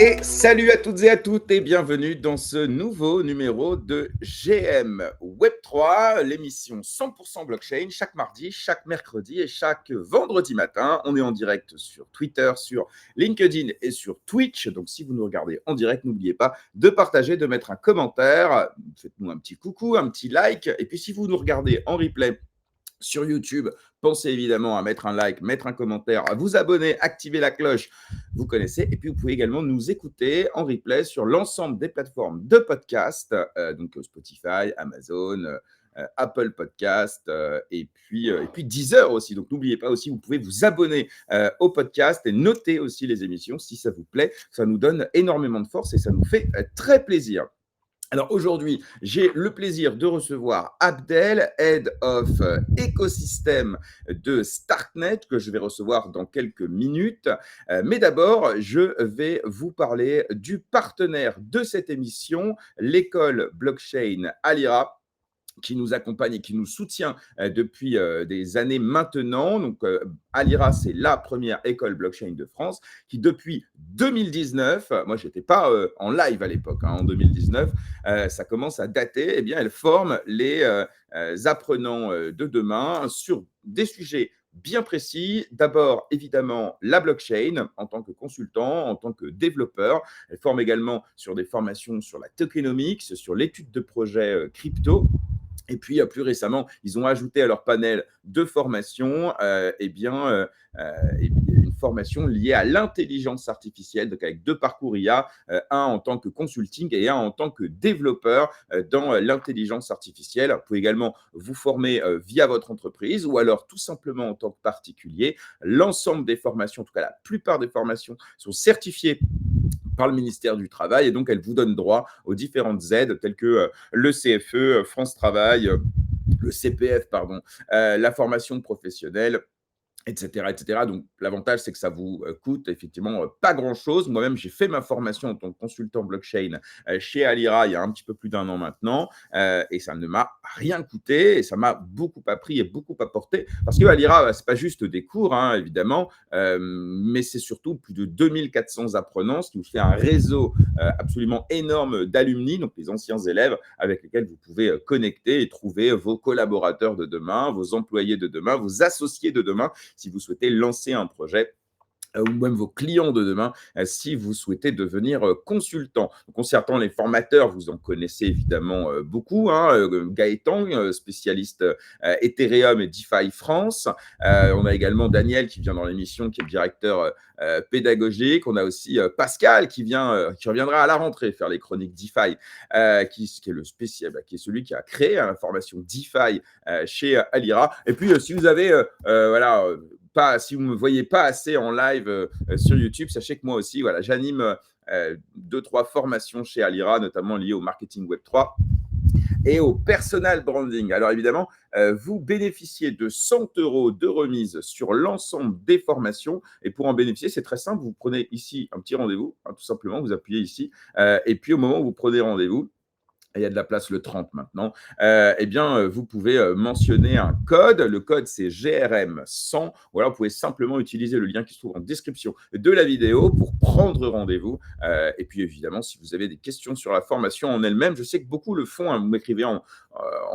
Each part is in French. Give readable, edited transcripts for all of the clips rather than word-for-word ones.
Et salut à toutes et à toutes et bienvenue dans ce nouveau numéro de GM Web3, l'émission 100% blockchain, chaque mardi, chaque mercredi et chaque vendredi matin. On est en direct sur Twitter, sur LinkedIn et sur Twitch. Donc si vous nous regardez en direct, n'oubliez pas de partager, de mettre un commentaire, faites-nous un petit coucou, un petit like. Et puis si vous nous regardez en replay sur YouTube, pensez évidemment à mettre un like, mettre un commentaire, à vous abonner, activer la cloche, vous connaissez. Et puis, vous pouvez également nous écouter en replay sur l'ensemble des plateformes de podcast, donc Spotify, Amazon, Apple Podcast et puis Deezer aussi. Donc, n'oubliez pas aussi, vous pouvez vous abonner au podcast et noter aussi les émissions si ça vous plaît. Ça nous donne énormément de force et ça nous fait très plaisir. Alors aujourd'hui, j'ai le plaisir de recevoir Abdel, Head of Écosystème de Starknet, que je vais recevoir dans quelques minutes. Mais d'abord, je vais vous parler du partenaire de cette émission, l'école blockchain Alira, qui nous accompagne et qui nous soutient depuis des années maintenant. Donc, Alira, c'est la première école blockchain de France qui, depuis 2019, moi, je n'étais pas en live à l'époque, en 2019, ça commence à dater, eh bien, elle forme les apprenants de demain sur des sujets bien précis. D'abord, évidemment, la blockchain en tant que consultant, en tant que développeur. Elle forme également sur des formations sur la tokenomics, sur l'étude de projets crypto. Et puis, plus récemment, ils ont ajouté à leur panel de formation une formation liée à l'intelligence artificielle, donc avec 2 parcours IA, un en tant que consulting et un en tant que développeur dans l'intelligence artificielle. Vous pouvez également vous former via votre entreprise ou alors tout simplement en tant que particulier. L'ensemble des formations, en tout cas la plupart des formations, sont certifiées par le ministère du Travail et donc elle vous donne droit aux différentes aides telles que le CFE, France Travail, le CPF, pardon, la formation professionnelle, etc., etc. Donc, l'avantage, c'est que ça vous coûte effectivement pas grand-chose. Moi-même, j'ai fait ma formation en tant que consultant blockchain chez Alira il y a un petit peu plus d'un an maintenant et ça ne m'a rien coûté et ça m'a beaucoup appris et beaucoup apporté parce que Alira, c'est pas juste des cours, hein, évidemment, mais c'est surtout plus de 2400 apprenants, ce qui nous fait un réseau absolument énorme d'alumni, donc les anciens élèves avec lesquels vous pouvez connecter et trouver vos collaborateurs de demain, vos employés de demain, vos associés de demain, si vous souhaitez lancer un projet ou même vos clients de demain, si vous souhaitez devenir consultant. Concernant les formateurs, vous en connaissez évidemment beaucoup, hein, Gaëtan, spécialiste Ethereum et DeFi France. On a également Daniel qui vient dans l'émission, qui est directeur pédagogique. On a aussi Pascal qui reviendra à la rentrée faire les chroniques DeFi, qui est celui qui a créé la formation DeFi chez Alira. Et puis, si vous avez si vous ne me voyez pas assez en live sur YouTube, sachez que moi aussi, voilà, j'anime 2-3 formations chez Alira, notamment liées au marketing Web3 et au personal branding. Alors évidemment, vous bénéficiez de 100 € de remise sur l'ensemble des formations. Et pour en bénéficier, c'est très simple. Vous prenez ici un petit rendez-vous, hein, tout simplement, vous appuyez ici. Et puis au moment où vous prenez rendez-vous, il y a de la place le 30 maintenant, vous pouvez mentionner un code. Le code, c'est GRM100. Voilà, vous pouvez simplement utiliser le lien qui se trouve en description de la vidéo pour prendre rendez-vous. Et puis, évidemment, si vous avez des questions sur la formation en elle-même, je sais que beaucoup le font. Hein, vous m'écrivez en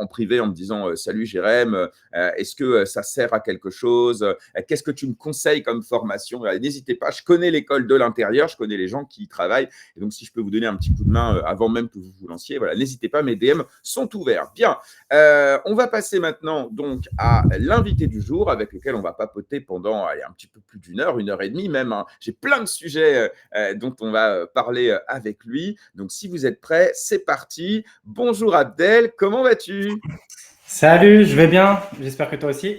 privé en me disant « Salut Jérém, est-ce que ça sert à quelque chose? Qu'est-ce que tu me conseilles comme formation ?» N'hésitez pas, je connais l'école de l'intérieur, je connais les gens qui y travaillent. Et donc, si je peux vous donner un petit coup de main avant même que vous vous lanciez, voilà, n'hésitez pas, mes DM sont ouverts. Bien, on va passer maintenant donc à l'invité du jour avec lequel on va papoter pendant un petit peu plus d'une heure et demie même. Hein. J'ai plein de sujets dont on va parler avec lui. Donc, si vous êtes prêts, c'est parti. Bonjour Abdel, comment vas-tu? Salut, je vais bien. J'espère que toi aussi.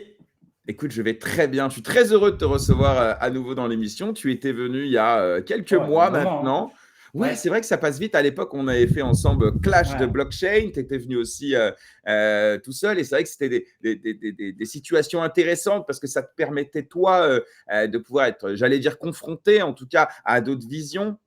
Écoute, je vais très bien. Je suis très heureux de te recevoir à nouveau dans l'émission. Tu étais venu il y a quelques Oh, un mois moment, maintenant. hein. Ouais, Ouais, c'est vrai que ça passe vite. À l'époque, on avait fait ensemble Clash de ouais. blockchain. Tu étais venu aussi tout seul. Et c'est vrai que c'était des situations intéressantes parce que ça te permettait, toi, de pouvoir être, j'allais dire, confronté, en tout cas, à d'autres visions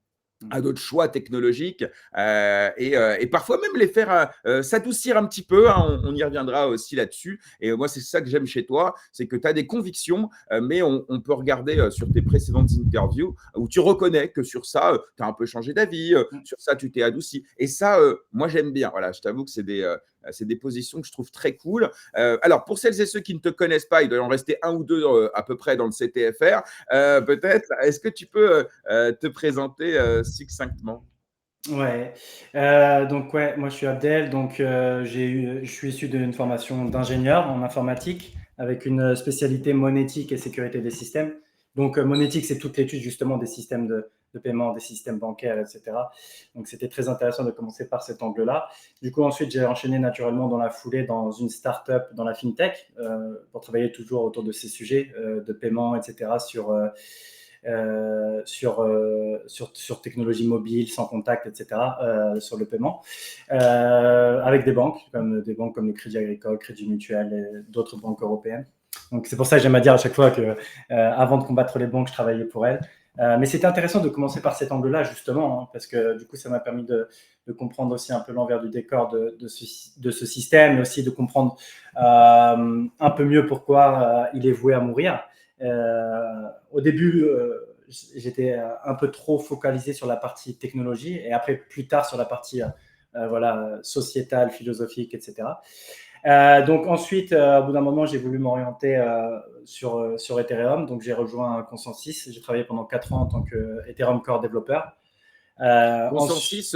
à d'autres choix technologiques et parfois même les faire s'adoucir un petit peu, hein, on y reviendra aussi là-dessus. Et moi, c'est ça que j'aime chez toi, c'est que tu as des convictions, mais on peut regarder sur tes précédentes interviews où tu reconnais que sur ça, tu as un peu changé d'avis, sur ça, tu t'es adouci. Et ça, moi, j'aime bien. Voilà, je t'avoue que c'est des positions que je trouve très cool. Alors, pour celles et ceux qui ne te connaissent pas, il doit en rester un ou deux à peu près dans le CTFR. Peut-être, est-ce que tu peux te présenter succinctement? Ouais. Donc ouais, moi je suis Abdel, donc je suis issu d'une formation d'ingénieur en informatique avec une spécialité monétique et sécurité des systèmes. Donc monétique, c'est toute l'étude justement des systèmes de paiement, des systèmes bancaires, etc. Donc c'était très intéressant de commencer par cet angle-là. Du coup, ensuite, j'ai enchaîné naturellement dans la foulée dans une start-up dans la fintech pour travailler toujours autour de ces sujets de paiement, etc. Sur technologie mobile, sans contact, etc., sur le paiement, avec des banques comme le Crédit Agricole, Crédit Mutuel et d'autres banques européennes. Donc c'est pour ça que j'aime à dire à chaque fois que avant de combattre les banques, je travaillais pour elles. Mais c'était intéressant de commencer par cet angle-là, justement, hein, parce que du coup, ça m'a permis de comprendre aussi un peu l'envers du décor de ce système, mais aussi de comprendre un peu mieux pourquoi il est voué à mourir. Au début, j'étais un peu trop focalisé sur la partie technologie et après, plus tard, sur la partie voilà, sociétale, philosophique, etc. Donc ensuite, au bout d'un moment, j'ai voulu m'orienter sur Ethereum. Donc j'ai rejoint Consensus. J'ai travaillé pendant 4 ans en tant que Ethereum Core développeur. Ensuite, Consensus,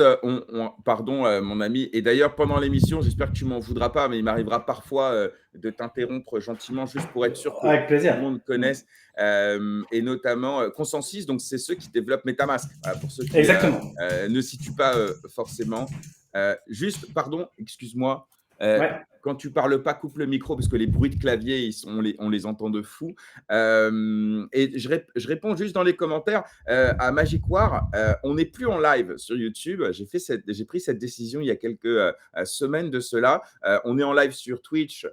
pardon, mon ami, et d'ailleurs pendant l'émission, j'espère que tu m'en voudras pas, mais il m'arrivera parfois de t'interrompre gentiment juste pour être sûr que avec tout plaisir. le monde connaisse, et notamment Consensus, donc c'est ceux qui développent MetaMask. Voilà, pour ceux qui Exactement. ne situent pas forcément. Juste, pardon, excuse-moi, Ouais. quand tu parles pas, coupe le micro parce que les bruits de clavier, on les entend de fou. Et je réponds juste dans les commentaires à Magic War. On n'est plus en live sur YouTube. J'ai pris cette décision il y a quelques semaines de cela. On est en live sur Twitch,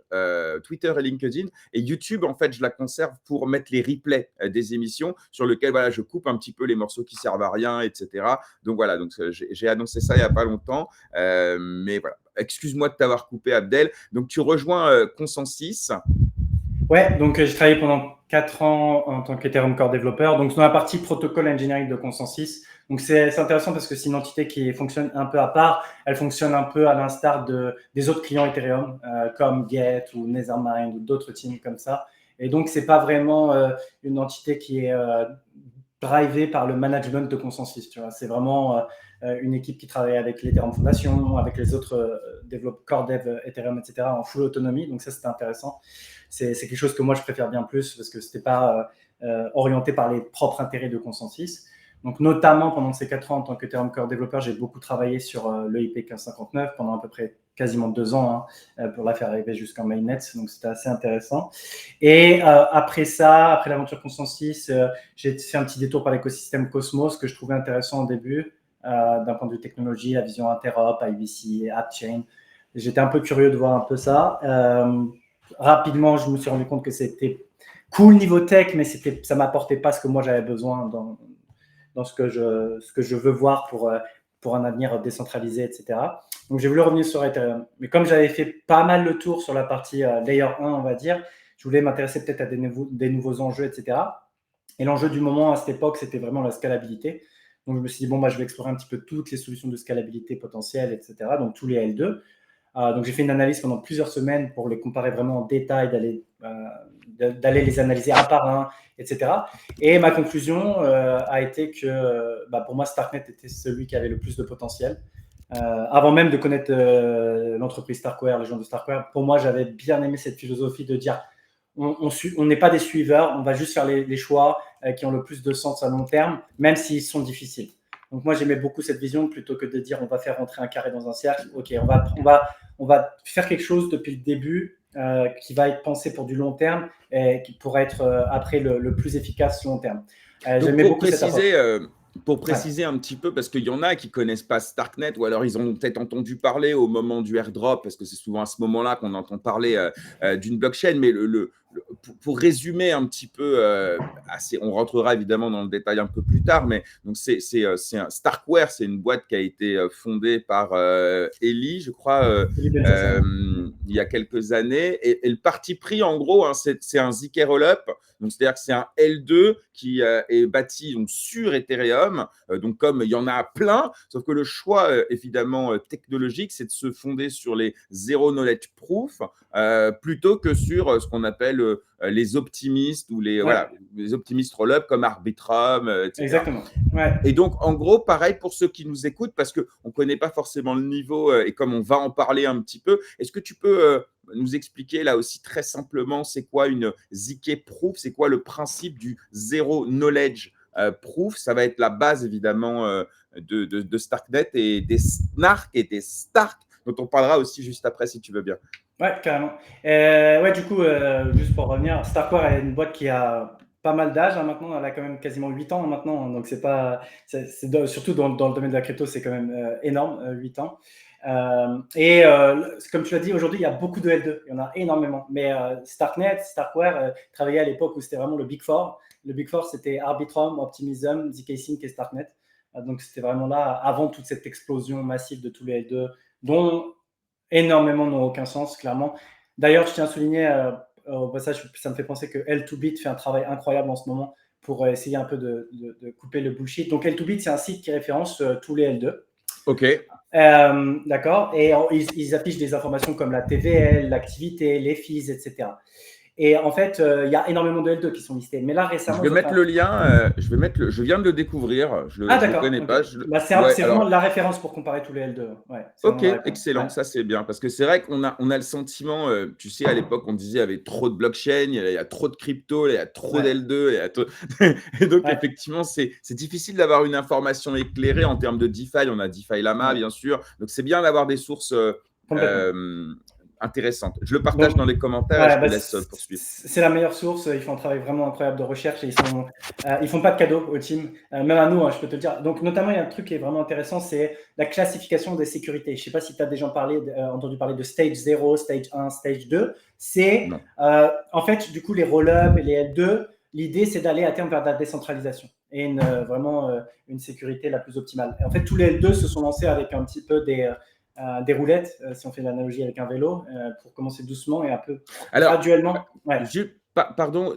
Twitter et LinkedIn. Et YouTube, en fait, je la conserve pour mettre les replays des émissions sur lesquels voilà, je coupe un petit peu les morceaux qui servent à rien, etc. Donc voilà, donc, j'ai annoncé ça il n'y a pas longtemps. Mais voilà, excuse-moi de t'avoir coupé, Abdel. Donc, tu rejoins Consensus. Ouais, donc j'ai travaillé pendant 4 ans en tant qu'Ethereum Core développeur, donc dans la partie protocole engineering de Consensus. Donc c'est intéressant parce que c'est une entité qui fonctionne un peu à part. Elle fonctionne un peu à l'instar des autres clients Ethereum, comme Get ou Nethermind ou d'autres teams comme ça. Et donc c'est pas vraiment une entité qui est drivée par le management de Consensus. Tu vois, c'est vraiment une équipe qui travaille avec l'Ethereum Foundation, avec les autres core dev Ethereum, etc. en full autonomie. Donc ça c'était intéressant. C'est quelque chose que moi je préfère bien plus parce que c'était pas orienté par les propres intérêts de Consensus. Donc notamment pendant ces 4 ans en tant qu'Ethereum Core développeur, j'ai beaucoup travaillé sur l'EIP 1559 pendant à peu près quasiment 2 ans pour la faire arriver jusqu'en mainnet. Donc c'était assez intéressant. Et après ça, après l'aventure Consensus, j'ai fait un petit détour par l'écosystème Cosmos que je trouvais intéressant au début d'un point de vue technologie, la vision interop, IBC, AppChain. J'étais un peu curieux de voir un peu ça. Rapidement, je me suis rendu compte que c'était cool niveau tech, mais ça m'apportait pas ce que moi j'avais besoin dans ce que je veux voir pour un avenir décentralisé, etc. Donc j'ai voulu revenir sur Ethereum. Mais comme j'avais fait pas mal le tour sur la partie Layer 1, on va dire, je voulais m'intéresser peut-être à des nouveaux enjeux, etc. Et l'enjeu du moment à cette époque, c'était vraiment la scalabilité. Donc je me suis dit, bon, bah, je vais explorer un petit peu toutes les solutions de scalabilité potentielles, etc. Donc tous les L2. Donc j'ai fait une analyse pendant plusieurs semaines pour les comparer vraiment en détail, d'aller les analyser un par un, etc. Et ma conclusion a été que pour moi, Starknet était celui qui avait le plus de potentiel. Avant même de connaître l'entreprise Starkware, les gens de Starkware, pour moi, j'avais bien aimé cette philosophie de dire on n'est pas des suiveurs, on va juste faire les choix qui ont le plus de sens à long terme, même s'ils sont difficiles. Donc moi, j'aimais beaucoup cette vision plutôt que de dire on va faire rentrer un carré dans un cercle. Ok, on va faire quelque chose depuis le début qui va être pensé pour du long terme et qui pourra être après le plus efficace long terme. Donc, J'aimais beaucoup cette approche. pour préciser un petit peu, parce qu'il y en a qui ne connaissent pas Starknet, ou alors ils ont peut-être entendu parler au moment du airdrop, parce que c'est souvent à ce moment-là qu'on entend parler d'une blockchain, mais pour résumer un petit peu, on rentrera évidemment dans le détail un peu plus tard, mais donc un Starkware, c'est une boîte qui a été fondée par Eli, je crois, il y a quelques années. Et le parti pris, en gros, hein, c'est un ZK Rollup. Donc, c'est-à-dire que c'est un L2 qui est bâti donc, sur Ethereum. Donc, comme il y en a plein, sauf que le choix, évidemment, technologique, c'est de se fonder sur les Zero Knowledge Proof plutôt que sur ce qu'on appelle les optimistes ou les optimistes roll-up comme Arbitrum, etc. Exactement. Ouais. Et donc, en gros, pareil pour ceux qui nous écoutent, parce qu'on ne connaît pas forcément le niveau et comme on va en parler un petit peu, est-ce que tu peux nous expliquer là aussi très simplement c'est quoi une ZK Proof, c'est quoi le principe du Zero Knowledge Proof? Ça va être la base évidemment de Starknet et des Snark et des Stark, dont on parlera aussi juste après si tu veux bien. Ouais, carrément. Du coup, juste pour revenir, Starkware est une boîte qui a pas mal d'âge maintenant, elle a quand même quasiment 8 ans maintenant, donc c'est pas, surtout dans le domaine de la crypto, c'est quand même énorme, 8 ans. Comme tu l'as dit, aujourd'hui, il y a beaucoup de L2, il y en a énormément. Mais Starknet, Starkware travaillait à l'époque où c'était vraiment le Big Four. Le Big Four, c'était Arbitrum, Optimism, zkSync et Starknet. Donc c'était vraiment là, avant toute cette explosion massive de tous les L2, dont énormément n'ont aucun sens, clairement. D'ailleurs, je tiens à souligner, au passage, ça me fait penser que L2Bit fait un travail incroyable en ce moment pour essayer un peu de couper le bullshit. Donc, L2Bit, c'est un site qui référence tous les L2. OK. D'accord. Et ils affichent des informations comme la TVL, l'activité, les fees, etc. Et en fait, il y a énormément de L2 qui sont listés. Mais là, récemment, je vais mettre le lien. Je viens de le découvrir. Je ne le connais pas. C'est vraiment la référence pour comparer tous les L2. Ouais, ok, excellent. Ouais. Ça, c'est bien. Parce que c'est vrai qu'on a le sentiment, tu sais, à l'époque, on disait il y avait trop de blockchain, il y a trop de crypto, il y a trop d'L2. Et donc, effectivement, c'est difficile d'avoir une information éclairée en termes de DeFi. On a DeFi Lama, bien sûr. Donc, c'est bien d'avoir des sources intéressante. Je le partage dans les commentaires et je te laisse poursuivre. C'est la meilleure source. Ils font un travail vraiment incroyable de recherche et ils font pas de cadeaux au team, même à nous, je peux te le dire. Donc, notamment, il y a un truc qui est vraiment intéressant, c'est la classification des sécurités. Je sais pas si tu as déjà entendu parler de Stage 0, Stage 1, Stage 2. C'est en fait, du coup, les roll-up et les L2, l'idée, c'est d'aller à terme vers la décentralisation et vraiment une sécurité la plus optimale. Et en fait, tous les L2 se sont lancés avec un petit peu des roulettes, si on fait l'analogie avec un vélo, pour commencer doucement et un peu graduellement. Pardon,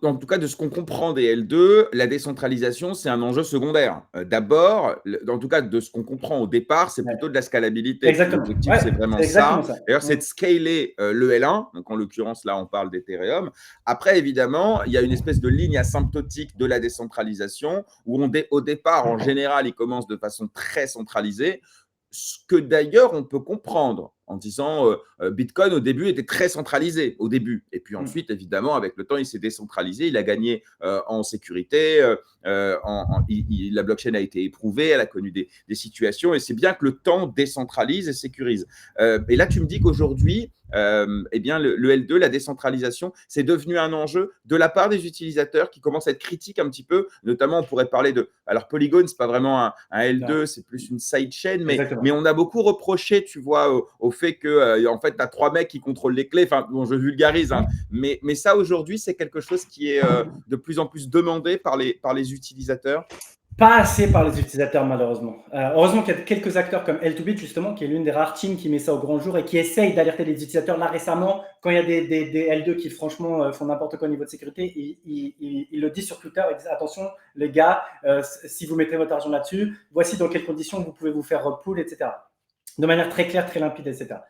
en tout cas, de ce qu'on comprend des L2, la décentralisation, c'est un enjeu secondaire. D'abord, en tout cas, de ce qu'on comprend au départ, c'est plutôt de la scalabilité. L'objectif, c'est vraiment ça. D'ailleurs, c'est de scaler le L1. Donc, en l'occurrence, là, on parle d'Ethereum. Après, évidemment, il y a une espèce de ligne asymptotique de la décentralisation où au départ, en général, il commence de façon très centralisée. Ce que d'ailleurs on peut comprendre en disant Bitcoin au début était très centralisé au début et puis ensuite évidemment avec le temps il s'est décentralisé, il a gagné en sécurité, la blockchain a été éprouvée, elle a connu des situations et c'est bien que le temps décentralise et sécurise. Et là tu me dis qu'aujourd'hui eh bien le L2, la décentralisation, c'est devenu un enjeu de la part des utilisateurs qui commencent à être critiques un petit peu, notamment on pourrait parler alors Polygon, c'est pas vraiment un L2, c'est plus une sidechain, mais on a beaucoup reproché, tu vois, au fait que en fait, tu as 3 mecs qui contrôlent les clés, enfin, bon, je vulgarise, hein, mais ça aujourd'hui, c'est quelque chose qui est de plus en plus demandé par les utilisateurs. Pas assez par les utilisateurs, malheureusement. Heureusement qu'il y a quelques acteurs comme L2Bit, justement, qui est l'une des rares teams qui met ça au grand jour et qui essaye d'alerter les utilisateurs. Là, récemment, quand il y a des L2 qui, franchement, font n'importe quoi au niveau de sécurité, ils le disent sur Twitter. Ils disent attention, les gars, si vous mettez votre argent là-dessus, voici dans quelles conditions vous pouvez vous faire pull, etc. De manière très claire, très limpide, etc.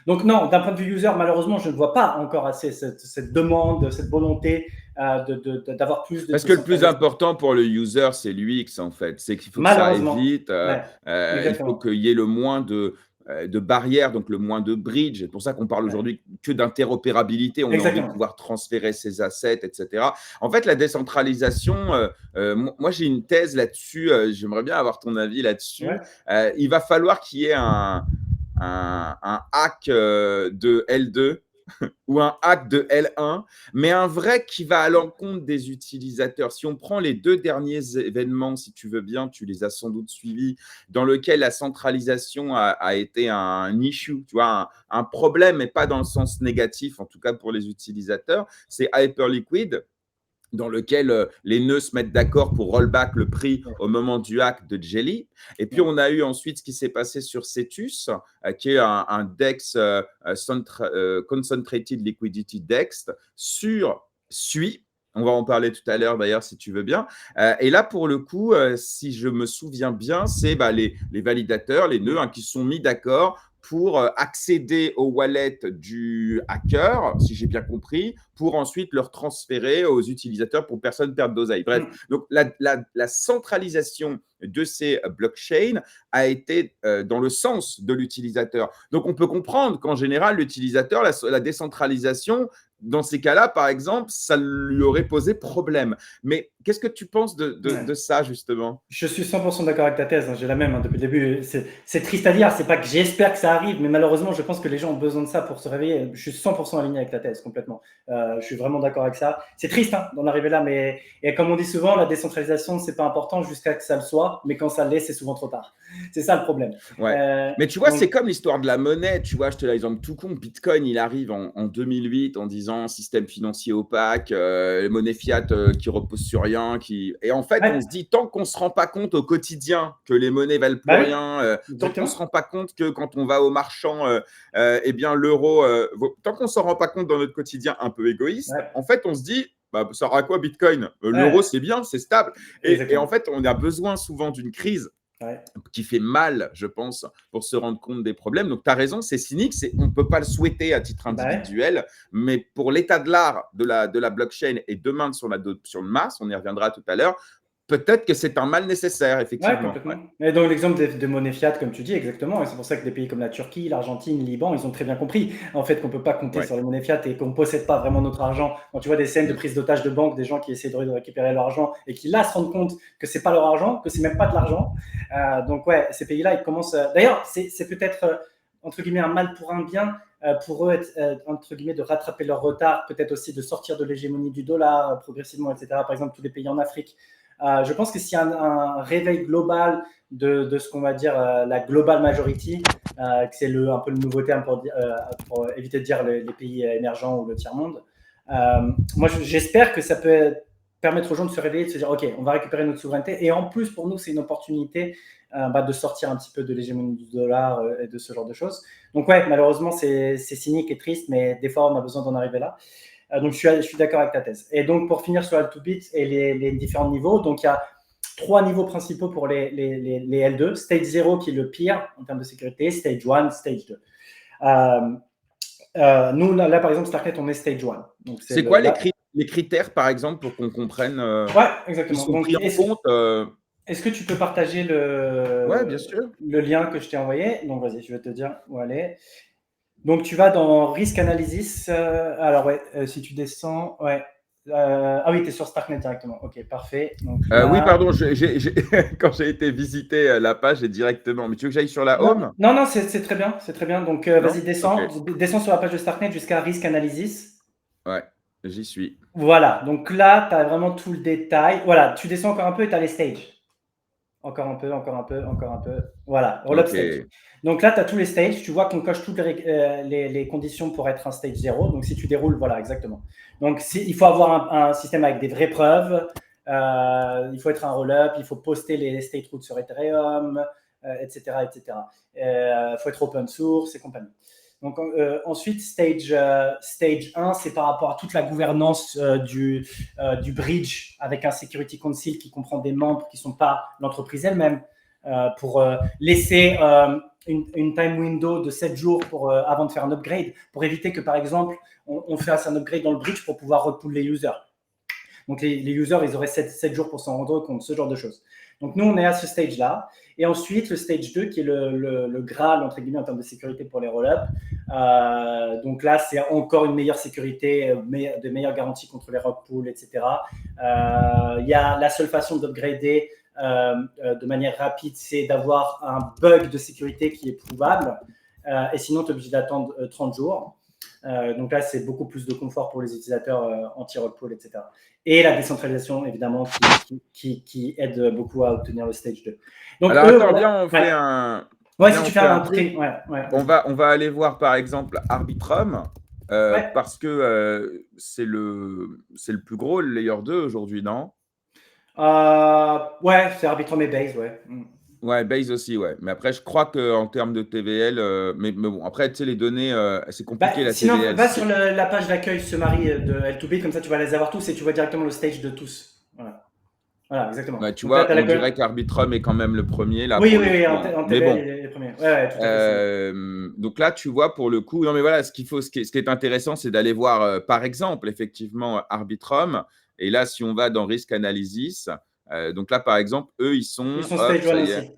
Donc non, d'un point de vue user, malheureusement, je ne vois pas encore assez cette demande, cette volonté d'avoir plus de... Parce que le plus important pour le user, c'est l'UX, en fait. C'est qu'il faut que ça aille vite. Il faut qu'il y ait le moins de barrières, donc le moins de bridge. C'est pour ça qu'on parle aujourd'hui que d'interopérabilité. On a envie de pouvoir transférer ses assets, etc. En fait, la décentralisation, moi, j'ai une thèse là-dessus. J'aimerais bien avoir ton avis là-dessus. Il va falloir qu'il y ait un hack de L2 ou un hack de L1, mais un vrai qui va à l'encontre des utilisateurs. Si on prend les 2 derniers événements, si tu veux bien, tu les as sans doute suivis, dans lequel la centralisation a été un issue, tu vois, un problème, mais pas dans le sens négatif, en tout cas pour les utilisateurs, c'est Hyperliquid, dans lequel les nœuds se mettent d'accord pour rollback le prix Ouais. au moment du hack de Jelly. Et puis, Ouais. on a eu ensuite ce qui s'est passé sur Cetus, qui est un DEX Concentrated Liquidity DEX sur SUI. On va en parler tout à l'heure d'ailleurs si tu veux bien. Et là, pour le coup, si je me souviens bien, c'est les validateurs, les nœuds qui se sont mis d'accord pour accéder au wallet du hacker, si j'ai bien compris, pour ensuite leur transférer aux utilisateurs pour que personne ne perde d'oseille. Bref, donc la centralisation de ces blockchains a été dans le sens de l'utilisateur. Donc, on peut comprendre qu'en général, l'utilisateur, la décentralisation, dans ces cas-là, par exemple, ça lui aurait posé problème. Mais qu'est-ce que tu penses de ça, justement? Je suis 100% d'accord avec ta thèse, j'ai la même depuis le début. C'est triste à dire, c'est pas que j'espère que ça arrive, mais malheureusement, je pense que les gens ont besoin de ça pour se réveiller. Je suis 100% aligné avec ta thèse, complètement. Je suis vraiment d'accord avec ça. C'est triste d'en arriver là, mais et comme on dit souvent, la décentralisation, c'est pas important jusqu'à que ça le soit, mais quand ça l'est, c'est souvent trop tard. C'est ça le problème. Ouais. Mais tu vois, c'est comme l'histoire de la monnaie. Tu vois, je te donne l'exemple tout con. Bitcoin, il arrive en 2008 en disant système financier opaque, monnaie fiat qui repose sur rien. Et en fait, on se dit, tant qu'on ne se rend pas compte au quotidien que les monnaies valent plus rien, tant qu'on ne se rend pas compte que quand on va au marchand, eh bien, l'euro, tant qu'on ne s'en rend pas compte dans notre quotidien un peu égoïste, en fait, on se dit, bah, ça sert à quoi Bitcoin? L'euro, c'est bien, c'est stable. Et en fait, on a besoin souvent d'une crise qui fait mal, je pense, pour se rendre compte des problèmes. Donc, tu as raison, c'est cynique, on ne peut pas le souhaiter à titre individuel, mais pour l'état de l'art de la blockchain et demain sur l'adoption de masse, on y reviendra tout à l'heure, peut-être que c'est un mal nécessaire, effectivement. Ouais, complètement. Et donc, l'exemple de monnaie fiat, comme tu dis, exactement. Et c'est pour ça que des pays comme la Turquie, l'Argentine, le Liban, ils ont très bien compris, en fait, qu'on ne peut pas compter sur les monnaies fiat et qu'on ne possède pas vraiment notre argent. Quand tu vois des scènes de prise d'otage de banque, des gens qui essaient de récupérer leur argent et qui, là, se rendent compte que ce n'est pas leur argent, que ce n'est même pas de l'argent. Donc, ouais, ces pays-là, ils commencent… D'ailleurs, c'est peut-être, entre guillemets, un mal pour un bien. Pour eux, entre guillemets, de rattraper leur retard, peut-être aussi de sortir de l'hégémonie du dollar progressivement, etc. Par exemple, tous les pays en Afrique. Je pense que s'il y a un réveil global de ce qu'on va dire la global majority, que c'est un peu le nouveau terme pour éviter de dire les pays émergents ou le tiers-monde, moi j'espère que ça peut permettre aux gens de se réveiller, de se dire ok, on va récupérer notre souveraineté. Et en plus, pour nous, c'est une opportunité de sortir un petit peu de l'hégémonie du dollar et de ce genre de choses. Donc ouais, malheureusement, c'est cynique et triste, mais des fois, on a besoin d'en arriver là. Donc, je suis d'accord avec ta thèse. Et donc, pour finir sur L2Bit et les différents niveaux, donc il y a 3 niveaux principaux pour les L2. Stage 0 qui est le pire en termes de sécurité, Stage 1, Stage 2. Nous, là, par exemple, Starknet, on est Stage 1. C'est quoi les critères, par exemple, pour qu'on comprenne ouais, exactement. qui sont pris en compte Est-ce que tu peux partager bien sûr. le lien que je t'ai envoyé? Donc, vas-y, je vais te dire où aller. Donc, tu vas dans Risk Analysis. Alors, ouais, si tu descends, ouais. Ah oui, tu es sur Starknet directement. Ok, parfait. Donc, là… Oui, pardon, quand j'ai été visiter la page, j'ai directement. Mais tu veux que j'aille sur la home? Non, c'est très bien. C'est très bien. Donc, vas-y, descends sur la page de Starknet jusqu'à Risk Analysis. Ouais, j'y suis. Voilà. Donc là, tu as vraiment tout le détail. Voilà, tu descends encore un peu et tu as les stages. Encore un peu, encore un peu, encore un peu. Voilà, roll-up stage. Donc là, tu as tous les stages. Tu vois qu'on coche toutes les conditions pour être un stage 0. Donc si tu déroules, voilà, exactement. Donc il faut avoir un système avec des vraies preuves. Il faut être un roll-up. Il faut poster les state routes sur Ethereum, etc. etc. Il faut être open source et compagnie. Donc ensuite, stage 1, c'est par rapport à toute la gouvernance du bridge avec un security council qui comprend des membres qui ne sont pas l'entreprise elle-même pour laisser une time window de 7 jours avant de faire un upgrade, pour éviter que, par exemple, on fasse un upgrade dans le bridge pour pouvoir repool les users. Donc, les users, ils auraient 7 jours pour s'en rendre compte, ce genre de choses. Donc, nous, on est à ce stage-là. Et ensuite, le stage 2, qui est le Graal, entre guillemets, en termes de sécurité pour les roll-ups. Donc là, c'est encore une meilleure sécurité, de meilleures garanties contre les rug pools, etc. Il y a la seule façon d'upgrader de manière rapide, c'est d'avoir un bug de sécurité qui est prouvable. Et sinon, tu es obligé d'attendre 30 jours. Donc là, c'est beaucoup plus de confort pour les utilisateurs anti-rug pull, etc. Et la décentralisation, évidemment, qui aide beaucoup à obtenir le stage 2. Donc, alors, attends, viens, on fait un... Ouais, si tu fais un truc, on va aller voir, par exemple, Arbitrum, parce que c'est le plus gros, le Layer 2 aujourd'hui, non? Ouais, c'est Arbitrum et Base, ouais. Ouais, Base aussi, ouais. Mais après, je crois qu'en termes de TVL, mais bon, après, tu sais, les données, c'est compliqué la sinon, TVL. Va sur la page d'accueil Summary de L2B, comme ça, tu vas les avoir tous et tu vois directement le stage de tous. Voilà, exactement. Ouais, tu vois, on dirait qu'Arbitrum est quand même le premier. Là, oui, en TVL, bon. Il est le premier. Ouais, tout à fait. Donc là, tu vois, pour le coup, non, mais voilà, ce qui est intéressant, c'est d'aller voir, par exemple, effectivement, Arbitrum. Et là, si on va dans Risk Analysis, donc là, par exemple, eux, ils sont stage 1 aussi.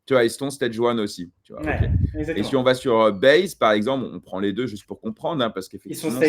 Tu vois, ils sont stage 1 aussi. Tu vois, ouais, okay. Et si on va sur Base, par exemple, on prend les deux juste pour comprendre, hein, parce qu'effectivement,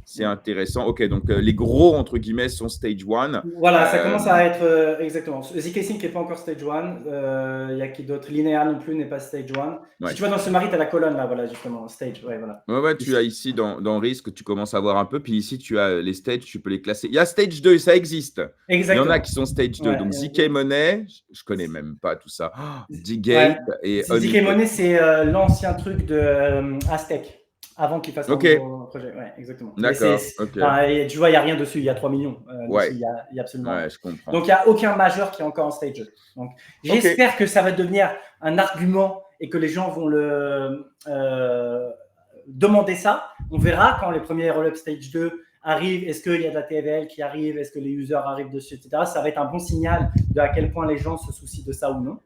c'est intéressant. Ok, donc les gros, entre guillemets, sont stage 1. Voilà, ça commence à être exactement. ZK-Sync n'est pas encore stage 1. Il y a qui d'autre? Linear non plus n'est pas stage 1. Si tu vois dans ce Summary, tu as la colonne là, voilà, justement, stage. Ouais, voilà. Ouais, tu as ici dans Risk, tu commences à voir un peu. Puis ici, tu as les stages, tu peux les classer. Il y a stage 2, ça existe. Exactement. Il y en a qui sont stage 2. Donc, ZK Money, je connais même pas tout ça. D-Gate et ZK Money, c'est l'ancien truc de Aztec. Avant qu'il fasse un nouveau projet. Ouais, exactement. D'accord. Tu vois, il n'y a rien dessus. Il y a 3 millions. Dessus, il y a absolument rien. Je comprends. Donc, il n'y a aucun majeur qui est encore en stage 2. Donc, j'espère que ça va devenir un argument et que les gens vont le demander ça. On verra quand les premiers roll-up stage 2 arrivent. Est-ce qu'il y a de la TVL qui arrive? Est-ce que les users arrivent dessus, etc. Ça va être un bon signal de à quel point les gens se soucient de ça ou non.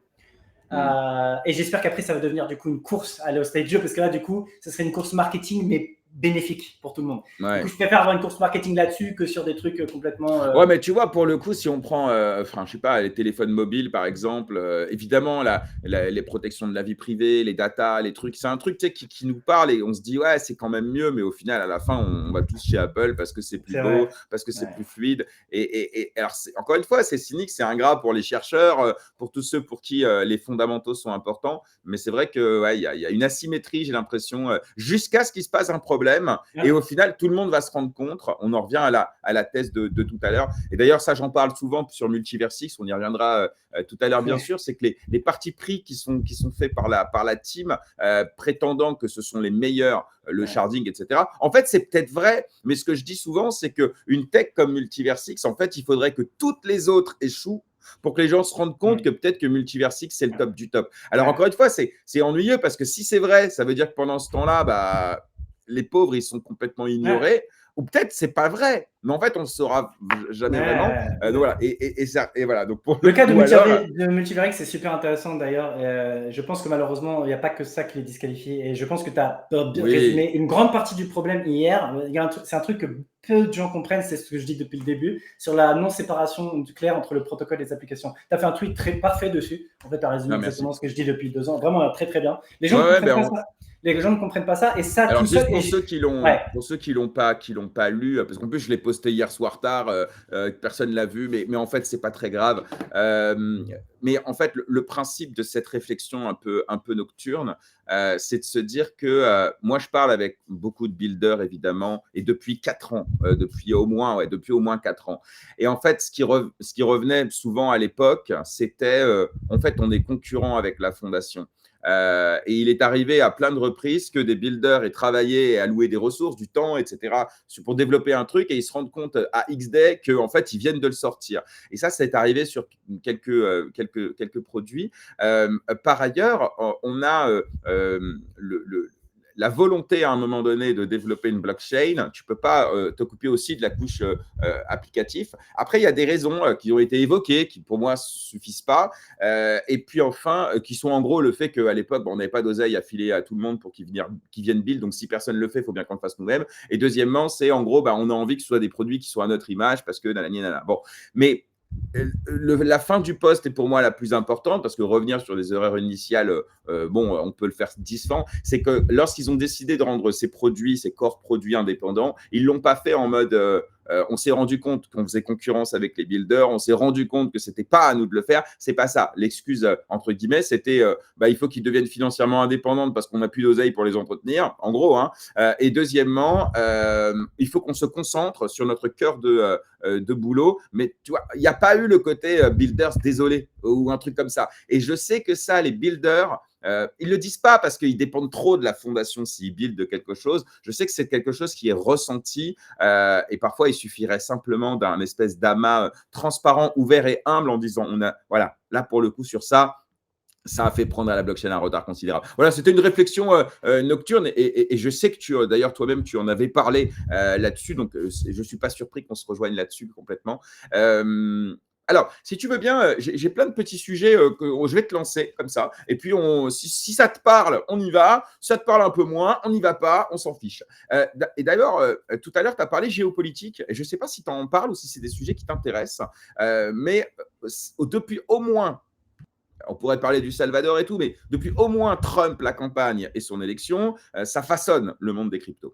Et j'espère qu'après, ça va devenir du coup une course à aller au stage 2 parce que là, du coup, ce serait une course marketing, mais bénéfique pour tout le monde. Du coup, je préfère avoir une course marketing là-dessus que sur des trucs complètement… Ouais, mais tu vois, pour le coup, si on prend, je sais pas, les téléphones mobiles, par exemple, évidemment, les protections de la vie privée, les datas, les trucs, c'est un truc qui nous parle et on se dit, ouais, c'est quand même mieux, mais au final, à la fin, on va tous chez Apple parce que c'est plus beau, parce que c'est plus fluide. Et alors, encore une fois, c'est cynique, c'est ingrat pour les chercheurs, pour tous ceux pour qui les fondamentaux sont importants, mais c'est vrai qu'il y a une asymétrie, j'ai l'impression, jusqu'à ce qu'il se passe un problème. Et au final, tout le monde va se rendre compte. On en revient à la thèse de tout à l'heure. Et d'ailleurs, ça, j'en parle souvent sur Multiversix. On y reviendra tout à l'heure, bien sûr. C'est que les partis pris qui sont faits par la team, prétendant que ce sont les meilleurs, le sharding, etc. En fait, c'est peut-être vrai. Mais ce que je dis souvent, c'est qu'une tech comme Multiversix, en fait, il faudrait que toutes les autres échouent pour que les gens se rendent compte que peut-être que Multiversix, c'est le top du top. Alors, encore une fois, c'est ennuyeux parce que si c'est vrai, ça veut dire que pendant ce temps-là, les pauvres, ils sont complètement ignorés. Ou peut-être c'est pas vrai, mais en fait, on ne saura jamais vraiment. Donc voilà. Et voilà. Donc pour le cas de Multiversix, c'est super intéressant d'ailleurs. Je pense que malheureusement, il n'y a pas que ça qui les disqualifie. Et je pense que tu as résumé une grande partie du problème hier. C'est un truc que peu de gens comprennent, c'est ce que je dis depuis le début, sur la non-séparation claire entre le protocole et les applications. Tu as fait un tweet très parfait dessus. En fait, tu as résumé exactement ce que je dis depuis 2 ans. Vraiment très, très bien. Les gens ne comprennent pas ça. Et ça, alors, tout juste seul, pour ceux qui l'ont pas lu, parce qu'en plus, je l'ai posté hier soir tard, personne ne l'a vu, mais en fait, c'est pas très grave. Mais en fait, le principe de cette réflexion un peu nocturne, c'est de se dire que moi, je parle avec beaucoup de builders, évidemment, et depuis 4 ans, depuis au moins 4 ans. Et en fait, ce qui revenait souvent à l'époque, c'était, en fait, on est concurrent avec la fondation. Et il est arrivé à plein de reprises que des builders aient travaillé et alloué des ressources, du temps, etc., pour développer un truc et ils se rendent compte à X-Day qu'en fait, ils viennent de le sortir. Et ça est arrivé sur quelques produits. Par ailleurs, on a la volonté à un moment donné de développer une blockchain. Tu ne peux pas t'occuper aussi de la couche applicative. Après, il y a des raisons qui ont été évoquées, qui pour moi ne suffisent pas. Et puis enfin, qui sont en gros le fait qu'à l'époque, on n'avait pas d'oseille à filer à tout le monde pour qu'ils viennent build. Donc, si personne ne le fait, il faut bien qu'on le fasse nous-mêmes. Et deuxièmement, c'est en gros, on a envie que ce soit des produits qui soient à notre image parce que nanana. Bon, mais la fin du poste est pour moi la plus importante parce que revenir sur les erreurs initiales, on peut le faire 10 fois. C'est que lorsqu'ils ont décidé de rendre ces produits, ces corps produits indépendants, ils ne l'ont pas fait en mode on s'est rendu compte qu'on faisait concurrence avec les builders, on s'est rendu compte que c'était pas à nous de le faire. C'est pas ça. L'excuse entre guillemets, c'était il faut qu'ils deviennent financièrement indépendants parce qu'on n'a plus d'oseille pour les entretenir, en gros. Hein. Et deuxièmement, il faut qu'on se concentre sur notre cœur de boulot. Mais tu vois, il n'y a pas eu le côté builders désolé ou un truc comme ça. Et je sais que ça, les builders, ils ne le disent pas parce qu'ils dépendent trop de la fondation s'ils buildent quelque chose. Je sais que c'est quelque chose qui est ressenti et parfois il suffirait simplement d'un espèce d'amas transparent, ouvert et humble en disant voilà, là pour le coup sur ça a fait prendre à la blockchain un retard considérable. Voilà, c'était une réflexion nocturne et je sais que d'ailleurs toi-même tu en avais parlé là-dessus, donc je ne suis pas surpris qu'on se rejoigne là-dessus complètement. Alors, si tu veux bien, j'ai plein de petits sujets que je vais te lancer comme ça. Et puis, si ça te parle, on y va. Si ça te parle un peu moins, on n'y va pas, on s'en fiche. Et d'ailleurs, tout à l'heure, tu as parlé géopolitique. Et je ne sais pas si tu en parles ou si c'est des sujets qui t'intéressent. Mais depuis au moins on pourrait parler du Salvador et tout, mais depuis au moins Trump, la campagne et son élection, ça façonne le monde des cryptos.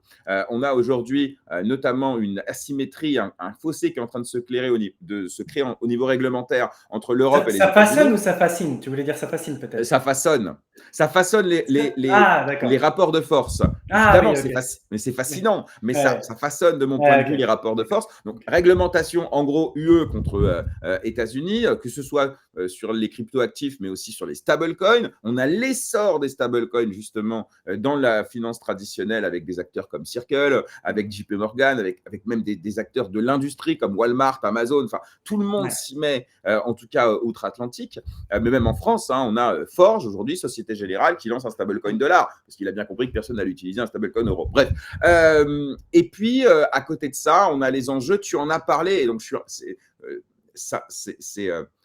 On a aujourd'hui notamment une asymétrie, un fossé qui est en train de se créer au niveau réglementaire entre l'Europe et les États-Unis. Ça façonne ou ça fascine? Tu voulais dire ça fascine peut-être? Ça façonne. Ça façonne les rapports de force. Évidemment, oui, mais c'est fascinant, mais ça façonne de mon point de vue les rapports de force. Donc, réglementation, en gros, UE contre États-Unis, que ce soit sur les crypto-actifs, mais aussi sur les stablecoins. On a l'essor des stablecoins, justement, dans la finance traditionnelle avec des acteurs comme Circle, avec JP Morgan, avec même des acteurs de l'industrie comme Walmart, Amazon. Enfin, tout le monde s'y met, en tout cas outre-Atlantique. Mais même en France, hein, on a Forge, aujourd'hui, Société Générale, qui lance un stablecoin dollar, parce qu'il a bien compris que personne n'allait utiliser un stablecoin euro. Bref. Et puis, à côté de ça, on a les enjeux, tu en as parlé, et donc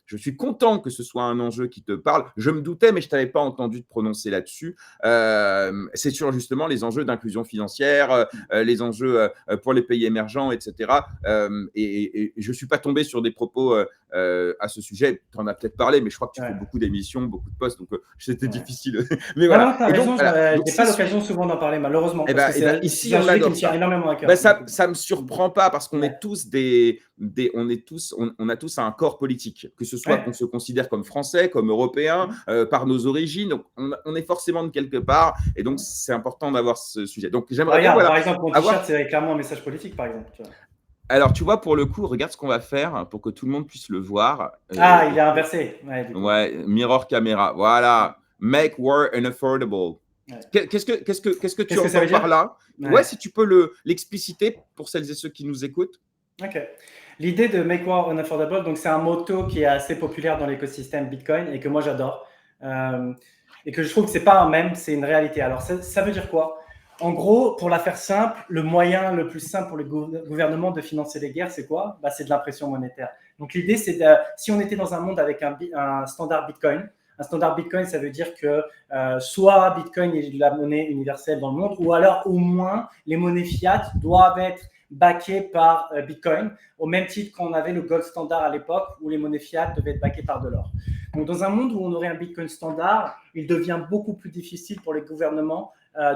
je suis content que ce soit un enjeu qui te parle. Je me doutais, mais je ne t'avais pas entendu te prononcer là-dessus. C'est sur justement les enjeux d'inclusion financière, les enjeux pour les pays émergents, etc. Et je ne suis pas tombé sur des propos à ce sujet. Tu en as peut-être parlé, mais je crois que tu fais beaucoup d'émissions, beaucoup de posts, donc c'était difficile. Mais voilà. Tu as raison, je n'ai pas l'occasion souvent d'en parler, malheureusement. Ici, on adore ça. Énormément à cœur. Ça ne me surprend pas parce qu'on est tous on a tous un corps politique, que ce soit qu'on se considère comme français, comme européen, par nos origines. Donc, on est forcément de quelque part, et donc c'est important d'avoir ce sujet. Donc, j'aimerais bien. Par exemple, mon t-shirt, c'est clairement un message politique, par exemple. Alors, tu vois, pour le coup, regarde ce qu'on va faire pour que tout le monde puisse le voir. Il est inversé. Mirror caméra. Voilà. Make war unaffordable. Qu'est-ce que tu entends par là? Ouais, si tu peux l'expliciter pour celles et ceux qui nous écoutent. Ok. L'idée de Make War Unaffordable, donc c'est un motto qui est assez populaire dans l'écosystème Bitcoin et que moi j'adore. Et que je trouve que c'est pas un mème, c'est une réalité. Alors ça veut dire quoi? En gros, pour la faire simple, le moyen le plus simple pour le gouvernement de financer les guerres, c'est quoi? C'est de l'impression monétaire. Donc l'idée, c'est si on était dans un monde avec un standard Bitcoin, un standard Bitcoin, ça veut dire que soit Bitcoin est la monnaie universelle dans le monde, ou alors au moins les monnaies fiat doivent être backées par Bitcoin, au même titre qu'on avait le gold standard à l'époque où les monnaies fiat devaient être backées par de l'or. Donc dans un monde où on aurait un Bitcoin standard, il devient beaucoup plus difficile pour les gouvernements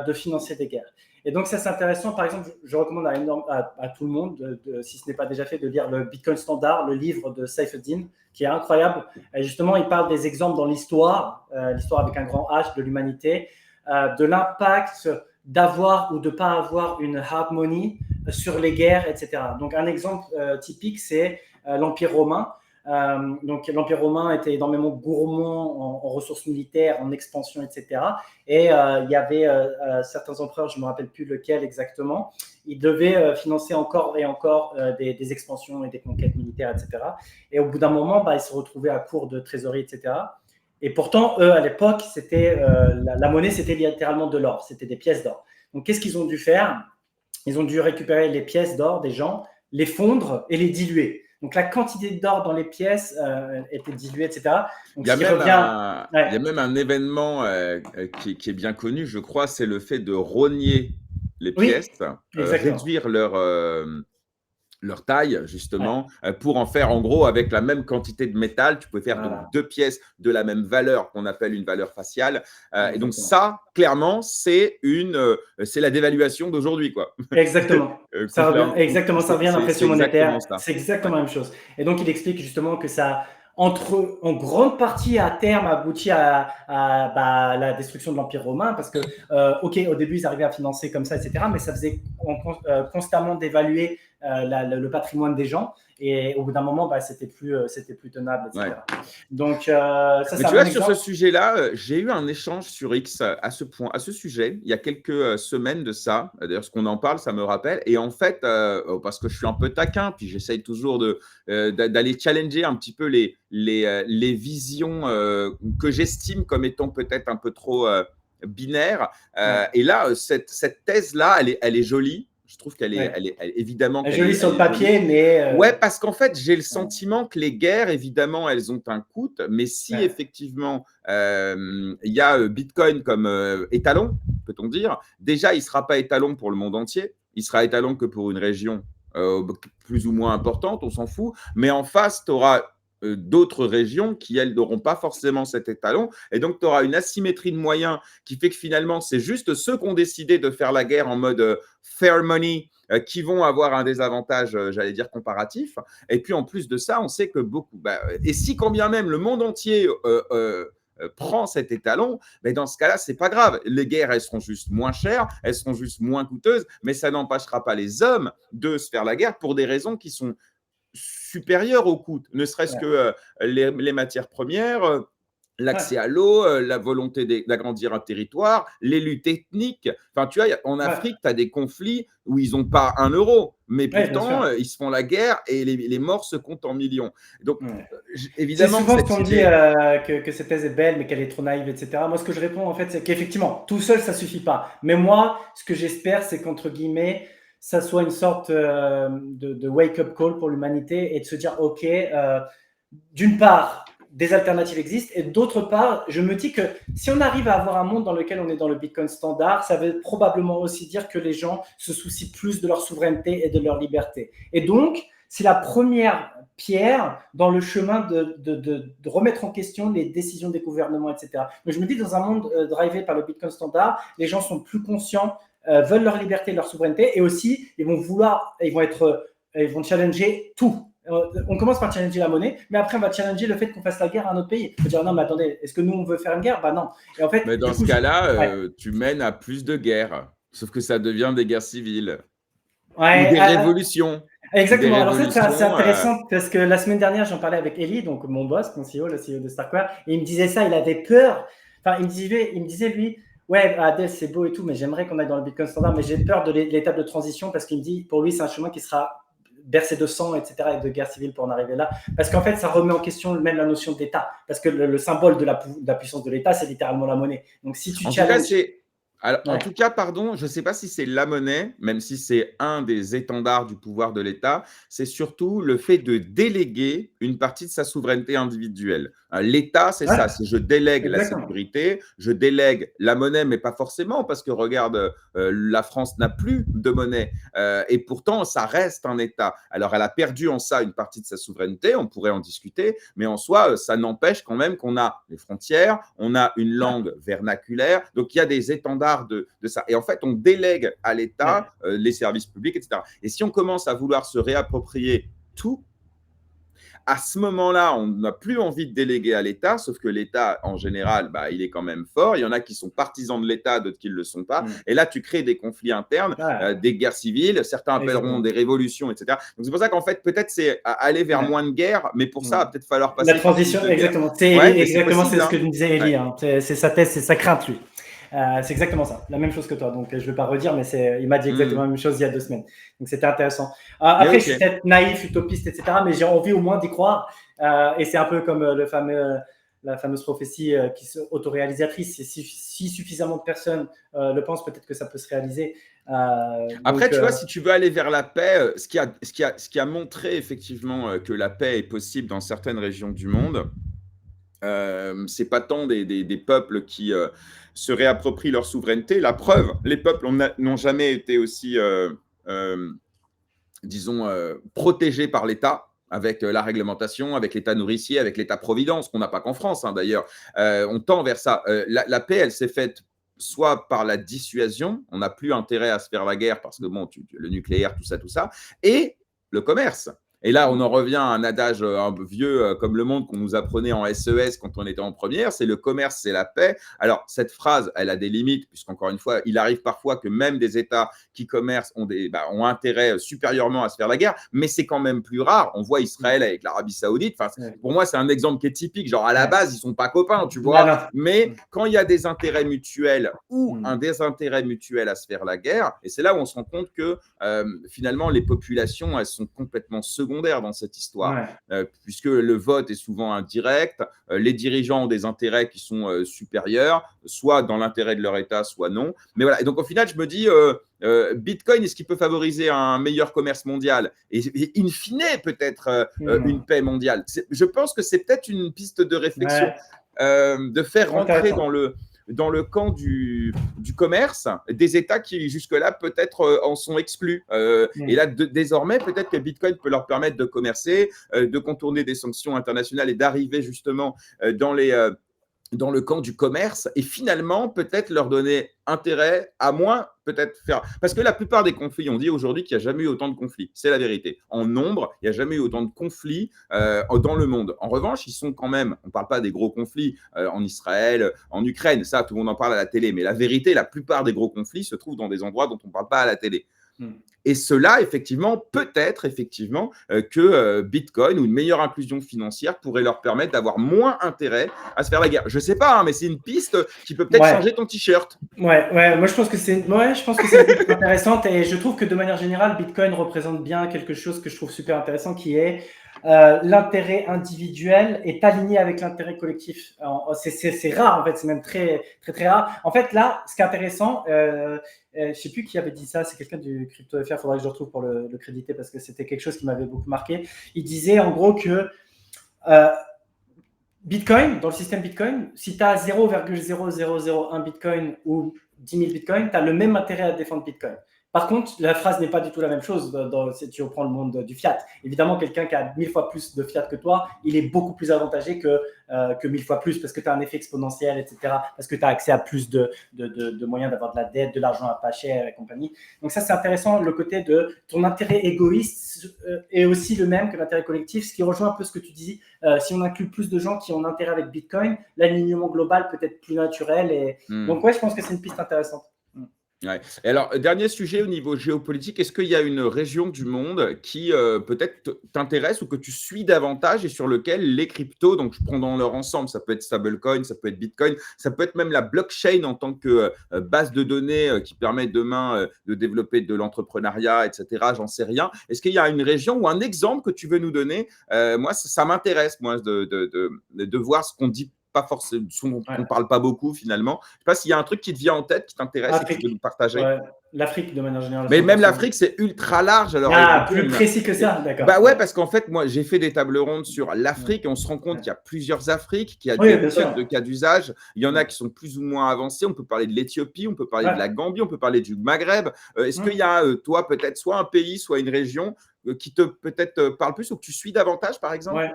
de financer des guerres. Et donc ça c'est intéressant, par exemple, je recommande à tout le monde, si ce n'est pas déjà fait, de lire le Bitcoin Standard, le livre de Saifeddin, qui est incroyable. Et justement, il parle des exemples dans l'histoire, l'histoire avec un grand H de l'humanité, de l'impact d'avoir ou de ne pas avoir une hard money sur les guerres, etc. Donc un exemple typique, c'est l'Empire romain. Donc l'Empire romain était énormément gourmand en ressources militaires, en expansion, etc. Et il y avait certains empereurs, je ne me rappelle plus lequel exactement, ils devaient financer encore et encore des expansions et des conquêtes militaires, etc. Et au bout d'un moment, ils se retrouvaient à court de trésorerie, etc. Et pourtant, eux, à l'époque, la monnaie, c'était littéralement de l'or, c'était des pièces d'or. Donc qu'est-ce qu'ils ont dû faire? Ils ont dû récupérer les pièces d'or des gens, les fondre et les diluer. Donc, la quantité d'or dans les pièces était diluée, etc. Donc, il y a même un événement qui est bien connu, je crois, c'est le fait de rogner les pièces, réduire leur taille, justement, pour en faire, en gros, avec la même quantité de métal, tu peux faire donc Voilà, 2 pièces de la même valeur qu'on appelle une valeur faciale. Et donc exactement. ça, clairement, c'est la dévaluation d'aujourd'hui, quoi. Exactement. Ça revient, Contrairement, exactement, ça revient à c'est l'impression exactement monétaire. ça. C'est Ouais. exactement la même chose. Et donc, il explique justement que ça, en grande partie, à terme, aboutit à la destruction de l'Empire romain, parce que, OK, au début, ils arrivaient à financer comme ça, etc., mais ça faisait constamment dévaluer le patrimoine des gens, et au bout d'un moment, c'était plus tenable, Ouais. etc. Donc, ça, Mais c'est un tu bon vois, sur ce exemple. sujet-là, j'ai eu un échange sur X à ce point, à ce sujet, il y a quelques semaines de ça. D'ailleurs, ce qu'on en parle, ça me rappelle. Et en fait, parce que je suis un peu taquin, puis j'essaye toujours d'aller challenger un petit peu les visions que j'estime comme étant peut-être un peu trop binaires. Ouais, Et là, cette thèse-là, elle est jolie. Je trouve ouais. évidemment qu'elle Joli sur elle le est jolie. papier, mais Ouais, parce qu'en fait, j'ai le ouais, sentiment que les guerres, évidemment, elles ont un coût, mais si ouais, effectivement il y a Bitcoin comme étalon, peut-on dire, déjà, il ne sera pas étalon pour le monde entier, il sera étalon que pour une région plus ou moins importante, on s'en fout, mais en face, tu auras d'autres régions qui, elles, n'auront pas forcément cet étalon, et donc tu auras une asymétrie de moyens qui fait que finalement, c'est juste ceux qui ont décidé de faire la guerre en mode fair money qui vont avoir un désavantage, j'allais dire, comparatif. Et puis en plus de ça, on sait que beaucoup, et si quand bien même le monde entier prend cet étalon, mais dans ce cas-là, c'est pas grave. Les guerres, elles seront juste moins chères, elles seront juste moins coûteuses, mais ça n'empêchera pas les hommes de se faire la guerre pour des raisons qui sont supérieures au coût, ne serait-ce ouais, que les matières premières, l'accès ouais, à l'eau, la volonté d'agrandir un territoire, les luttes ethniques. Enfin, tu vois, en ouais, Afrique, tu as des conflits où ils n'ont pas 1 euro, mais ouais, bien pourtant, sûr. ils se font la guerre et les morts se comptent en millions. Donc, Ouais. C'est évidemment que souvent ce cette qu'on me dit, idée, que cette thèse est belle, mais qu'elle est trop naïve, etc. Moi, ce que je réponds, en fait, c'est qu'effectivement, tout seul, ça suffit pas. Mais moi, ce que j'espère, c'est qu'entre guillemets, ça soit une sorte de wake-up call pour l'humanité et de se dire, OK, d'une part, des alternatives existent, et d'autre part, je me dis que si on arrive à avoir un monde dans lequel on est dans le Bitcoin standard, ça veut probablement aussi dire que les gens se soucient plus de leur souveraineté et de leur liberté. Et donc, c'est la première pierre dans le chemin de remettre en question les décisions des gouvernements, etc. Donc, je me dis, dans un monde drivé par le Bitcoin standard, les gens sont plus conscients, veulent leur liberté, leur souveraineté, et aussi, ils vont challenger tout. On commence par challenger la monnaie, mais après on va challenger le fait qu'on fasse la guerre à un autre pays. On va dire non, mais attendez, est-ce que nous on veut faire une guerre? Bah non. Et en fait, mais du dans ce coup, cas-là, ouais, tu mènes à plus de guerres, sauf que ça devient des guerres civiles ou ouais, des révolutions. Ou des exactement. Alors ça, c'est révolutions. intéressant parce que la semaine dernière, j'en parlais avec Eli, donc mon boss, mon CEO, le CEO de Starkware, et il me disait ça, il avait peur. Enfin, il me disait lui, ouais, Adèle, c'est beau et tout, mais j'aimerais qu'on aille dans le Bitcoin standard, mais j'ai peur de l'étape de transition parce qu'il me dit, pour lui, c'est un chemin qui sera bercé de sang, etc., et de guerre civile pour en arriver là. Parce qu'en fait, ça remet en question même la notion d'État. Parce que le symbole de la puissance de l'État, c'est littéralement la monnaie. Donc si tu En tout cas, challenges. Ouais, pardon, je ne sais pas si c'est la monnaie, même si c'est un des étendards du pouvoir de l'État, c'est surtout le fait de déléguer une partie de sa souveraineté individuelle. L'État, c'est ouais, ça, c'est je délègue la exactement. sécurité, je délègue la monnaie, mais pas forcément, parce que regarde, la France n'a plus de monnaie, et pourtant, ça reste un État. Alors, elle a perdu en ça une partie de sa souveraineté, on pourrait en discuter, mais en soi, ça n'empêche quand même qu'on a les frontières, on a une Ouais, langue vernaculaire, donc il y a des étendards de ça. Et en fait, on délègue à l'État ouais, les services publics, etc. Et si on commence à vouloir se réapproprier tout, à ce moment-là, on n'a plus envie de déléguer à l'État, sauf que l'État, en général, il est quand même fort. Il y en a qui sont partisans de l'État, d'autres qui ne le sont pas. mm, Et là, tu crées des conflits internes, ouais, des guerres civiles, certains appelleront exactement. des révolutions, etc. Donc c'est pour ça qu'en fait, peut-être c'est aller vers Ouais. moins de guerres, mais pour ça, il Mm. va peut-être falloir La passer par plus transition, de guerres. exactement. C'est Ouais, mais c'est exactement, c'est possible, ce que hein. me disait Eli, Ouais. hein. C'est sa thèse, c'est sa crainte, lui. C'est exactement ça, la même chose que toi. Donc, je ne vais pas redire, mais il m'a dit exactement Mmh. la même chose il y a 2 semaines. Donc, c'était intéressant. Mais Après, je suis ok. peut-être naïf, utopiste, etc., mais j'ai envie au moins d'y croire. Et c'est un peu comme la fameuse prophétie qui se autoréalisatrice. Si suffisamment de personnes le pensent, peut-être que ça peut se réaliser. Après, Donc, tu vois, si tu veux aller vers la paix, ce qui a montré effectivement que la paix est possible dans certaines régions du monde, c'est pas tant des peuples qui se réapproprient leur souveraineté. La preuve, les peuples n'ont jamais été aussi disons, protégé par l'État, avec la réglementation, avec l'État nourricier, avec l'État-providence, qu'on n'a pas qu'en France d'ailleurs. On tend vers ça. La paix, elle s'est faite soit par la dissuasion, on n'a plus intérêt à se faire la guerre parce que bon, le nucléaire, tout ça, et le commerce. Et là, on en revient à un adage un peu vieux comme le monde qu'on nous apprenait en SES quand on était en première, c'est le commerce, c'est la paix. Alors, cette phrase, elle a des limites, puisqu'encore une fois, il arrive parfois que même des États qui commercent ont intérêt supérieurement à se faire la guerre, mais c'est quand même plus rare. On voit Israël avec l'Arabie Saoudite. Enfin, pour moi, c'est un exemple qui est typique. Genre, à la base, ils ne sont pas copains, tu vois. Mais quand il y a des intérêts mutuels ou un désintérêt mutuel à se faire la guerre, et c'est là où on se rend compte que finalement, les populations, elles sont complètement secondaires dans cette histoire, puisque le vote est souvent indirect, les dirigeants ont des intérêts qui sont supérieurs, soit dans l'intérêt de leur État, soit non. Mais voilà, et donc au final, je me dis, Bitcoin, est-ce qu'il peut favoriser un meilleur commerce mondial et in fine, peut-être une paix mondiale? Je pense que c'est peut-être une piste de réflexion de faire rentrer dans le camp du commerce des États qui jusque-là peut-être en sont exclus. Et là, désormais, peut-être que Bitcoin peut leur permettre de commercer, de contourner des sanctions internationales et d'arriver justement dans le camp du commerce et finalement peut-être leur donner intérêt à moins peut-être faire… Parce que la plupart des conflits, on dit aujourd'hui qu'il n'y a jamais eu autant de conflits. C'est la vérité. En nombre, il n'y a jamais eu autant de conflits dans le monde. En revanche, ils sont quand même, on ne parle pas des gros conflits en Israël, en Ukraine, ça tout le monde en parle à la télé, mais la vérité, la plupart des gros conflits se trouvent dans des endroits dont on ne parle pas à la télé. Et cela, effectivement, peut-être que Bitcoin ou une meilleure inclusion financière pourrait leur permettre d'avoir moins intérêt à se faire la guerre. Je ne sais pas, hein, mais c'est une piste qui peut peut-être changer ton t-shirt. Moi je pense que c'est intéressante et je trouve que de manière générale, Bitcoin représente bien quelque chose que je trouve super intéressant qui est l'intérêt individuel est aligné avec l'intérêt collectif. C'est rare en fait, c'est même très, très, très rare. En fait, là, ce qui est intéressant, je ne sais plus qui avait dit ça, c'est quelqu'un du CryptoFR, il faudrait que je le retrouve pour le créditer parce que c'était quelque chose qui m'avait beaucoup marqué. Il disait en gros que Bitcoin, dans le système Bitcoin, si tu as 0,0001 Bitcoin ou 10 000 Bitcoin, tu as le même intérêt à défendre Bitcoin. Par contre, la phrase n'est pas du tout la même chose si tu reprends le monde du fiat. Évidemment, quelqu'un qui a 1000 fois plus de fiat que toi, il est beaucoup plus avantagé que 1000 fois plus parce que tu as un effet exponentiel, etc. Parce que tu as accès à plus de moyens d'avoir de la dette, de l'argent à pas cher et compagnie. Donc ça, c'est intéressant, le côté de ton intérêt égoïste est aussi le même que l'intérêt collectif, ce qui rejoint un peu ce que tu dis. Si on inclut plus de gens qui ont intérêt avec Bitcoin, l'alignement global peut être plus naturel. Donc ouais, je pense que c'est une piste intéressante. Ouais. Et alors, dernier sujet au niveau géopolitique, est-ce qu'il y a une région du monde qui peut-être t'intéresse ou que tu suis davantage et sur lequel les cryptos, donc je prends dans leur ensemble, ça peut être stablecoin, ça peut être Bitcoin, ça peut être même la blockchain en tant que base de données qui permet demain de développer de l'entrepreneuriat, etc. J'en sais rien. Est-ce qu'il y a une région ou un exemple que tu veux nous donner? Moi, ça m'intéresse, moi, de voir ce qu'on dit pas forcément, on ne parle pas beaucoup finalement. Je ne sais pas s'il y a un truc qui te vient en tête, qui t'intéresse et que tu veux nous partager. L'Afrique, de manière générale. Mais même l'Afrique, c'est ultra large. Alors, plus précis que ça, d'accord. Bah ouais, parce qu'en fait, moi, j'ai fait des tables rondes sur l'Afrique et on se rend compte qu'il y a plusieurs Afriques, qu'il y a des tonnes de cas d'usage. Il y en a qui sont plus ou moins avancés. On peut parler de l'Éthiopie, on peut parler de la Gambie, on peut parler du Maghreb. Est-ce qu'il y a, toi, peut-être soit un pays, soit une région qui te peut-être parle plus ou que tu suis davantage, par exemple?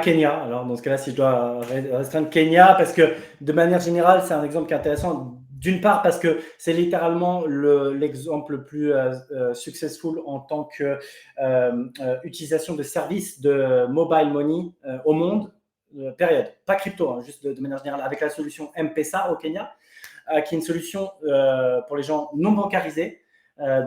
Kenya. Alors, dans ce cas-là, si je dois restreindre Kenya, parce que de manière générale, c'est un exemple qui est intéressant. D'une part, parce que c'est littéralement l'exemple le plus successful en tant que utilisation de services de mobile money au monde, période. Pas crypto, hein, juste de manière générale, avec la solution M-Pesa au Kenya, qui est une solution pour les gens non bancarisés.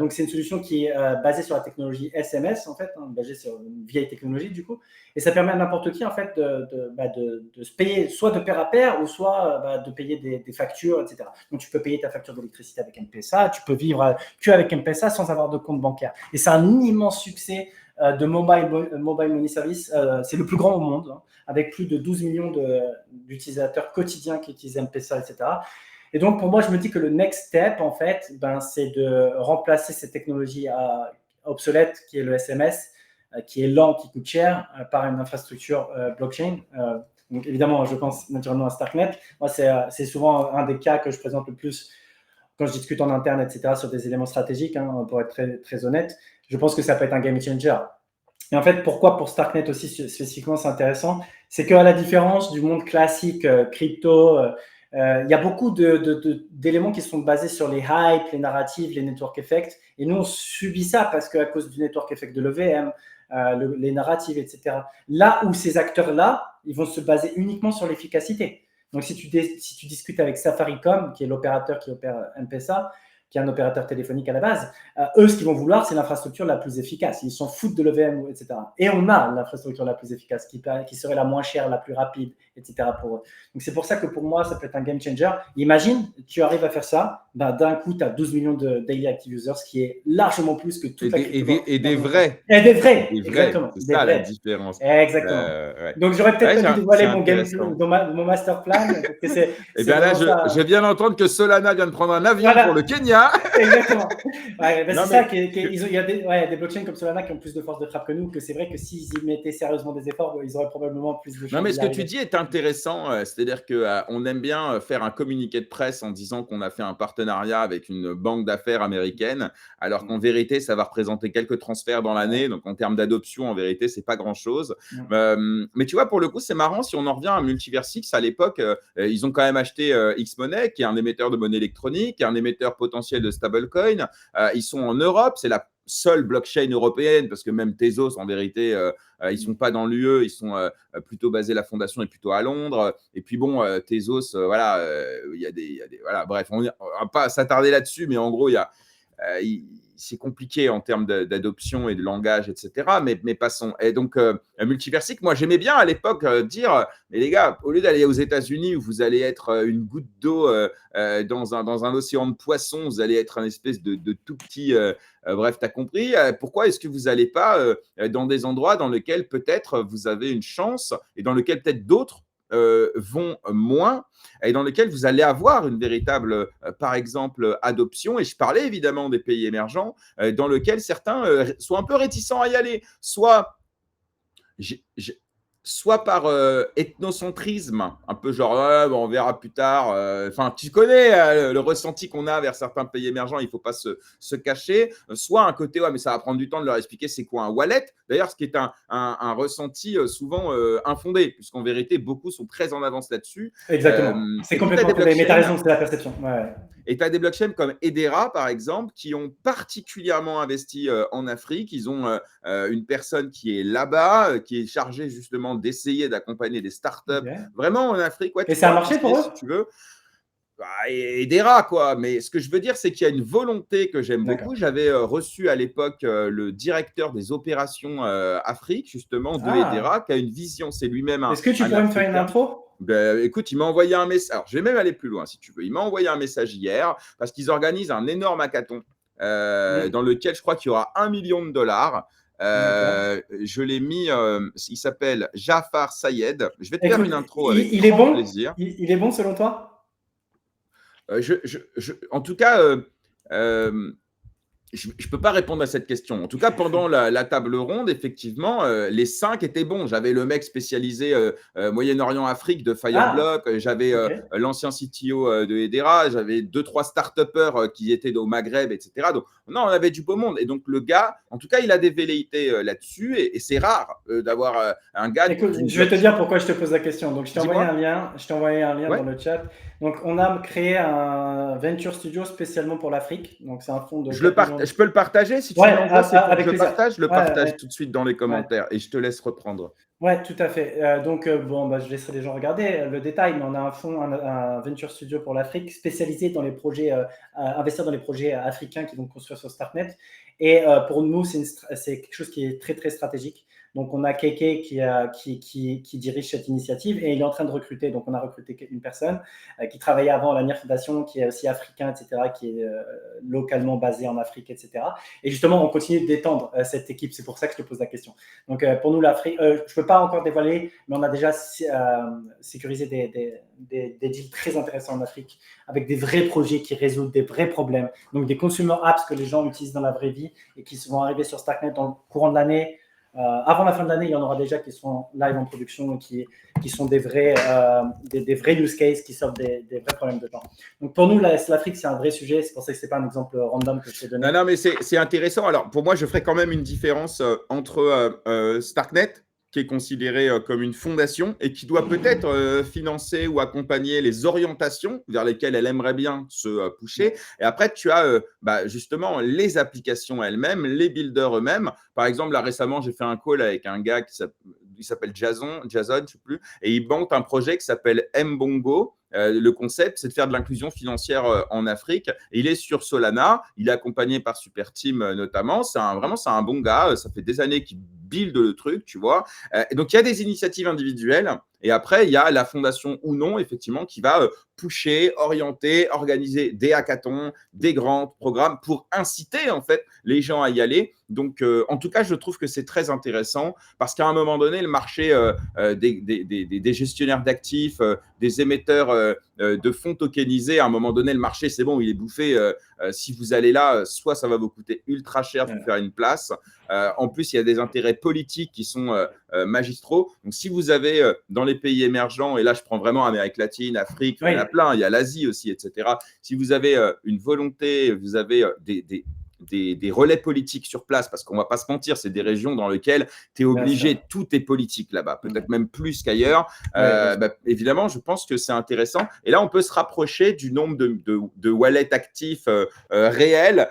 Donc, c'est une solution qui est basée sur la technologie SMS, en fait, basée sur une vieille technologie, du coup. Et ça permet à n'importe qui, en fait, de se payer soit de pair à pair ou soit de payer des factures, etc. Donc, tu peux payer ta facture d'électricité avec M-Pesa, tu peux vivre qu'avec M-Pesa sans avoir de compte bancaire. Et c'est un immense succès de mobile money service. C'est le plus grand au monde, hein, avec plus de 12 millions d'utilisateurs quotidiens qui utilisent M-Pesa, etc. Et donc, pour moi, je me dis que le next step, en fait, c'est de remplacer cette technologie obsolète qui est le SMS, qui est lent, qui coûte cher, par une infrastructure blockchain. Donc, évidemment, je pense naturellement à Starknet. Moi, c'est souvent un des cas que je présente le plus quand je discute en interne, etc., sur des éléments stratégiques, hein, pour être très, très honnête. je pense que ça peut être un game changer. Et en fait, pourquoi pour Starknet aussi spécifiquement c'est intéressant, c'est qu'à la différence du monde classique crypto, il y a beaucoup d'éléments qui sont basés sur les hypes, les narratives, les network effects. Et nous, on subit ça parce qu'à cause du network effect de l'EVM, les narratives, etc. Là où ces acteurs-là, ils vont se baser uniquement sur l'efficacité. Donc, si tu discutes avec Safaricom, qui est l'opérateur qui opère M-Pesa, qui est un opérateur téléphonique à la base, eux, ce qu'ils vont vouloir, c'est l'infrastructure la plus efficace. Ils s'en foutent de l'EVM, etc. Et on a l'infrastructure la plus efficace, qui serait la moins chère, la plus rapide, etc. pour eux. Donc, c'est pour ça que pour moi, ça peut être un game changer. Imagine, tu arrives à faire ça, d'un coup, tu as 12 millions de daily active users, ce qui est largement plus que toute la crypto. Et des vrais. Et des vrais, exactement. C'est ça la différence. Exactement. Ouais. Donc, j'aurais peut-être pas dû dévoiler mon master plan. Et bien là, je viens d'entendre que Solana vient de prendre un avion pour le Kenya. Exactement. Ouais, c'est ça. Il y a des blockchains comme Solana qui ont plus de force de frappe que nous, que c'est vrai que s'ils y mettaient sérieusement des efforts, ils auraient probablement plus de chances. Non, mais ce que tu dis est intéressant. C'est-à-dire qu'on aime bien faire un communiqué de presse en disant qu'on a fait un partenariat avec une banque d'affaires américaine, alors qu'en vérité, ça va représenter quelques transferts dans l'année. Donc, en termes d'adoption, en vérité, c'est pas grand-chose. Mais tu vois, pour le coup, c'est marrant. Si on en revient à Multiversix, à l'époque, ils ont quand même acheté Xmoney, qui est un émetteur de monnaie électronique, un émetteur potentiel de stablecoin. Ils sont en Europe. C'est la seule blockchain européenne, parce que même Tezos, en vérité, ils ne sont pas dans l'UE, ils sont plutôt basés, la fondation est plutôt à Londres. Et puis bon, Tezos, voilà, il y a des voilà, bref, on ne va pas s'attarder là-dessus, mais en gros, c'est compliqué en termes d'adoption et de langage, etc. Mais passons. Et donc, Multiversix, moi, j'aimais bien à l'époque dire, mais les gars, au lieu d'aller aux États-Unis où vous allez être une goutte d'eau dans un océan de poissons, vous allez être un espèce de tout petit. Bref, tu as compris. Pourquoi est-ce que vous n'allez pas dans des endroits dans lesquels peut-être vous avez une chance et dans lesquels peut-être d'autres vont moins et dans lesquels vous allez avoir une véritable, par exemple, adoption. Et je parlais évidemment des pays émergents dans lesquels certains sont un peu réticents à y aller, soit par ethnocentrisme, un peu genre bon, on verra plus tard. Enfin, tu connais le ressenti qu'on a vers certains pays émergents, il ne faut pas se cacher. Soit un côté, ouais, mais ça va prendre du temps de leur expliquer c'est quoi un wallet. D'ailleurs, ce qui est un ressenti souvent infondé, puisqu'en vérité, beaucoup sont très en avance là-dessus. Exactement. C'est complètement fondé, mais tu as raison, c'est la perception. Ouais. Et tu as des blockchains comme Hedera, par exemple, qui ont particulièrement investi en Afrique. Ils ont une personne qui est là-bas, qui est chargée justement d'essayer d'accompagner des startups vraiment en Afrique. Ouais, et ça a marché pour eux, si tu veux. Hedera, quoi. Mais ce que je veux dire, c'est qu'il y a une volonté que j'aime beaucoup. J'avais reçu à l'époque le directeur des opérations Afrique, justement, de Hedera, qui a une vision. C'est lui-même un. Est-ce que tu pourrais me faire une intro? Écoute, il m'a envoyé un message. Alors, je vais même aller plus loin, si tu veux. Il m'a envoyé un message hier parce qu'ils organisent un énorme hackathon dans lequel je crois qu'il y aura $1 million. Je l'ai mis, il s'appelle Jafar Sayed. Je vais te faire une intro avec grand plaisir. Il est bon selon toi? En tout cas, je ne peux pas répondre à cette question. En tout cas, pendant la table ronde, effectivement, les 5 étaient bons. J'avais le mec spécialisé Moyen-Orient-Afrique de Fireblock. J'avais l'ancien CTO de Hedera. J'avais 2-3 start-upers qui étaient au Maghreb, etc. Donc, non, on avait du beau monde. Et donc, le gars, en tout cas, il a des velléités là-dessus. Et c'est rare d'avoir un gars… Écoute, je vais te dire pourquoi je te pose la question. Donc, je t'ai envoyé un lien dans le chat. Donc, on a créé un venture studio spécialement pour l'Afrique. Donc, c'est un fonds de… Je peux le partager si tu m'envoies, je le partage tout de suite dans les commentaires et je te laisse reprendre. Oui, tout à fait. Donc, je laisserai les gens regarder le détail, mais on a un fonds, un venture studio pour l'Afrique spécialisé dans les projets, investir dans les projets africains qui vont construire sur Starknet. Et pour nous, c'est quelque chose qui est très, très stratégique. Donc, on a Keke qui dirige cette initiative et il est en train de recruter. Donc, on a recruté une personne qui travaillait avant à la NIR Foundation, qui est aussi africain, etc., qui est localement basé en Afrique, etc. Et justement, on continue d'étendre cette équipe. C'est pour ça que je te pose la question. Donc, pour nous, l'Afrique, je ne peux pas encore dévoiler, mais on a déjà sécurisé des deals très intéressants en Afrique avec des vrais projets qui résolvent des vrais problèmes. Donc, des consumer apps que les gens utilisent dans la vraie vie et qui vont arriver sur Starknet dans le courant de l'année. Avant la fin de l'année, il y en aura déjà qui seront live en production, qui sont des vrais use cases, qui solvent des vrais problèmes de temps. Donc pour nous, l'Afrique, c'est un vrai sujet. C'est pour ça que ce n'est pas un exemple random que je t'ai donné. Non, mais c'est intéressant. Alors, pour moi, je ferais quand même une différence entre Starknet, qui est considéré comme une fondation et qui doit peut-être financer ou accompagner les orientations vers lesquelles elle aimerait bien se pusher. Et après, tu as justement les applications elles-mêmes, les builders eux-mêmes. Par exemple, là récemment, j'ai fait un call avec un gars qui s'appelle Jason, je ne sais plus, et il monte un projet qui s'appelle Mbongo. Le concept, c'est de faire de l'inclusion financière en Afrique. Et il est sur Solana. Il est accompagné par Super Team notamment. C'est un bon gars. Ça fait des années qu'il build le truc, tu vois. Et donc, il y a des initiatives individuelles. Et après, il y a la fondation ou non, effectivement, qui va pusher, orienter, organiser des hackathons, des grands programmes pour inciter, en fait, les gens à y aller. Donc, en tout cas, je trouve que c'est très intéressant parce qu'à un moment donné, le marché des gestionnaires d'actifs, des émetteurs de fonds tokenisés, à un moment donné, le marché, c'est bon, il est bouffé. Si vous allez là, soit ça va vous coûter ultra cher pour faire une place. En plus, il y a des intérêts politiques qui sont magistraux. Donc, si vous avez dans les pays émergents, et là, je prends vraiment Amérique latine, Afrique, il y en a plein, il y a l'Asie aussi, etc. Si vous avez une volonté, vous avez des relais politiques sur place, parce qu'on ne va pas se mentir, c'est des régions dans lesquelles tu es obligé, tout est politique là-bas, peut-être même plus qu'ailleurs. Évidemment, je pense que c'est intéressant. Et là, on peut se rapprocher du nombre de wallets actifs réels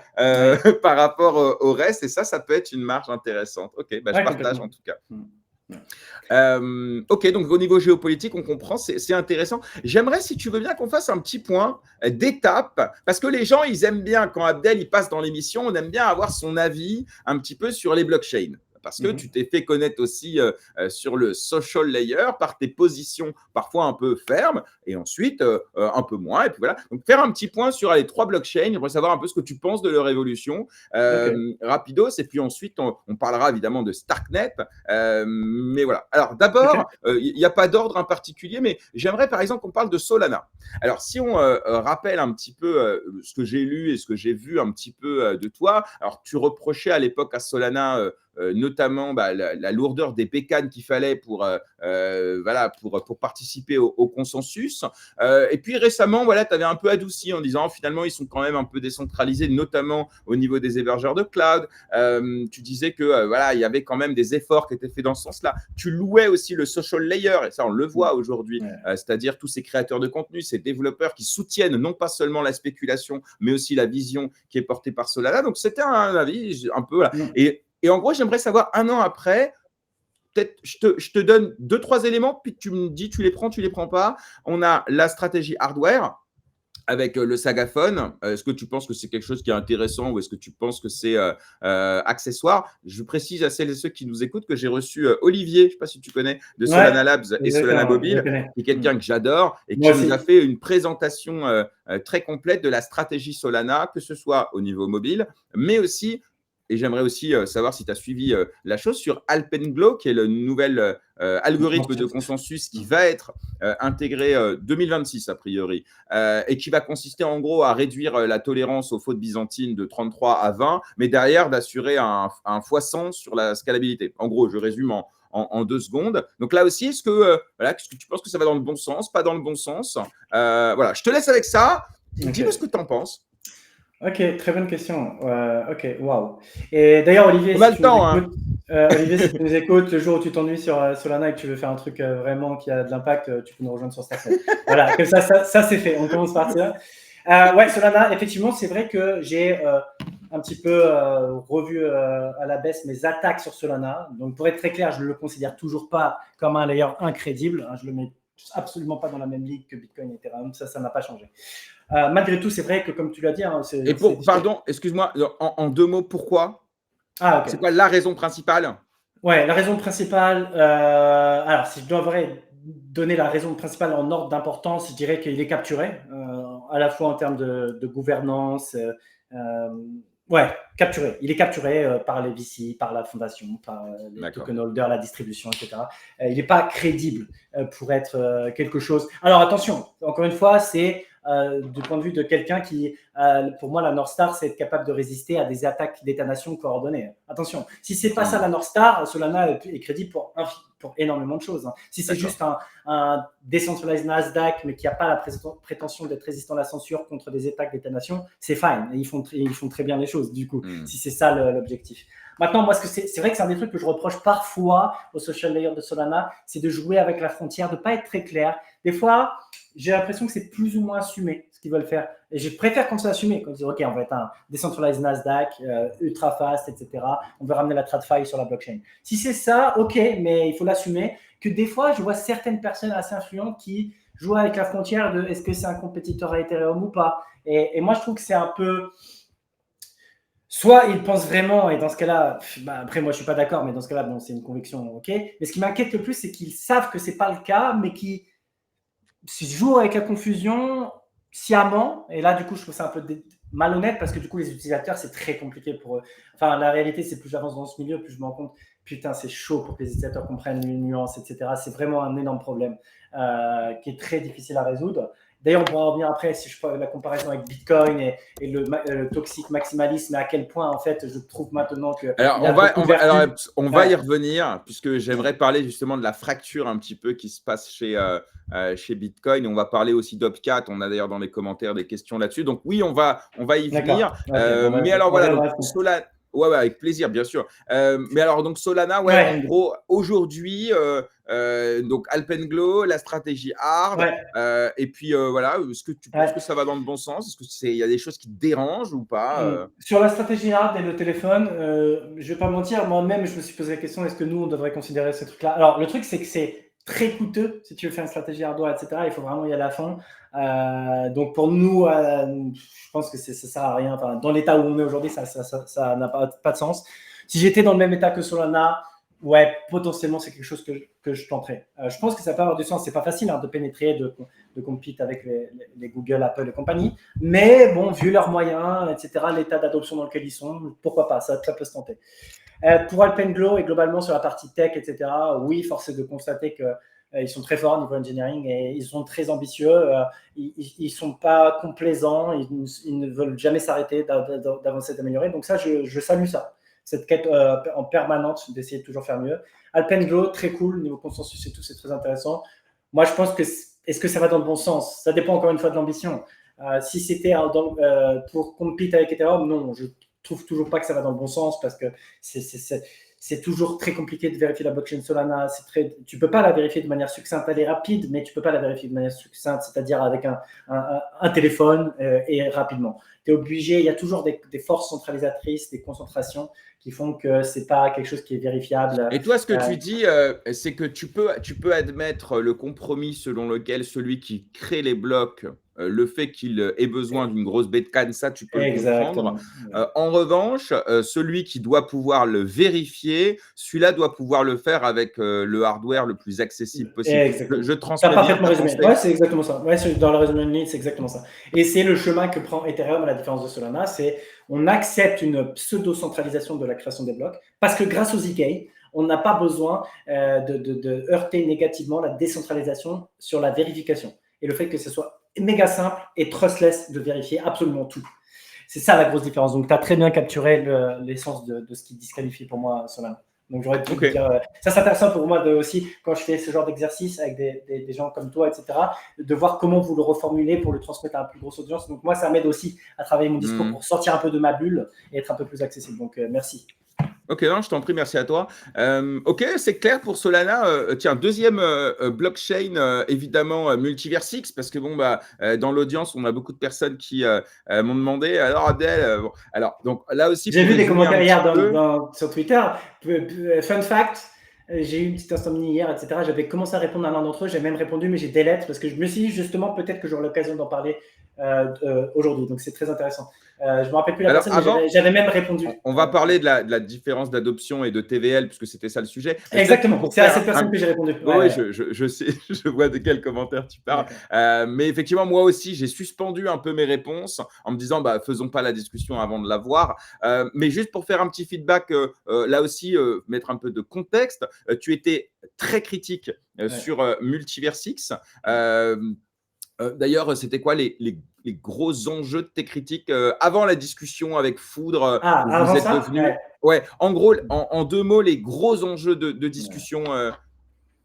par rapport au reste, et ça peut être une marge intéressante. Ok, je partage en tout cas. Ok, donc au niveau géopolitique, on comprend, c'est intéressant. J'aimerais, si tu veux bien, qu'on fasse un petit point d'étape, parce que les gens, ils aiment bien, quand Abdel il passe dans l'émission, on aime bien avoir son avis un petit peu sur les blockchains. Parce que tu t'es fait connaître aussi sur le social layer par tes positions parfois un peu fermes et ensuite un peu moins. Et puis voilà. Donc, faire un petit point sur les 3 blockchains. J'aimerais savoir un peu ce que tu penses de leur évolution. Rapidos. Et puis ensuite, on parlera évidemment de Starknet. Mais voilà. Alors, d'abord, il n'y a pas d'ordre en particulier, mais j'aimerais par exemple qu'on parle de Solana. Alors, si on rappelle un petit peu ce que j'ai lu et ce que j'ai vu un petit peu de toi, alors tu reprochais à l'époque à Solana notamment la lourdeur des bécanes qu'il fallait pour participer au consensus. Et puis récemment, tu avais un peu adouci en disant finalement, ils sont quand même un peu décentralisés, notamment au niveau des hébergeurs de cloud. Tu disais que il y avait quand même des efforts qui étaient faits dans ce sens-là. Tu louais aussi le social layer, et ça, on le voit aujourd'hui, c'est-à-dire tous ces créateurs de contenu, ces développeurs qui soutiennent non pas seulement la spéculation, mais aussi la vision qui est portée par Solana. Donc, c'était un avis un peu… Et en gros, j'aimerais savoir, un an après, peut-être je te donne 2-3 éléments, puis tu me dis, tu les prends pas. On a la stratégie hardware avec le Sagaphone. Est-ce que tu penses que c'est quelque chose qui est intéressant ou est-ce que tu penses que c'est accessoire? Je précise à celles et ceux qui nous écoutent que j'ai reçu Olivier, je ne sais pas si tu connais, de Solana Labs et Solana Mobile, qui est quelqu'un que j'adore et qui nous a fait une présentation très complète de la stratégie Solana, que ce soit au niveau mobile, mais aussi… Et j'aimerais aussi savoir si tu as suivi la chose sur Alpenglow, qui est le nouvel algorithme de consensus qui va être intégré 2026 a priori, et qui va consister en gros à réduire la tolérance aux fautes byzantines de 33 à 20, mais derrière d'assurer un x100 sur la scalabilité. En gros, je résume en 2 secondes. Donc là aussi, est-ce que tu penses que ça va dans le bon sens, pas dans le bon sens? Voilà, je te laisse avec ça. Dis-moi ce que tu en penses. Ok, très bonne question. Ok, waouh. Et d'ailleurs, Olivier, si tu nous écoutes, le jour où tu t'ennuies sur Solana et que tu veux faire un truc vraiment qui a de l'impact, tu peux nous rejoindre sur Starknet. Voilà, comme ça c'est fait. On commence par ça. Solana, effectivement, c'est vrai que j'ai un petit peu revu à la baisse mes attaques sur Solana. Donc, pour être très clair, je ne le considère toujours pas comme un layer incrédible. Je le mets absolument pas dans la même ligue que Bitcoin et Ethereum. Ça n'a pas changé. Malgré tout, c'est vrai que, comme tu l'as dit… pardon, excuse-moi, en 2 mots, pourquoi? C'est quoi la raison principale? La raison principale… alors, si je devrais donner la raison principale en ordre d'importance, je dirais qu'il est capturé, à la fois en termes de gouvernance… capturé. Il est capturé par les VC, par la fondation, par les token holders, la distribution, etc. Il n'est pas crédible pour être quelque chose… Alors, attention, encore une fois, c'est… du point de vue de quelqu'un qui, pour moi, la North Star, c'est être capable de résister à des attaques d'État-nation coordonnées. Attention, si c'est pas ça la North Star, Solana est crédible pour énormément de choses. Si c'est juste un decentralized Nasdaq, mais qui n'a pas la prétention d'être résistant à la censure contre des attaques d'État-nation, c'est fine. Et ils font très bien les choses, du coup, si c'est ça l'objectif. Maintenant, moi, c'est vrai que c'est un des trucs que je reproche parfois au social layer de Solana, c'est de jouer avec la frontière, de ne pas être très clair. Des fois, j'ai l'impression que c'est plus ou moins assumé ce qu'ils veulent faire. Et je préfère quand c'est assumé, quand ils disent OK, on va être un decentralized Nasdaq, ultra fast, etc. On veut ramener la TradFi sur la blockchain. Si c'est ça, OK, mais il faut l'assumer. Que des fois, je vois certaines personnes assez influentes qui jouent avec la frontière de est-ce que c'est un compétiteur à Ethereum ou pas. Et moi, je trouve que c'est un peu. Soit ils pensent vraiment, et dans ce cas-là, après moi je suis pas d'accord, mais dans ce cas-là, bon, c'est une conviction, ok. Mais ce qui m'inquiète le plus, c'est qu'ils savent que c'est pas le cas, mais qui jouent avec la confusion sciemment. Et là, du coup, je trouve ça un peu malhonnête parce que du coup, les utilisateurs, c'est très compliqué pour eux. Enfin, la réalité, c'est plus j'avance dans ce milieu, plus je me rends compte, putain, c'est chaud pour que les utilisateurs comprennent les nuances, etc. C'est vraiment un énorme problème qui est très difficile à résoudre. D'ailleurs, on pourra revenir après si je fais la comparaison avec Bitcoin et le toxique maximalisme, et à quel point, en fait, je trouve maintenant que. Alors, on va y revenir, puisque j'aimerais parler justement de la fracture un petit peu qui se passe chez Bitcoin. On va parler aussi d'Opcat. On a d'ailleurs dans les commentaires des questions là-dessus. Donc, oui, on va y venir. Mais alors, voilà, donc, Solana. Ouais, avec plaisir, bien sûr. Mais alors, donc, Solana, en gros, aujourd'hui, donc Alpenglow, la stratégie hard. Et puis, voilà, est-ce que tu penses que ça va dans le bon sens? Est-ce qu'il y a des choses qui te dérangent ou pas Sur la stratégie hard et le téléphone, je vais pas mentir, moi-même, je me suis posé la question, est-ce que nous, on devrait considérer ce truc-là? Alors, le truc, c'est que c'est très coûteux si tu veux faire une stratégie hardware, etc. Il faut vraiment y aller à fond. Donc, pour nous, je pense que ça sert à rien. Enfin, dans l'état où on est aujourd'hui, ça n'a pas de sens. Si j'étais dans le même état que Solana, ouais, potentiellement, c'est quelque chose que je tenterais. Je pense que ça peut avoir du sens. C'est pas facile de pénétrer, de compete avec les Google, Apple et compagnie. Mais bon, vu leurs moyens, etc., l'état d'adoption dans lequel ils sont, pourquoi pas, ça peut se tenter. Pour Alpenglow et globalement sur la partie tech, etc., oui, force est de constater qu'ils sont très forts au niveau engineering et ils sont très ambitieux. Ils ne sont pas complaisants, ils ne veulent jamais s'arrêter d'avancer, d'améliorer. Donc ça, je salue ça. Cette quête en permanente d'essayer de toujours faire mieux. Alpenglow, très cool, niveau consensus et tout, c'est très intéressant. Moi, je pense que est-ce que ça va dans le bon sens? Ça dépend encore une fois de l'ambition. Si c'était pour compete avec Ethereum, non, je trouve toujours pas que ça va dans le bon sens parce que c'est toujours très compliqué de vérifier la blockchain Solana. Tu peux pas la vérifier de manière succincte, elle est rapide, mais tu peux pas la vérifier de manière succincte, c'est-à-dire avec un téléphone et rapidement. Tu es obligé, il y a toujours des forces centralisatrices, des concentrations qui font que c'est pas quelque chose qui est vérifiable. Et toi, ce que tu dis, c'est que tu peux admettre le compromis selon lequel celui qui crée les blocs, le fait qu'il ait besoin d'une grosse Bitcoin, ça, tu peux le comprendre. En revanche, celui qui doit pouvoir le vérifier, celui-là doit pouvoir le faire avec le hardware le plus accessible possible. Je transmets bien. Parfaitement résumé. Ouais, c'est exactement ça. Ouais, dans le résumé de ligne, c'est exactement ça. Et c'est le chemin que prend Ethereum à la différence de Solana, c'est on accepte une pseudo-centralisation de la création des blocs parce que grâce aux ZK, on n'a pas besoin de heurter négativement la décentralisation sur la vérification. Et le fait que ce soit méga simple et trustless de vérifier absolument tout. C'est ça la grosse différence. Donc, tu as très bien capturé l'essence de ce qui disqualifie pour moi Solana. Donc, j'aurais pu dire. Ça, c'est intéressant pour moi aussi, quand je fais ce genre d'exercice avec des gens comme toi, etc., de voir comment vous le reformulez pour le transmettre à une plus grosse audience. Donc, moi, ça m'aide aussi à travailler mon discours pour sortir un peu de ma bulle et être un peu plus accessible. Donc, merci. Ok, non, je t'en prie, merci à toi. Ok, c'est clair pour Solana. Tiens, deuxième blockchain, évidemment, Multiversix, parce que bon, dans l'audience, on a beaucoup de personnes qui m'ont demandé. Alors, Abdel, bon, alors, donc là aussi. J'ai vu des commentaires hier sur Twitter. Fun fact. J'ai eu une petite insomnie hier, etc. J'avais commencé à répondre à l'un d'entre eux. J'ai même répondu, mais j'ai delete parce que je me suis dit justement peut-être que j'aurai l'occasion d'en parler aujourd'hui. Donc, c'est très intéressant. Je ne me rappelle plus la personne, mais j'avais même répondu. On va parler de la différence d'adoption et de TVL, puisque c'était ça le sujet. Exactement, c'est à cette personne que j'ai répondu. Oui, je sais, je vois de quel commentaire tu parles. Mais effectivement, moi aussi, j'ai suspendu un peu mes réponses en me disant, faisons pas la discussion avant de la voir. Mais juste pour faire un petit feedback, là aussi, mettre un peu de contexte, tu étais très critique sur Multiversix. D'ailleurs, c'était quoi les gros enjeux de tes critiques avant la discussion avec Foudre Ah, où vous avant êtes ça? devenus. Ouais. Ouais, en gros, en deux mots, les gros enjeux de Ouais. discussion.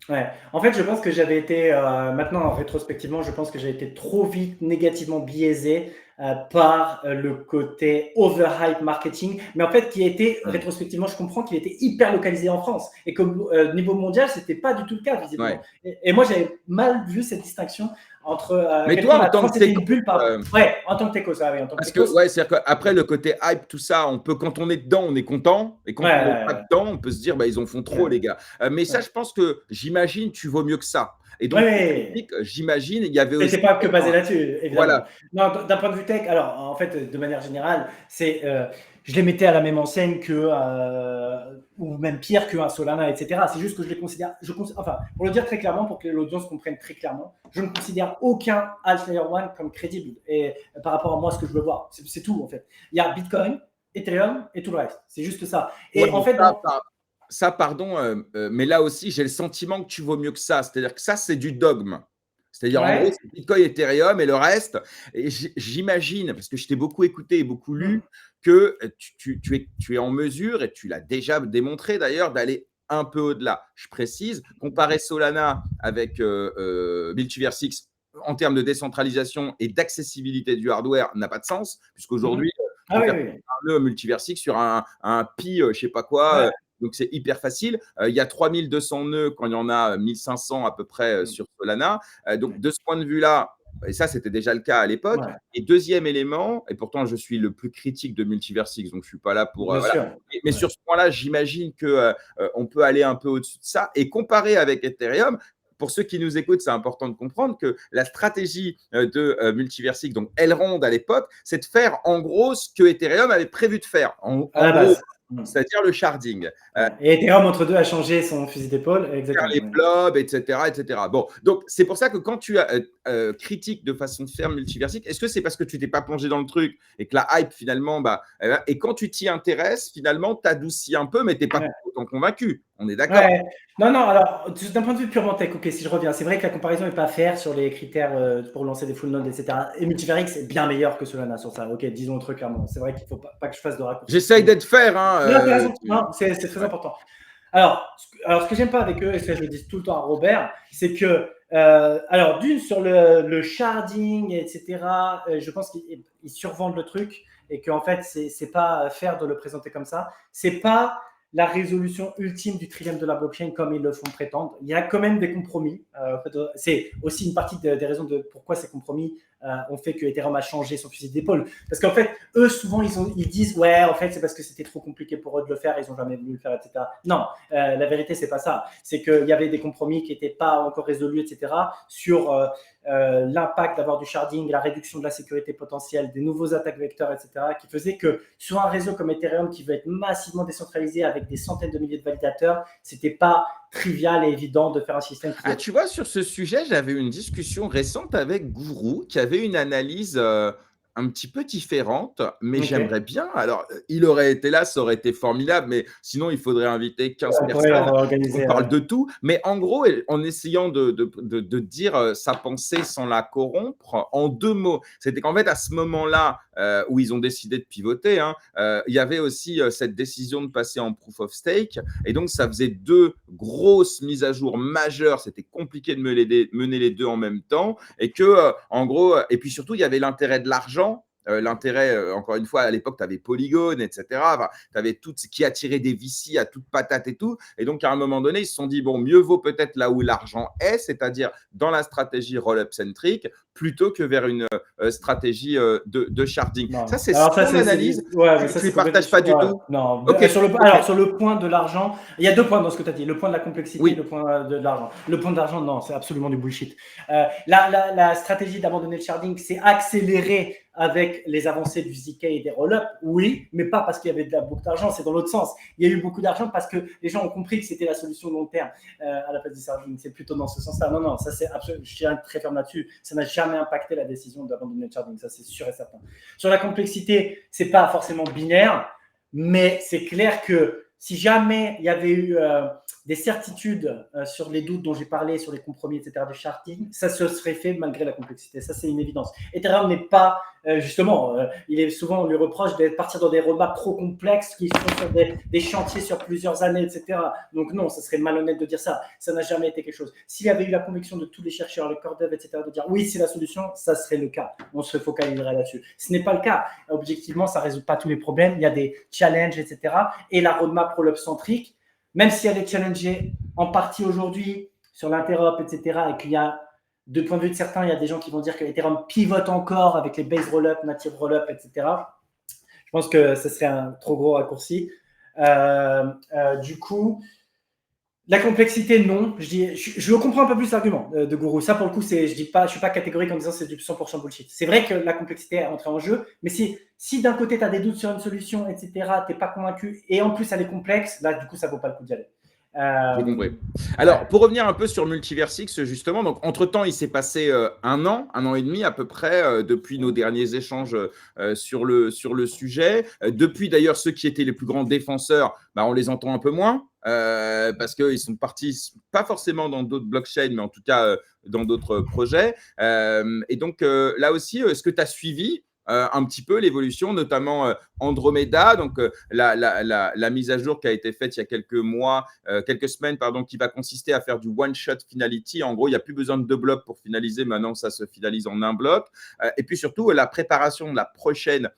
Ouais. En fait, je pense que j'avais été, maintenant rétrospectivement, je pense que j'ai été trop vite négativement biaisé par le côté overhype marketing, mais en fait, qui était rétrospectivement, je comprends qu'il était hyper localisé en France et que niveau mondial, c'était pas du tout le cas visiblement. Ouais. Et moi, j'avais mal vu cette distinction entre à Mais quel toi, point en la tant France que était une techos, bulle par. Ouais, en tant que techos, ça, oui, en tant que parce que techos. ouais, c'est-à-dire qu'après le côté hype, tout ça, on peut, quand on est dedans, on est content, et quand Ouais, on n'est pas ouais, dedans, on peut se dire, bah, ils en font trop, ouais, les gars. Mais ça, ouais. je pense que j'imagine, tu vaux mieux que ça. Et Ouais, donc, tes ouais. critiques, j'imagine, il y avait aussi. C'était pas que basé là-dessus, évidemment. Voilà. Non, d'un point de vue tech, alors en fait, de manière générale, je les mettais à la même enseigne que, ou même pire qu'un Solana, etc. C'est juste que je les considère, enfin, pour le dire très clairement, pour que l'audience comprenne très clairement, je ne considère aucun alt layer one comme crédible. Et par rapport à moi, ce que je veux voir, c'est tout en fait. Il y a Bitcoin, Ethereum et tout le reste. C'est juste ça. Ouais, Et en mais fait, ça, pardon, mais là aussi, j'ai le sentiment que tu vaux mieux que ça. C'est-à-dire que ça, c'est du dogme. C'est-à-dire, en gros, ouais. c'est Bitcoin, Ethereum et le reste. Et j'imagine, parce que je t'ai beaucoup écouté et beaucoup lu, Hmm. que tu es en mesure, et tu l'as déjà démontré d'ailleurs, d'aller un peu au-delà. Je précise, comparer Solana avec Multiversix en termes de décentralisation et d'accessibilité du hardware n'a pas de sens, puisqu'aujourd'hui, Ah tu peux oui, faire oui, oui. un nœud Multiversix sur un pi, je sais pas quoi. Ouais. Donc, c'est hyper facile. Il y a 3200 nœuds quand il y en a 1500 à peu près Hmm. sur Solana. Donc, de ce point de vue-là, et ça, c'était déjà le cas à l'époque. Ouais. Et deuxième élément, et pourtant, je suis le plus critique de Multiversix, donc je ne suis pas là pour. Bien Voilà. sûr. Mais Ouais. sur ce point-là, j'imagine qu'on peut aller un peu au-dessus de ça. Et comparer avec Ethereum, pour ceux qui nous écoutent, c'est important de comprendre que la stratégie de Multiversix, donc Elrond à l'époque, c'est de faire en gros ce que Ethereum avait prévu de faire. À En la gros, base. c'est-à-dire le sharding. Ouais. Et Ethereum, entre deux, a changé son fusil d'épaule. Faire Exactement. les Ouais. blobs, etc., etc. Bon, donc c'est pour ça que quand tu critiques de façon ferme Multiversix, est-ce que c'est parce que tu t'es pas plongé dans le truc et que la hype finalement, et quand tu t'y intéresses, finalement, t'adoucis un peu, mais t'es pas Ouais. autant convaincu. On est d'accord. Ouais. Non, non, alors, d'un point de vue purement tech, ok, si je reviens, c'est vrai que la comparaison n'est pas fair sur les critères pour lancer des full nodes, etc. Et Multiverix est bien meilleur que Solana sur ça. Ok, disons très clairement. C'est vrai qu'il ne faut pas que je fasse de raccourcis. J'essaye d'être fair. Hein, Non, t'as raison. Non, c'est très ouais. important. Alors, ce que j'aime pas avec eux, et ça je le dis tout le temps à Robert, c'est que, alors d'une sur le sharding, etc., je pense qu'ils survendent le truc et qu'en fait, c'est pas fair de le présenter comme ça. C'est pas la résolution ultime du trilemme de la blockchain comme ils le font prétendre. Il y a quand même des compromis. C'est aussi une partie des raisons de pourquoi ces compromis ont fait que Ethereum a changé son fusil d'épaule. Parce qu'en fait, eux, souvent, ils disent, ouais, en fait, c'est parce que c'était trop compliqué pour eux de le faire, ils n'ont jamais voulu le faire, etc. Non, la vérité, c'est pas ça. C'est qu'il y avait des compromis qui n'étaient pas encore résolus, etc., sur l'impact d'avoir du sharding, la réduction de la sécurité potentielle, des nouveaux attaques vecteurs, etc., qui faisaient que sur un réseau comme Ethereum, qui veut être massivement décentralisé avec des centaines de milliers de validateurs, c'était pas trivial et évident de faire un système qui... Ah, tu vois, sur ce sujet, j'avais eu une discussion récente avec Gourou qui avait une analyse un petit peu différente, mais Okay. j'aimerais bien. Alors, il aurait été là, ça aurait été formidable, mais sinon, il faudrait inviter 15 On pourrait personnes. On organiser... parle de tout, mais en gros, en essayant de dire sa pensée sans la corrompre, en deux mots, c'était qu'en fait, à ce moment-là où ils ont décidé de pivoter, hein, il y avait aussi cette décision de passer en proof of stake, et donc ça faisait deux grosses mises à jour majeures. C'était compliqué de mener les deux en même temps, et que, en gros, et puis surtout, il y avait l'intérêt de l'argent. L'intérêt, encore une fois, à l'époque, tu avais Polygon, etc. Enfin, tu avais tout ce qui attirait des VC à toute patate et tout. Et donc, à un moment donné, ils se sont dit, bon, mieux vaut peut-être là où l'argent est, c'est-à-dire dans la stratégie roll-up centrique, plutôt que vers une stratégie de sharding. Ça, Non. c'est Alors ça, ton analyse. ouais, mais ça, Tu ne c'est les complètement... partages pas du Ouais. tout. Non. Ok, Alors, ok. sur le point de l'argent, il y a deux points dans ce que tu as dit. Le point de la complexité, le Oui. point de l'argent. Le point de l'argent, non, c'est absolument du bullshit. La stratégie d'abandonner le sharding, c'est accélérer avec les avancées du ZK et des roll-up, oui, mais pas parce qu'il y avait beaucoup d'argent, c'est dans l'autre sens. Il y a eu beaucoup d'argent parce que les gens ont compris que c'était la solution long terme à la place du sharding. C'est plutôt dans ce sens-là. Non, non, ça c'est absolument, je tiens très ferme là-dessus. Ça n'a jamais impacté la décision d'abandonner le sharding, ça c'est sûr et certain. Sur la complexité, c'est pas forcément binaire, mais c'est clair que si jamais il y avait eu des certitudes sur les doutes dont j'ai parlé, sur les compromis, etc., de sharding, ça se serait fait malgré la complexité. Ça, c'est une évidence. Ethereum n'est pas, justement, il est souvent, on lui reproche de partir dans des roadmaps trop complexes qui sont sur des chantiers sur plusieurs années, etc. Donc non, ça serait malhonnête de dire ça. Ça n'a jamais été quelque chose. S'il y avait eu la conviction de tous les chercheurs, les core dev, etc., de dire oui, c'est la solution, ça serait le cas. On se focaliserait là-dessus. Ce n'est pas le cas. Objectivement, ça ne résout pas tous les problèmes. Il y a des challenges, etc. Et la roadmap roll-up centrique, même si elle est challengée en partie aujourd'hui sur l'interop, etc., et qu'il y a, de point de vue de certains, il y a des gens qui vont dire que Ethereum pivote encore avec les base roll-up, native roll-up, etc. Je pense que ce serait un trop gros raccourci. Du coup, la complexité, non. Je comprends un peu plus l'argument de Gourou. Ça, pour le coup, je ne suis pas catégorique en disant que c'est du 100% bullshit. C'est vrai que la complexité est entrée en jeu, mais si d'un côté, tu as des doutes sur une solution, etc., tu n'es pas convaincu, et en plus, elle est complexe, là, du coup, ça ne vaut pas le coup d'y aller. J'ai compris. Alors, pour revenir un peu sur Multiversix, justement, donc entre-temps, il s'est passé un an et demi à peu près depuis nos derniers échanges sur le sujet. Depuis, d'ailleurs, ceux qui étaient les plus grands défenseurs, on les entend un peu moins parce qu'ils sont partis, pas forcément dans d'autres blockchains, mais en tout cas dans d'autres projets. Et donc, là aussi, est-ce que tu as suivi un petit peu l'évolution, notamment Andromeda, donc la mise à jour qui a été faite il y a quelques semaines, qui va consister à faire du one-shot finality. En gros, il n'y a plus besoin de 2 blocs pour finaliser. Maintenant, ça se finalise en un bloc. Et puis surtout, la préparation de la prochaine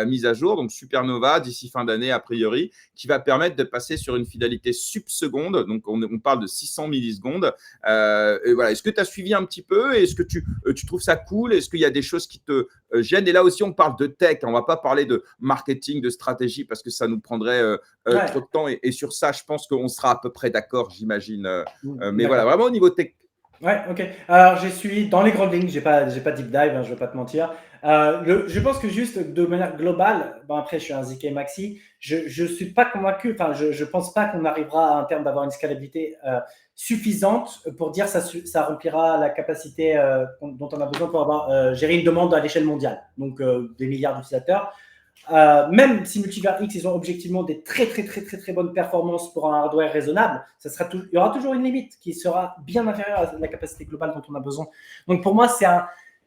mise à jour, donc Supernova, d'ici fin d'année, a priori, qui va permettre de passer sur une finalité sub-seconde. Donc, on parle de 600 millisecondes. Et voilà. Est-ce que tu as suivi un petit peu? Est-ce que tu trouves ça cool? Est-ce qu'il y a des choses qui te gênent? Et là aussi, on parle de tech. On ne va pas parler de marketing, de stratégie, parce que ça nous prendrait trop de temps. Et sur ça, je pense qu'on sera à peu près d'accord, j'imagine. Mais voilà, vraiment au niveau tech. Ouais, ok. Alors, j'ai suivi dans les grandes lignes, j'ai pas deep dive, hein, je vais pas te mentir. Je pense que juste de manière globale, après je suis un ZK maxi, je suis pas convaincu, enfin je pense pas qu'on arrivera à un terme d'avoir une scalabilité suffisante pour dire ça remplira la capacité dont on a besoin pour avoir gérer une demande à l'échelle mondiale, donc des milliards d'utilisateurs. Même si Multiversix, ils ont objectivement des très bonnes performances pour un hardware raisonnable, il y aura toujours une limite qui sera bien inférieure à la capacité globale dont on a besoin. Donc pour moi,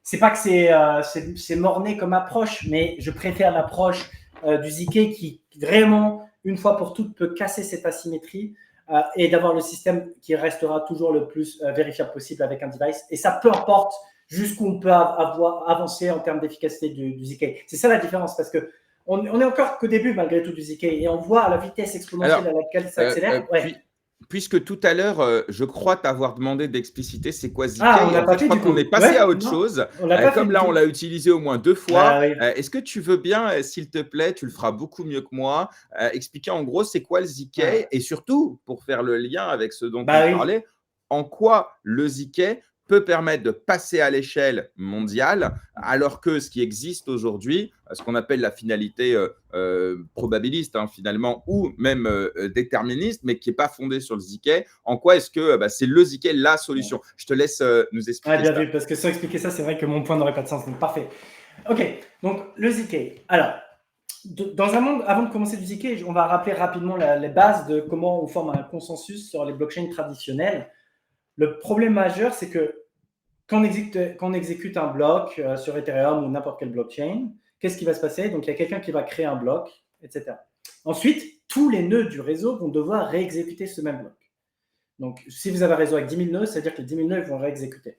c'est pas que c'est morné comme approche, mais je préfère l'approche du ZK qui vraiment, une fois pour toutes, peut casser cette asymétrie et d'avoir le système qui restera toujours le plus vérifiable possible avec un device. Et ça, peu importe jusqu'où on peut avancer en termes d'efficacité du ZK. C'est ça la différence, parce que on est encore qu'au début, malgré tout, du ZK, et on voit la vitesse exponentielle à laquelle ça accélère. Puisque tout à l'heure, je crois t'avoir demandé d'expliciter c'est quoi ZK. On n'a pas fait, je crois qu'on est passé à autre chose. Comme là, on l'a utilisé au moins 2 fois. Est-ce que tu veux bien, s'il te plaît, tu le feras beaucoup mieux que moi, expliquer en gros c'est quoi le ZK et surtout, pour faire le lien avec ce dont on parlait, en quoi le ZK peut permettre de passer à l'échelle mondiale, alors que ce qui existe aujourd'hui, ce qu'on appelle la finalité probabiliste finalement, ou même déterministe, mais qui n'est pas fondée sur le ZK, en quoi est-ce que c'est le ZK la solution? Je te laisse nous expliquer bien vu, parce que sans expliquer ça, c'est vrai que mon point n'aurait pas de sens, donc parfait. Ok, donc le ZK. Alors, dans un monde, avant de commencer du ZK, on va rappeler rapidement les bases de comment on forme un consensus sur les blockchains traditionnelles. Le problème majeur, c'est que quand on exécute un bloc sur Ethereum ou n'importe quelle blockchain, qu'est-ce qui va se passer? Donc, il y a quelqu'un qui va créer un bloc, etc. Ensuite, tous les nœuds du réseau vont devoir réexécuter ce même bloc. Donc, si vous avez un réseau avec 10 000 nœuds, c'est-à-dire que les 10 000 nœuds vont réexécuter.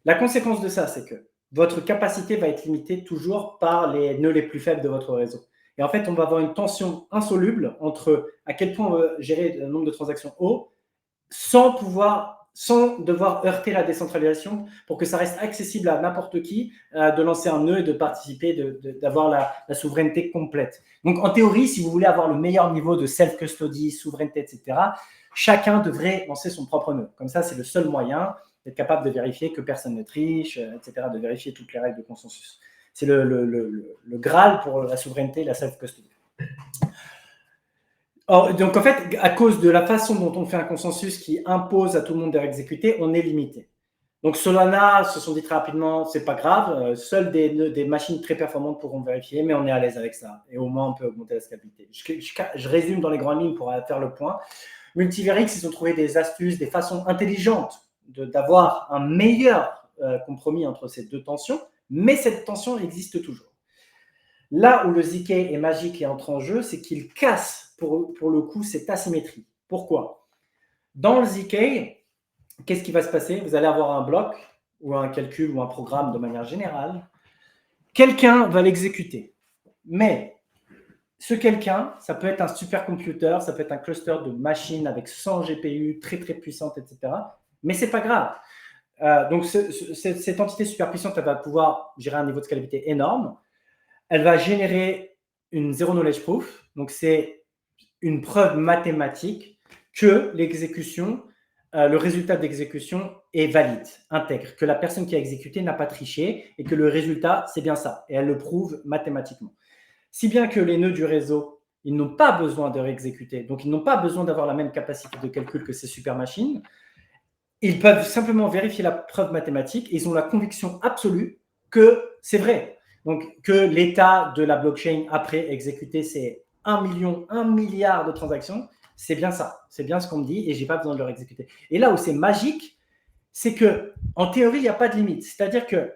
La conséquence de ça, c'est que votre capacité va être limitée toujours par les nœuds les plus faibles de votre réseau. Et en fait, on va avoir une tension insoluble entre à quel point on va gérer le nombre de transactions haut sans devoir heurter la décentralisation pour que ça reste accessible à n'importe qui de lancer un nœud et de participer, d'avoir la souveraineté complète. Donc, en théorie, si vous voulez avoir le meilleur niveau de self-custody, souveraineté, etc., chacun devrait lancer son propre nœud. Comme ça, c'est le seul moyen d'être capable de vérifier que personne ne triche, etc., de vérifier toutes les règles de consensus. C'est le Graal pour la souveraineté et la self-custody. Donc, en fait, à cause de la façon dont on fait un consensus qui impose à tout le monde de réexécuter, on est limité. Donc, Solana se sont dit très rapidement, c'est pas grave, seules des machines très performantes pourront vérifier, mais on est à l'aise avec ça. Et au moins, on peut augmenter la scalabilité. Je résume dans les grandes lignes pour faire le point. Multivariate, ils ont trouvé des astuces, des façons intelligentes d'avoir un meilleur compromis entre ces deux tensions, mais cette tension existe toujours. Là où le ZK est magique et entre en jeu, c'est qu'il casse pour le coup cette asymétrie. Pourquoi? Dans le ZK, qu'est-ce qui va se passer? Vous allez avoir un bloc ou un calcul ou un programme de manière générale. Quelqu'un va l'exécuter. Mais ce quelqu'un, ça peut être un supercomputer, ça peut être un cluster de machines avec 100 GPU très très puissantes, etc. Mais ce n'est pas grave. Donc cette entité super puissante, elle va pouvoir gérer un niveau de scalabilité énorme. Elle va générer une zero knowledge proof. Donc c'est une preuve mathématique que l'exécution, le résultat d'exécution est valide, intègre, que la personne qui a exécuté n'a pas triché et que le résultat, c'est bien ça. Et elle le prouve mathématiquement. Si bien que les nœuds du réseau, ils n'ont pas besoin de réexécuter. Donc, ils n'ont pas besoin d'avoir la même capacité de calcul que ces super machines. Ils peuvent simplement vérifier la preuve mathématique et ils ont la conviction absolue que c'est vrai. Donc, que l'état de la blockchain après exécuter ces 1 milliard de transactions, c'est bien ça. C'est bien ce qu'on me dit et je n'ai pas besoin de le réexécuter. Et là où c'est magique, c'est qu'en théorie, il n'y a pas de limite. C'est-à-dire que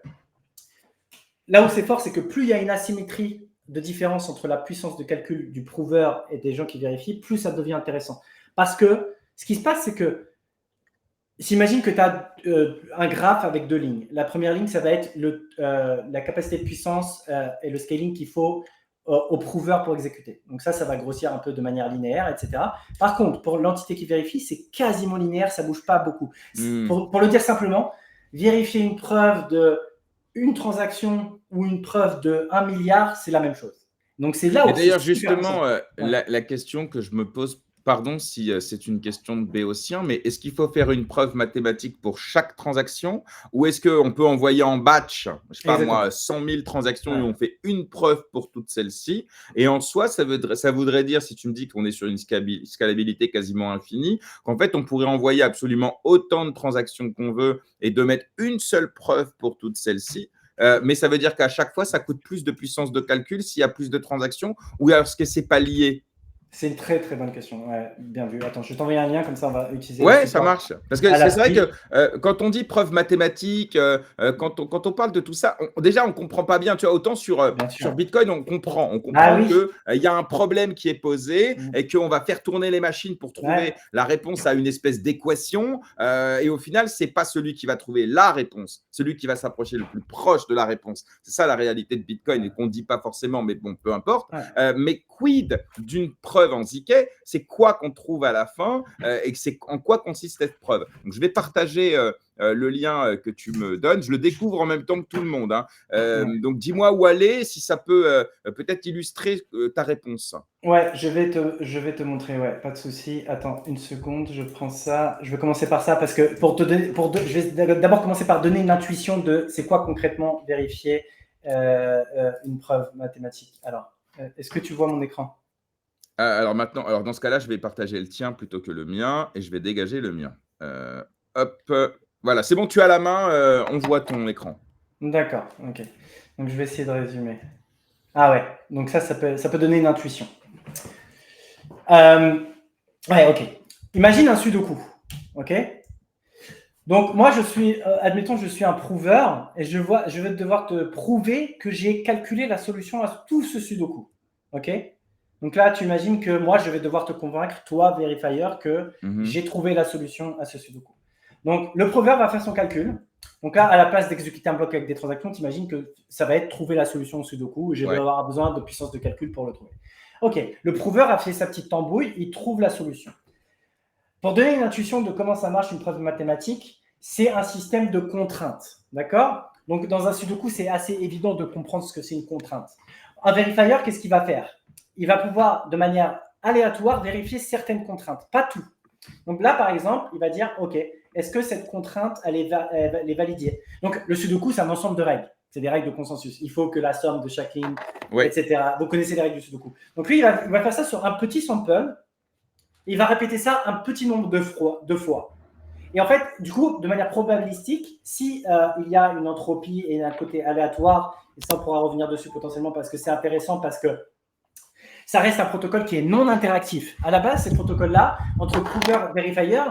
là où c'est fort, c'est que plus il y a une asymétrie de différence entre la puissance de calcul du prouveur et des gens qui vérifient, plus ça devient intéressant. Parce que ce qui se passe, c'est que s'imagine que tu as un graphe avec deux lignes. La première ligne, ça va être la capacité de puissance et le scaling qu'il faut au prouveur pour exécuter. Donc ça va grossir un peu de manière linéaire, etc. Par contre, pour l'entité qui vérifie, c'est quasiment linéaire, ça ne bouge pas beaucoup. Pour le dire simplement, vérifier une preuve d'une transaction ou une preuve de 1 milliard, c'est la même chose. Donc c'est là où d'ailleurs, justement, la question que je me pose, pardon si c'est une question de béotien, mais est-ce qu'il faut faire une preuve mathématique pour chaque transaction ou est-ce qu'on peut envoyer en batch, je sais pas moi, 100 000 transactions et on fait une preuve pour toutes celles-ci? Et en soi, ça voudrait dire, si tu me dis qu'on est sur une scalabilité quasiment infinie, qu'en fait, on pourrait envoyer absolument autant de transactions qu'on veut et de mettre une seule preuve pour toutes celles-ci. Mais ça veut dire qu'à chaque fois, ça coûte plus de puissance de calcul s'il y a plus de transactions ou est-ce que ce n'est pas lié? C'est une très très bonne question. Ouais, bien vu. Attends, je vais t'envoyer un lien, comme ça on va utiliser. Ouais, ça marche. Parce que c'est vrai que quand on dit preuve mathématique, quand on parle de tout ça, déjà on ne comprend pas bien. Tu vois, autant sur Bitcoin, on comprend qu'il y a un problème qui est posé et qu'on va faire tourner les machines pour trouver la réponse à une espèce d'équation. Et au final, ce n'est pas celui qui va trouver la réponse, celui qui va s'approcher le plus proche de la réponse. C'est ça la réalité de Bitcoin et qu'on ne dit pas forcément, mais bon, peu importe. Mais quid d'une preuve en ZK? C'est quoi qu'on trouve à la fin et c'est en quoi consiste cette preuve. Donc, je vais partager le lien que tu me donnes. Je le découvre en même temps que tout le monde. Donc, dis-moi où aller, si ça peut peut-être illustrer ta réponse. Ouais, je vais te montrer, ouais, pas de souci. Attends une seconde, je prends ça. Je vais commencer par ça parce que je vais d'abord commencer par donner une intuition de c'est quoi concrètement vérifier une preuve mathématique. Alors, est-ce que tu vois mon écran? Alors maintenant, dans ce cas-là, je vais partager le tien plutôt que le mien et je vais dégager le mien. Hop, voilà, c'est bon, tu as la main, on voit ton écran. D'accord, ok. Donc je vais essayer de résumer. Ah ouais, donc ça peut donner une intuition. Ouais, ok. Imagine un sudoku, ok? Donc moi, admettons, je suis un prouveur et je vais devoir te prouver que j'ai calculé la solution à tout ce sudoku, ok? Donc là, tu imagines que moi, je vais devoir te convaincre, toi, verifier, que j'ai trouvé la solution à ce sudoku. Donc, le prouveur va faire son calcul. Donc là, à la place d'exécuter un bloc avec des transactions, tu imagines que ça va être trouver la solution au sudoku et je vais avoir besoin de puissance de calcul pour le trouver. Ok, le prouveur a fait sa petite tambouille, il trouve la solution. Pour donner une intuition de comment ça marche une preuve mathématique, c'est un système de contraintes. D'accord? Donc, dans un sudoku, c'est assez évident de comprendre ce que c'est une contrainte. Un verifier, qu'est-ce qu'il va faire? Il va pouvoir, de manière aléatoire, vérifier certaines contraintes, pas tout. Donc là, par exemple, il va dire, OK, est-ce que cette contrainte, elle est validée? Donc, le sudoku, c'est un ensemble de règles. C'est des règles de consensus. Il faut que la somme de chaque ligne, etc. Vous connaissez les règles du sudoku. Donc lui, il va faire ça sur un petit sample. Il va répéter ça un petit nombre de fois. Et en fait, du coup, de manière probabilistique, si il y a une entropie et un côté aléatoire, et ça on pourra revenir dessus potentiellement parce que c'est intéressant, parce que ça reste un protocole qui est non interactif. À la base, ces protocoles-là, entre prover et verifier,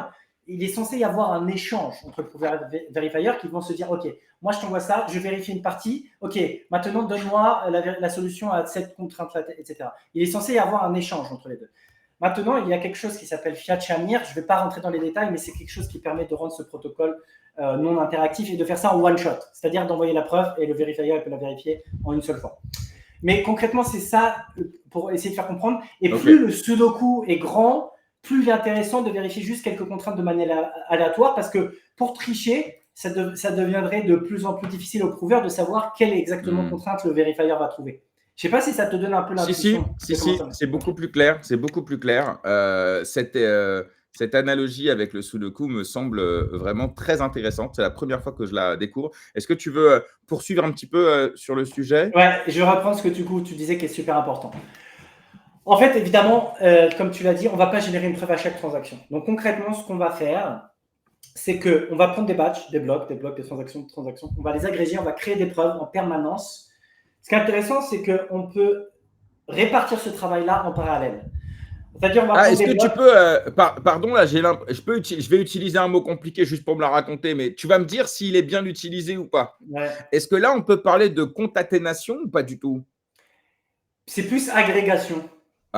il est censé y avoir un échange entre prover et verifier qui vont se dire, OK, moi je t'envoie ça, je vérifie une partie, OK, maintenant donne-moi la solution à cette contrainte-là, etc. Il est censé y avoir un échange entre les deux. Maintenant, il y a quelque chose qui s'appelle Fiat Shamir. Je ne vais pas rentrer dans les détails, mais c'est quelque chose qui permet de rendre ce protocole non interactif et de faire ça en one shot, c'est-à-dire d'envoyer la preuve et le verifier peut la vérifier en une seule fois. Mais concrètement, c'est ça pour essayer de faire comprendre. Et plus le sudoku est grand, plus il est intéressant de vérifier juste quelques contraintes de manière aléatoire, parce que pour tricher, ça deviendrait de plus en plus difficile au prouveur de savoir quelle exactement contrainte le verifier va trouver. Je ne sais pas si ça te donne un peu l'intuition. Si, c'est beaucoup plus clair. C'est beaucoup plus clair. Cette analogie avec le sudoku me semble vraiment très intéressante. C'est la première fois que je la découvre. Est-ce que tu veux poursuivre un petit peu sur le sujet? Ouais, je vais reprendre ce que tu disais qui est super important. En fait, évidemment, comme tu l'as dit, on ne va pas générer une preuve à chaque transaction. Donc concrètement, ce qu'on va faire, c'est qu'on va prendre des batchs, des blocs, des transactions, on va les agréger, on va créer des preuves en permanence. Ce qui est intéressant, c'est qu'on peut répartir ce travail-là en parallèle. C'est-à-dire, on va est-ce que tu peux, pardon, là, je vais utiliser un mot compliqué juste pour me la raconter, mais tu vas me dire s'il est bien utilisé ou pas. Ouais. Est-ce que là, on peut parler de concaténation ou pas du tout? C'est plus agrégation.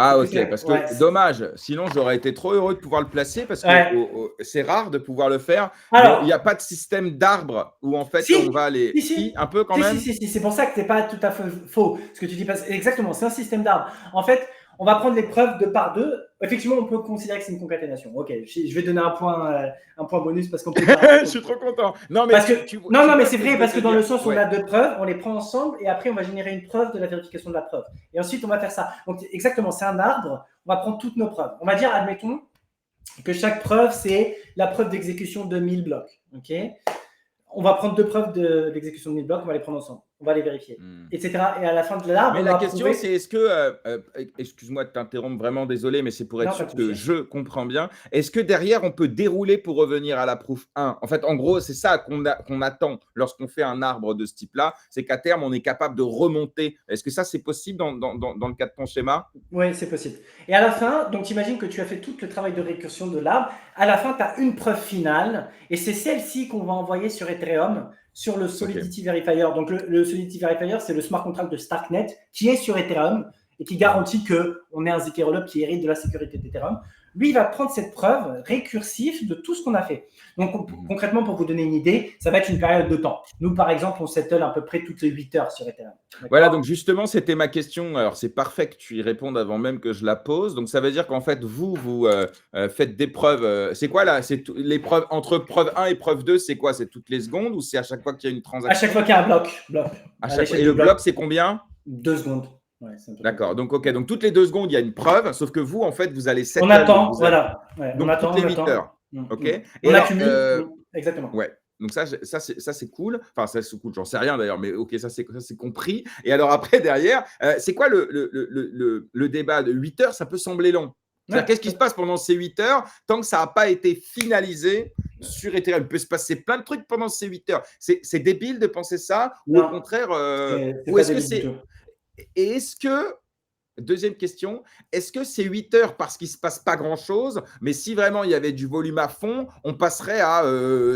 Ah, ok, parce que dommage, sinon j'aurais été trop heureux de pouvoir le placer parce que c'est rare de pouvoir le faire. Alors, il n'y a pas de système d'arbre où en fait on va les. Si, un peu quand même. Si, c'est pour ça que tu n'es pas tout à fait faux. Ce que tu dis, exactement, c'est un système d'arbre. En fait, on va prendre les preuves deux par deux. Effectivement, on peut considérer que c'est une concaténation. Ok, je vais donner un point bonus parce qu'on peut. Je suis trop content. Non, mais mais c'est vrai parce que dans le sens où on a deux preuves, on les prend ensemble et après on va générer une preuve de la vérification de la preuve. Et ensuite, on va faire ça. Donc, exactement, c'est un arbre. On va prendre toutes nos preuves. On va dire, admettons, que chaque preuve, c'est la preuve d'exécution de 1000 blocs. Ok. On va prendre deux preuves d'exécution de 1000 blocs, on va les prendre ensemble, on va les vérifier, etc. Et à la fin de l'arbre, mais la question, c'est est-ce que, excuse-moi de t'interrompre, vraiment désolé, mais c'est pour être sûr que je comprends bien. Est-ce que derrière, on peut dérouler pour revenir à la proof 1? En fait, en gros, c'est ça qu'on attend lorsqu'on fait un arbre de ce type-là, c'est qu'à terme, on est capable de remonter. Est-ce que ça, c'est possible dans le cas de ton schéma? Oui, c'est possible. Et à la fin, donc imagine que tu as fait tout le travail de récursion de l'arbre. À la fin, tu as une preuve finale et c'est celle-ci qu'on va envoyer sur Ethereum, sur le Solidity Verifier. Donc, le Solidity Verifier, c'est le smart contract de Starknet qui est sur Ethereum et qui garantit qu'on est un zk rollup qui hérite de la sécurité d'Ethereum. Lui, il va prendre cette preuve récursive de tout ce qu'on a fait. Donc, concrètement, pour vous donner une idée, ça va être une période de temps. Nous, par exemple, on settle à peu près toutes les 8 heures sur Ethereum. Voilà, donc justement, c'était ma question. Alors, c'est parfait que tu y répondes avant même que je la pose. Donc, ça veut dire qu'en fait, vous faites des preuves. C'est quoi là? C'est les preuves entre preuve 1 et preuve 2, c'est quoi? C'est toutes les secondes ou c'est à chaque fois qu'il y a une transaction? À chaque fois qu'il y a un bloc. Et le bloc, c'est combien? 2 secondes. Ouais, d'accord. Donc, ok. Donc, toutes les 2 secondes, il y a une preuve, sauf que vous, en fait, vous allez settle. On attend, voilà. Ouais, donc, on attend, toutes les 8 heures. Ok. Et on accumule. Exactement. Ouais. Donc ça c'est cool. Enfin, ça c'est cool, j'en sais rien d'ailleurs, mais ok, ça c'est compris. Et alors après, derrière, c'est quoi le débat de 8 heures? Ça peut sembler long. Qu'est-ce qui se passe pendant ces 8 heures tant que ça n'a pas été finalisé sur Ethereum? Il peut se passer plein de trucs pendant ces 8 heures. C'est débile de penser ça? Ou au contraire, ou est-ce que c'est… Et est-ce que… Deuxième question, est-ce que c'est 8 heures parce qu'il ne se passe pas grand-chose, mais si vraiment il y avait du volume à fond, on passerait à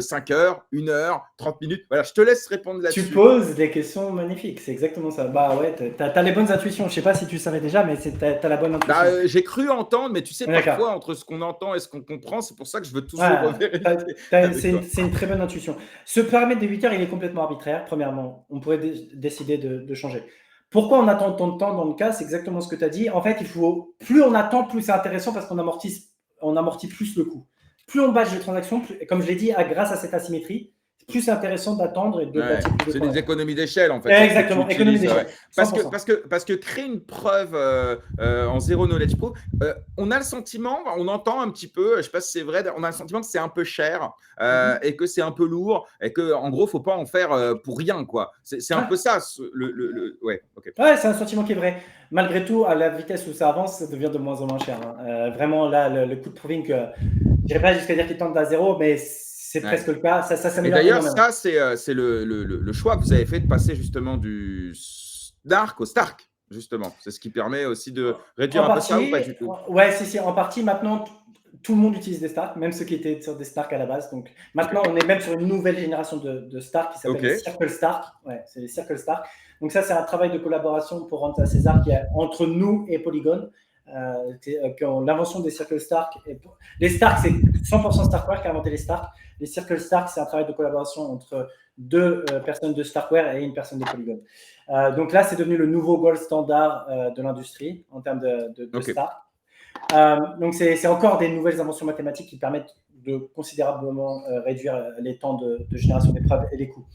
5 heures, 1 heure, 30 minutes? Voilà, je te laisse répondre là-dessus. Tu poses des questions magnifiques, c'est exactement ça. Bah ouais, tu as les bonnes intuitions. Je ne sais pas si tu savais déjà, mais tu as la bonne intuition. J'ai cru entendre, mais tu sais, parfois, entre ce qu'on entend et ce qu'on comprend, c'est pour ça que je veux toujours revérifier. C'est une très bonne intuition. Ce paramètre de 8 heures, il est complètement arbitraire, premièrement. On pourrait décider de changer. Pourquoi on attend tant de temps dans le cas? C'est exactement ce que tu as dit. En fait, plus on attend, plus c'est intéressant parce qu'on amortit plus le coût. Plus on batch de transactions, comme je l'ai dit, grâce à cette asymétrie, plus c'est intéressant d'attendre et de bâtir plus de c'est des économies d'échelle en fait. Exactement, économies d'échelle. Parce que créer une preuve en zéro knowledge proof, on a le sentiment, on entend un petit peu, je ne sais pas si c'est vrai, on a le sentiment que c'est un peu cher et que c'est un peu lourd et qu'en gros, il ne faut pas en faire pour rien, quoi. C'est un peu ça. Ouais, c'est un sentiment qui est vrai. Malgré tout, à la vitesse où ça avance, ça devient de moins en moins cher. Vraiment, là, le coût de proving, je n'irai pas jusqu'à dire qu'il tente à zéro, mais c'est presque le cas. Et d'ailleurs, ça, c'est le choix que vous avez fait de passer justement du Dark au Stark. justement. C'est ce qui permet aussi de réduire En un peu ça ou partie, pas du tout? ouais, si, si, en partie. Maintenant, tout le monde utilise des Stark, même ceux qui étaient sur des Stark à la base. Donc maintenant, on est même sur une nouvelle génération de Stark qui s'appelle Ok. les Circle Stark. Ouais, c'est les Circle Stark. Donc ça, c'est un travail de collaboration pour rendre ça César qui est entre nous et Polygon. L'invention des Circle Stark. Les Stark, c'est 100% Starkware qui a inventé les Stark. Les Circle Stark, c'est un travail de collaboration entre deux personnes de Starkware et une personne de Polygon. Donc là, c'est devenu le nouveau gold standard de l'industrie en termes de Ok. Stark. Donc, c'est encore des nouvelles inventions mathématiques qui permettent de considérablement réduire les temps de génération des preuves et les coûts.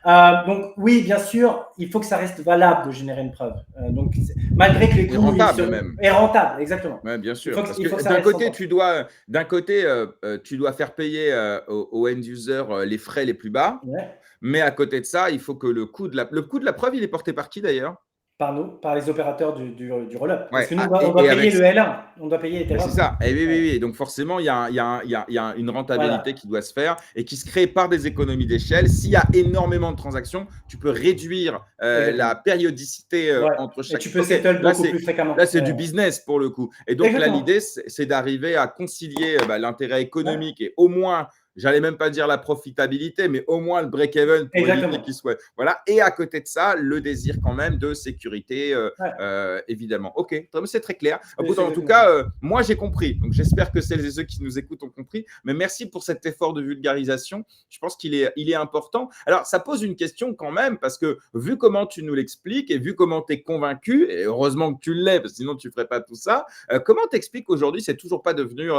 Donc, oui, bien sûr, il faut que ça reste valable de générer une preuve. Donc, malgré que les Et coûts rentable même. est rentable, exactement. Ouais, bien sûr. Parce Il faut que que ça d'un reste côté, rentable. tu dois faire payer au end user les frais les plus bas, Ouais. mais à côté de ça, il faut que le coût de la preuve, il est porté par qui d'ailleurs? Par nous, par les opérateurs du rollup. Parce Ouais, que nous, ah, on doit et payer avec le L1, on doit payer c'est Ethereum. ça. Et oui, oui, Ouais. oui. Donc forcément, il y a une rentabilité Voilà. qui doit se faire et qui se crée par des économies d'échelle. S'il y a énormément de transactions, tu peux réduire la Exactement. périodicité Ouais. entre Et chaque. tu peux Ok, settle là beaucoup c'est plus fréquemment. là c'est du Ouais. business pour le coup. Et donc là, Exactement. l'idée, c'est d'arriver à concilier l'intérêt Ouais. économique et au moins, j'allais même pas dire la profitabilité, mais au moins le break-even pour éviter Exactement. qu'il soit. Voilà. Et à côté de ça, le désir quand même de sécurité, Ouais. évidemment. Ok, c'est très clair. C'est En tout exactement ça. cas, moi j'ai compris. Donc j'espère que celles et ceux qui nous écoutent ont compris. Mais merci pour cet effort de vulgarisation. Je pense il est important. Alors ça pose une question quand même parce que vu comment tu nous l'expliques et vu comment tu es convaincu, et heureusement que tu l'es parce que sinon tu ne ferais pas tout ça, comment t'expliques qu'aujourd'hui c'est toujours pas devenu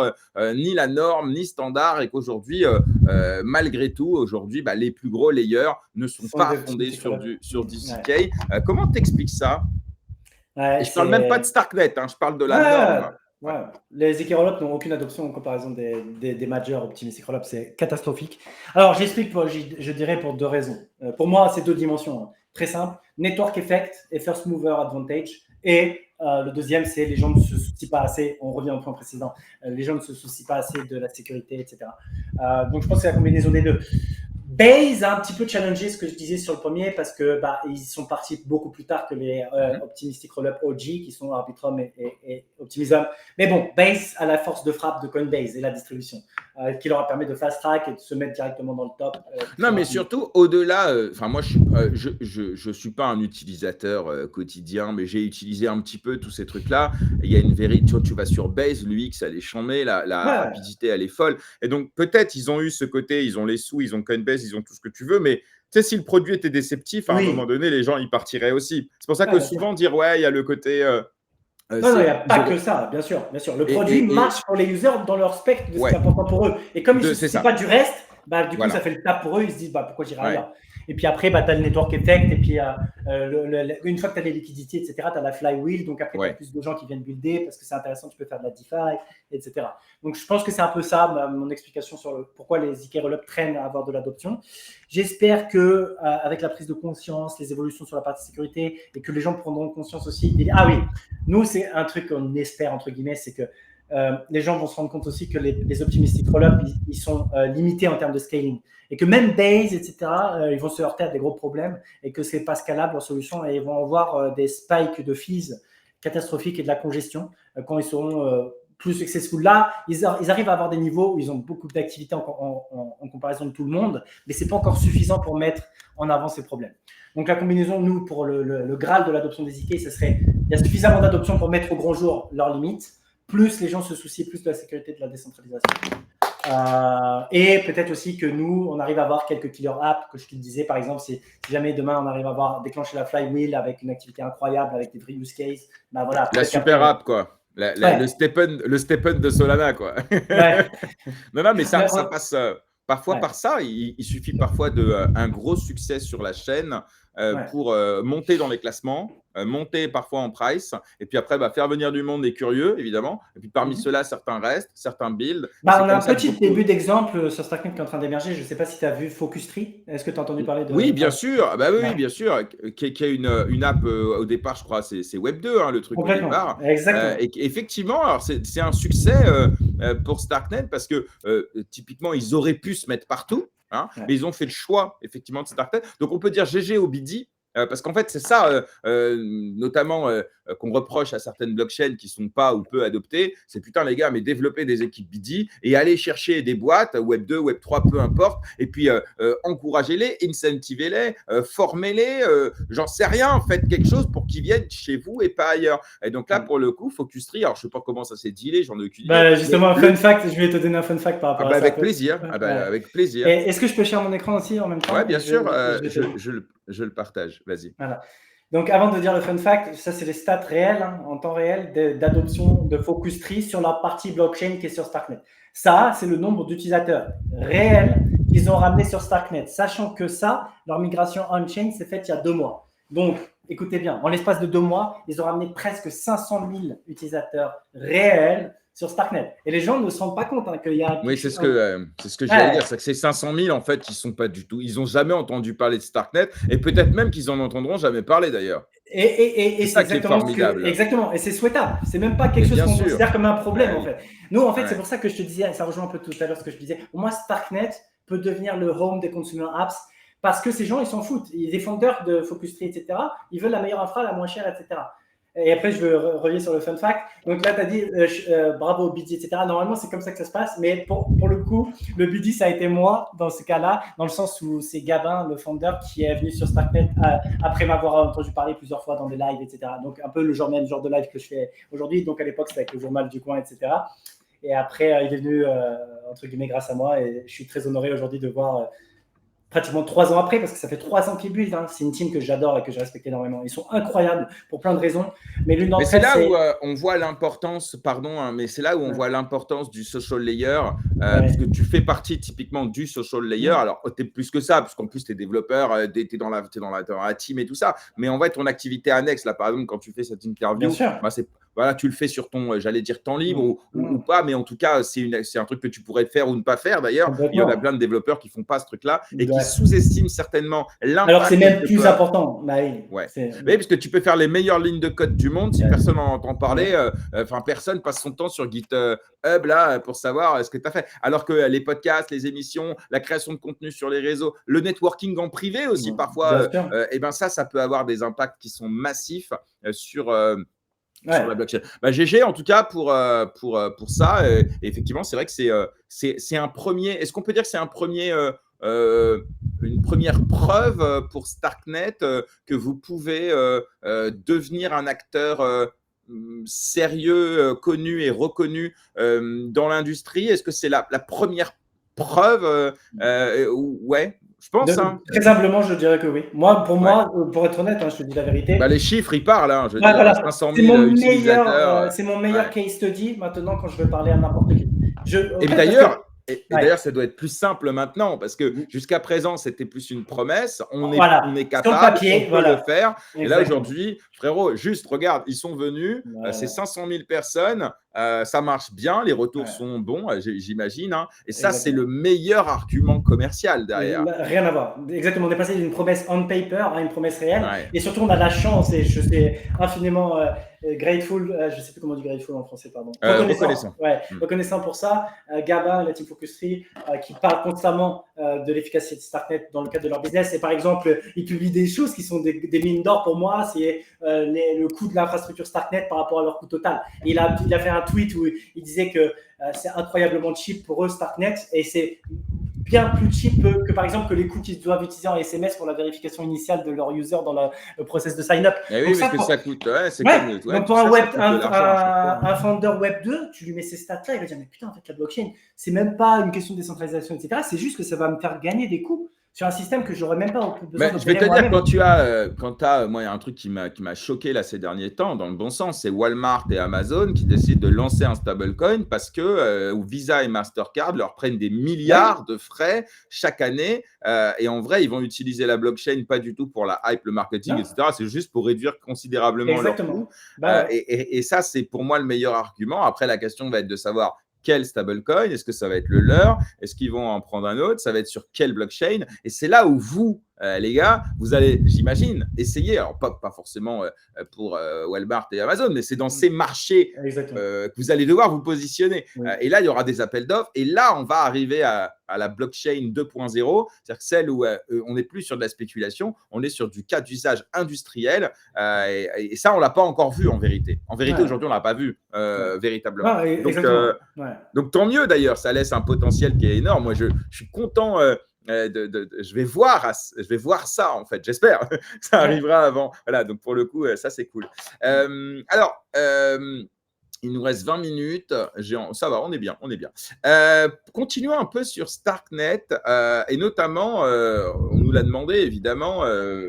ni la norme ni standard et qu'aujourd'hui malgré tout aujourd'hui les plus gros layers ne sont Sont pas des fondés petits collabs. sur du Ouais. ZK. Comment t'expliques ça? Et Ouais, je parle même pas de c'est. Starknet, je parle de la Ouais, norme. Ouais. ouais. Les ZK Rollup n'ont aucune adoption en comparaison des majors optimistic Rollup. C'est catastrophique. Alors, j'explique, je dirais, pour deux raisons. Pour moi, c'est deux dimensions. Hein. Très simple. Network effect et first mover advantage. Et le deuxième, c'est les gens ne se soucient pas assez. On revient au point précédent. Les gens ne se soucient pas assez de la sécurité, etc. Donc, je pense que c'est la combinaison des deux. Base a un petit peu challengé ce que je disais sur le premier parce que ils sont partis beaucoup plus tard que les Optimistic Rollup OG qui sont Arbitrum et Optimism. Mais bon, Base a la force de frappe de Coinbase et la distribution qui leur a permis de fast track et de se mettre directement dans le top. Non, mais surtout au-delà, moi je suis pas un utilisateur quotidien, mais j'ai utilisé un petit peu tous ces trucs-là. Il y a une vérité, tu vas sur Base, l'UX elle est chambée, la Ouais, rapidité elle est folle. Et donc peut-être ils ont eu ce côté, ils ont les sous, ils ont Coinbase, ils ont tout ce que tu veux, mais tu sais, si le produit était déceptif, à un moment oui, donné, les gens ils partiraient aussi. C'est pour ça ouais, que bien sûr. souvent dire ouais, il y a le côté, Non, non, il n'y c'est a ils pas que auraient ça, bien sûr, bien sûr. Le produit et marche pour les users dans leur spectre de ce qui est ouais, important pour eux. Et comme ils ne se c'est soucient ça. pas du reste, du coup, ça Voilà. fait le tap pour eux. Ils se disent pourquoi j'irai Ouais. ailleurs. Et puis après, tu as le network effect. Et puis, une fois que tu as les liquidités, etc., tu as la flywheel. Donc après, tu as Ouais. plus de gens qui viennent builder parce que c'est intéressant, tu peux faire de la DeFi, etc. Donc je pense que c'est un peu ça, mon explication sur pourquoi les ZK Rollup traînent à avoir de l'adoption. J'espère que avec la prise de conscience, les évolutions sur la partie sécurité et que les gens prendront conscience aussi. Ah oui, nous, c'est un truc qu'on espère, entre guillemets, c'est que les gens vont se rendre compte aussi que les optimistic rollup, ils sont limités en termes de scaling. Et que même Base, etc., ils vont se heurter à des gros problèmes et que ce n'est pas scalable leur solution et ils vont avoir des spikes de fees catastrophiques et de la congestion quand ils seront plus successful. Là, ils arrivent à avoir des niveaux où ils ont beaucoup d'activité en comparaison de tout le monde, mais ce n'est pas encore suffisant pour mettre en avant ces problèmes. Donc la combinaison, nous, pour le Graal de l'adoption des IK, ce serait il y a suffisamment d'adoption pour mettre au grand jour leurs limites, plus les gens se soucient plus de la sécurité de la décentralisation. Et peut-être aussi que nous, on arrive à avoir quelques killer apps, que je te disais, par exemple, si jamais demain on arrive à avoir déclenché la flywheel avec une activité incroyable, avec des vrais use cases, voilà. La super app, quoi. Ouais. Le Stephen de Solana, quoi. Ouais. Non, mais ça Ouais. passe parfois Ouais. par ça. Il suffit parfois d'un gros succès sur la chaîne pour monter dans les classements, monter parfois en price, et puis après faire venir du monde des curieux, évidemment. Et puis parmi ceux-là, certains restent, certains build. Et c'est On a comme un ça que petit beaucoup. début d'exemple sur Starknet qui est en train d'émerger. Je ne sais pas si tu as vu Focus Tree. Est-ce que tu as entendu parler Oui, de. bien sûr. Oui, Ouais. bien sûr. Qui a une app au départ, je crois, c'est Web 2, le truc au Complètement. départ. Exactement. Et effectivement, alors c'est un succès pour Starknet parce que typiquement, ils auraient pu se mettre partout, Ouais. mais ils ont fait le choix effectivement de Starknet. Donc on peut dire GG au BD. Parce qu'en fait, c'est ça, notamment qu'on reproche à certaines blockchains qui sont pas ou peu adoptées. C'est putain, les gars, mais développer des équipes BD et aller chercher des boîtes, Web 2, Web 3, peu importe, et puis encouragez-les, incentivez-les, formez-les, j'en sais rien, faites quelque chose pour qu'ils viennent chez vous et pas ailleurs. Et donc là, pour le coup, Focus Tree, alors je sais pas comment ça s'est dealé, j'en ai aucune idée. Bah, justement, un fun fact, je vais te donner un fun fact par rapport à ça. Avec plaisir. Avec plaisir. Est-ce que je peux share mon écran aussi en même temps? Ouais, bien sûr, je le partage. Vas-y. Voilà. Donc, avant de dire le fun fact, ça, c'est les stats réels, hein, en temps réel, d'adoption de Focus Tree sur la partie blockchain qui est sur Starknet. Ça, c'est le nombre d'utilisateurs réels qu'ils ont ramené sur Starknet, sachant que ça, leur migration on-chain s'est faite il y a 2 mois. Donc, écoutez bien, en l'espace de 2 mois, ils ont ramené presque 500 000 utilisateurs réels sur Starknet. Et les gens ne se rendent pas compte qu'il y a… Oui, c'est ce que j'allais dire. C'est que ces 500 000, en fait, ils sont pas du tout… Ils n'ont jamais entendu parler de Starknet et peut-être même qu'ils en entendront jamais parler, d'ailleurs. Et c'est ça qui est formidable. Exactement. Et c'est souhaitable. C'est même pas quelque chose qu'on considère comme un problème, en fait. Nous, en fait, c'est pour ça que je te disais, ça rejoint un peu tout à l'heure ce que je disais. Pour moi, Starknet peut devenir le home des consumer apps parce que ces gens, ils s'en foutent. Les fondeurs de Focus Tree, etc., ils veulent la meilleure infra, la moins chère, etc. Et après, je veux revenir sur le fun fact. Donc là, tu as dit bravo BD, etc. Normalement, c'est comme ça que ça se passe. Mais pour le coup, le BD, ça a été moi dans ce cas-là, dans le sens où c'est Gabin, le founder, qui est venu sur Starknet après m'avoir entendu parler plusieurs fois dans des lives, etc. Donc un peu même genre de live que je fais aujourd'hui. Donc à l'époque, c'était avec le journal du coin, etc. Et après, il est venu, entre guillemets, grâce à moi. Et je suis très honoré aujourd'hui de voir… pratiquement 3 ans après, parce que ça fait 3 ans qu'ils build. Hein. C'est une team que j'adore et que je respecte énormément. Ils sont incroyables pour plein de raisons. Mais l'une d'entre elles, c'est là où on voit l'importance, mais c'est là où on voit l'importance du social layer, parce que tu fais partie typiquement du social layer. Alors, tu es plus que ça, parce qu'en plus, tu es développeur, tu es dans la team et tout ça. Mais en vrai, ton activité annexe, là, par exemple, quand tu fais cette interview, voilà, tu le fais sur ton, j'allais dire, temps libre ou pas, mais en tout cas, c'est un truc que tu pourrais faire ou ne pas faire. D'ailleurs, il y en a plein de développeurs qui ne font pas ce truc-là et qui sous-estiment certainement l'impact. Alors que c'est même plus important. Bah oui, oui, parce que tu peux faire les meilleures lignes de code du monde, si personne n'en entend parler, personne passe son temps sur GitHub là, pour savoir ce que tu as fait. Alors que les podcasts, les émissions, la création de contenu sur les réseaux, le networking en privé aussi, parfois, ça peut avoir des impacts qui sont massifs sur la blockchain. GG en tout cas pour ça. Et effectivement, c'est vrai que c'est un premier. Est-ce qu'on peut dire que c'est un premier, une première preuve pour Starknet que vous pouvez devenir un acteur sérieux, connu et reconnu dans l'industrie? Est-ce que c'est la première preuve? Ouais. Je pense. Très humblement, je dirais que oui. Moi, pour être honnête, je te dis la vérité. Les chiffres, ils parlent. Je veux dire, 500 000 utilisateurs. C'est mon meilleur case study maintenant quand je vais parler à n'importe qui. Et d'ailleurs, ça doit être plus simple maintenant parce que jusqu'à présent, c'était plus une promesse. On est capable, on peut le faire. Et là, aujourd'hui, frérot, juste regarde, ils sont venus. C'est 500 000 personnes. Ça marche bien. Les retours sont bons, j'imagine. Et ça, c'est le meilleur argument commercial derrière. Rien à voir. Exactement. On est passé d'une promesse on paper à une promesse réelle. Et surtout, on a la chance, et je suis infiniment grateful. Je ne sais plus comment on dit grateful en français, pardon. Reconnaissant. Reconnaissant pour ça. Gabin, la team Focus Tree, qui parle constamment de l'efficacité de Starknet dans le cadre de leur business. Et par exemple, ils publient des choses qui sont des mines d'or pour moi. C'est le coût de l'infrastructure Starknet par rapport à leur coût total. Et il a fait un tweet où il disait que c'est incroyablement cheap pour eux, Starknet, et c'est bien plus cheap que par exemple que les coûts qu'ils doivent utiliser en SMS pour la vérification initiale de leur user dans le process de sign-up. Oui, parce que ça coûte. Donc pour un founder Web 2, tu lui mets ces stats-là, il va dire mais putain, en fait, la blockchain, c'est même pas une question de décentralisation, etc. C'est juste que ça va me faire gagner des coûts sur un système que j'aurais même pas besoin de. Je vais te dire, moi, il y a un truc qui m'a choqué là ces derniers temps, dans le bon sens, c'est Walmart et Amazon qui décident de lancer un stablecoin parce que Visa et Mastercard leur prennent des milliards de frais chaque année. Et en vrai, ils vont utiliser la blockchain pas du tout pour la hype, le marketing, etc. C'est juste pour réduire considérablement leurs coûts. Et ça, c'est pour moi le meilleur argument. Après, la question va être de savoir quel stablecoin, est-ce que ça va être le leur, est-ce qu'ils vont en prendre un autre, ça va être sur quelle blockchain, et c'est là où vous, les gars, vous allez, j'imagine, essayer, alors pas forcément pour Walmart et Amazon, mais c'est dans ces marchés que vous allez devoir vous positionner. Oui. Et là, il y aura des appels d'offres. Et là, on va arriver à la blockchain 2.0, c'est-à-dire celle où on n'est plus sur de la spéculation, on est sur du cas d'usage industriel. Et ça, on ne l'a pas encore vu en vérité. En vérité, aujourd'hui, on ne l'a pas vu véritablement. Ah, exactement. Donc, tant mieux d'ailleurs, ça laisse un potentiel qui est énorme. Moi, je suis content. Je vais voir ça en fait. J'espère que ça arrivera avant. Voilà, donc pour le coup, ça c'est cool. Alors, il nous reste 20 minutes. Ça va, on est bien. Continuons un peu sur Starknet et notamment, on nous l'a demandé évidemment,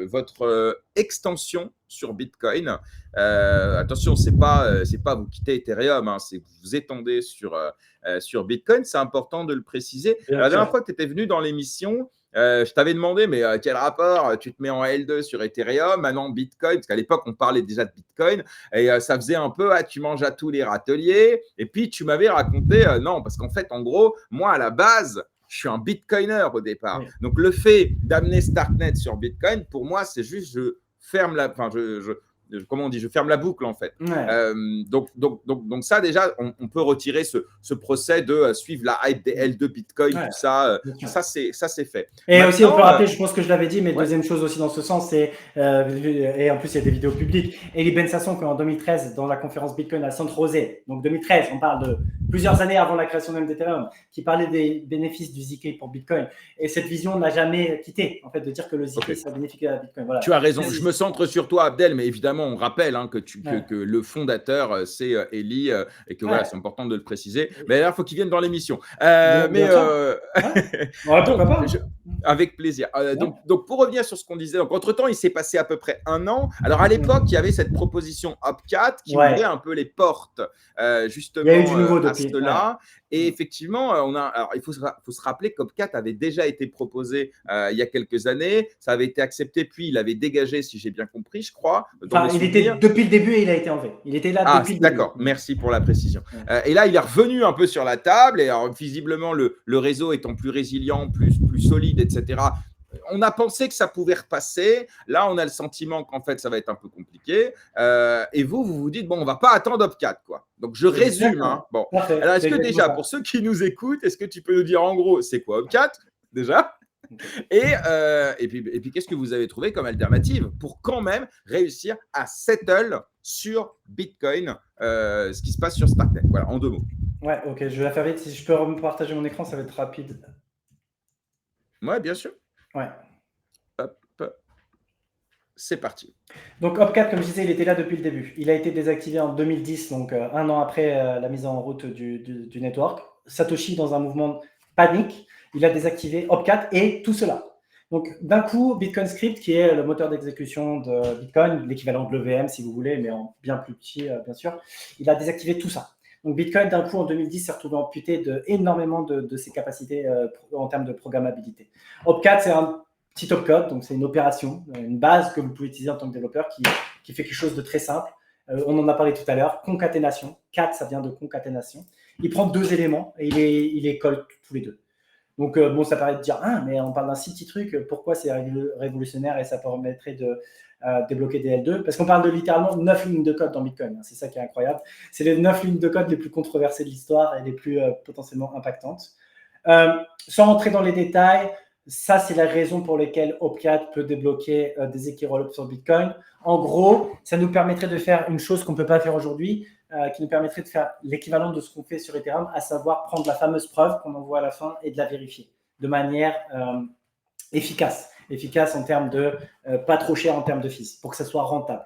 votre extension sur Bitcoin. Attention, c'est pas vous quittez Ethereum, hein, c'est que vous vous étendez sur Bitcoin. C'est important de le préciser. La dernière fois que tu étais venu dans l'émission, je t'avais demandé, mais quel rapport? Tu te mets en L2 sur Ethereum, maintenant Bitcoin, parce qu'à l'époque, on parlait déjà de Bitcoin, et ça faisait un peu, tu manges à tous les râteliers. Et puis, tu m'avais raconté, non, parce qu'en fait, en gros, moi, à la base, je suis un Bitcoiner au départ. Oui. Donc, le fait d'amener Starknet sur Bitcoin, pour moi, c'est juste, je ferme comment on dit, je ferme la boucle en fait. Donc ça déjà, on peut retirer ce procès de suivre la hype des L2 Bitcoin, tout ça. Ça c'est fait. Et maintenant, aussi, on peut rappeler, je pense que je l'avais dit, mais deuxième chose aussi dans ce sens, c'est, et en plus il y a des vidéos publiques, Eli Ben Sasson qui en 2013, dans la conférence Bitcoin à Santa José, donc 2013, on parle de plusieurs années avant la création même d'Ethereum, qui parlait des bénéfices du ZK pour Bitcoin. Et cette vision n'a jamais quitté, en fait, de dire que le ZK, ça bénéficie à Bitcoin. Voilà. Tu as raison, je me centre sur toi, Abdel, mais évidemment, on rappelle que le fondateur, c'est Eli, et que voilà, c'est important de le préciser. Mais d'ailleurs, il faut qu'il vienne dans l'émission. Avec plaisir. Donc, pour revenir sur ce qu'on disait, entre-temps, il s'est passé à peu près 1 an. Alors, à l'époque, il y avait cette proposition Opcat qui ouvrait un peu les portes, justement, à cela. Et effectivement, alors, il faut se rappeler qu'Opcat avait déjà été proposé il y a quelques années. Ça avait été accepté, puis il avait dégagé, si j'ai bien compris, je crois. Il était depuis le début et il a été enlevé. Il était là depuis le début. D'accord, merci pour la précision. Et là, il est revenu un peu sur la table. Et alors, visiblement, le réseau étant plus résilient, plus solide, etc., on a pensé que ça pouvait repasser. Là, on a le sentiment qu'en fait, ça va être un peu compliqué. Et vous dites, bon, on ne va pas attendre Opcat, quoi. Donc, je résume. Hein. Bon. Alors, est-ce que déjà, pour ceux qui nous écoutent, est-ce que tu peux nous dire en gros, c'est quoi Opcat déjà? Et puis qu'est-ce que vous avez trouvé comme alternative pour quand même réussir à settle sur Bitcoin, ce qui se passe sur Starknet? Voilà, en 2 mots. Ouais, ok, je vais la faire vite. Si je peux partager mon écran, ça va être rapide. Ouais, bien sûr. Ouais. Hop. C'est parti. Donc Opcat, comme je disais, il était là depuis le début. Il a été désactivé en 2010, donc 1 an après la mise en route du network. Satoshi, dans un mouvement panique, il a désactivé Opcat et tout cela. Donc d'un coup, Bitcoin Script, qui est le moteur d'exécution de Bitcoin, l'équivalent de l'EVM si vous voulez, mais en bien plus petit, bien sûr, il a désactivé tout ça. Donc Bitcoin, d'un coup, en 2010, s'est retrouvé amputé énormément de ses capacités en termes de programmabilité. Opcat, c'est un petit opcode, donc c'est une opération, une base que vous pouvez utiliser en tant que développeur qui fait quelque chose de très simple. On en a parlé tout à l'heure, concaténation. Cat, ça vient de concaténation. Il prend 2 éléments et il les colle tous les 2. Donc, bon, ça paraît de dire, mais on parle d'un si petit truc, pourquoi c'est révolutionnaire et ça permettrait de débloquer des L2? Parce qu'on parle de littéralement 9 lignes de code dans Bitcoin. C'est ça qui est incroyable. C'est les 9 lignes de code les plus controversées de l'histoire et les plus potentiellement impactantes. Sans rentrer dans les détails, ça, c'est la raison pour laquelle Opcat peut débloquer des équirollops sur Bitcoin. En gros, ça nous permettrait de faire une chose qu'on ne peut pas faire aujourd'hui, qui nous permettrait de faire l'équivalent de ce qu'on fait sur Ethereum, à savoir prendre la fameuse preuve qu'on envoie à la fin et de la vérifier de manière efficace. Efficace en termes de pas trop cher en termes de fees, pour que ça soit rentable.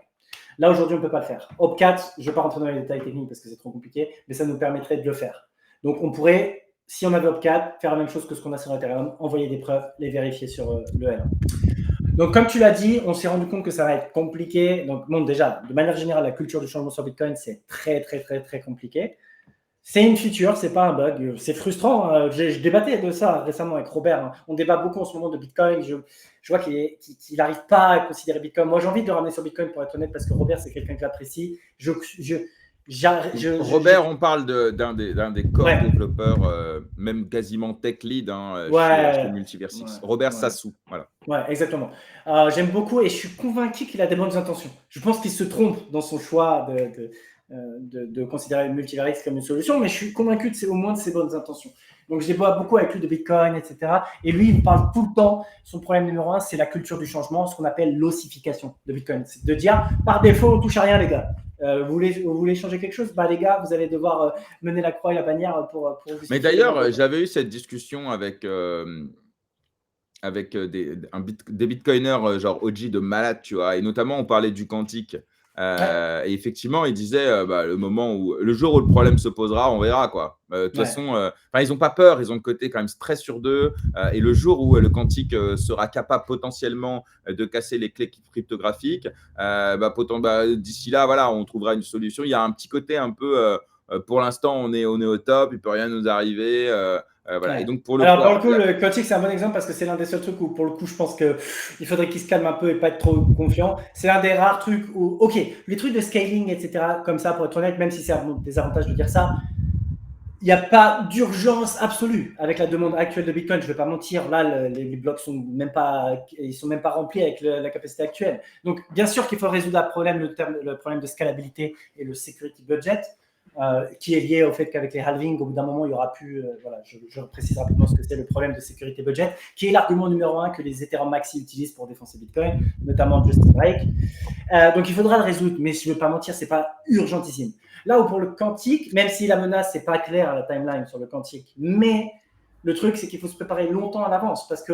Là, aujourd'hui, on ne peut pas le faire. Opcat, je ne vais pas rentrer dans les détails techniques parce que c'est trop compliqué, mais ça nous permettrait de le faire. Donc, on pourrait, si on avait Opcat, faire la même chose que ce qu'on a sur Ethereum, envoyer des preuves, les vérifier sur le L1. Donc, comme tu l'as dit, on s'est rendu compte que ça va être compliqué. Donc, bon, déjà, de manière générale, la culture du changement sur Bitcoin, c'est très, très, très, très compliqué. C'est une feature, c'est pas un bug. C'est frustrant. Je débattais de ça récemment avec Robert. On débat beaucoup en ce moment de Bitcoin. Je vois qu'il n'arrive pas à considérer Bitcoin. Moi, j'ai envie de le ramener sur Bitcoin, pour être honnête, parce que Robert, c'est quelqu'un que j'apprécie. Robert, on parle d'un des core Ouais. développeurs, même quasiment tech lead chez Ouais, Multiversix. Robert ouais. Sassou, voilà. Ouais, exactement. J'aime beaucoup et je suis convaincu qu'il a des bonnes intentions. Je pense qu'il se trompe dans son choix de considérer Multiverix comme une solution, mais je suis convaincu au moins de ses bonnes intentions. Donc, je débat beaucoup avec lui de Bitcoin, etc. Et lui, il me parle tout le temps. Son problème numéro un, c'est la culture du changement, ce qu'on appelle l'ossification de Bitcoin. C'est de dire, par défaut, on touche à rien, les gars. Vous voulez changer quelque chose? Bah, les gars, vous allez devoir mener la croix et la bannière pour justifier. Mais d'ailleurs, j'avais eu cette discussion avec des bitcoiners genre OG de malade, tu vois, et notamment on parlait du quantique. Et effectivement, il disait le jour où le problème se posera, on verra quoi. De toute façon, ils n'ont pas peur, ils ont le côté quand même très sûr d'eux. Et le jour où le quantique sera capable potentiellement de casser les clés cryptographiques, d'ici là, voilà, on trouvera une solution. Il y a un petit côté un peu, pour l'instant, on est au top, il peut rien nous arriver. Voilà. Et donc pour le coup, le quantique, c'est un bon exemple parce que c'est l'un des seuls trucs où, pour le coup, je pense qu'il faudrait qu'il se calme un peu et pas être trop confiant. C'est un des rares trucs où, ok, les trucs de scaling, etc., comme ça, pour être honnête, même si c'est un des avantages de dire ça, il n'y a pas d'urgence absolue avec la demande actuelle de Bitcoin. Je ne vais pas mentir, là, les blocs sont même pas remplis avec la capacité actuelle. Donc, bien sûr qu'il faut résoudre le problème de scalabilité et le security budget. Qui est lié au fait qu'avec les halvings, au bout d'un moment, il y aura plus. Voilà, je précise rapidement ce que c'est le problème de sécurité budget, qui est l'argument numéro un que les Ethereum Maxi utilisent pour défoncer Bitcoin, notamment Justin Drake. Donc il faudra le résoudre, mais je ne veux pas mentir, c'est pas urgentissime. Là où pour le quantique, même si la menace c'est pas clair à la timeline sur le quantique, mais le truc, c'est qu'il faut se préparer longtemps à l'avance parce que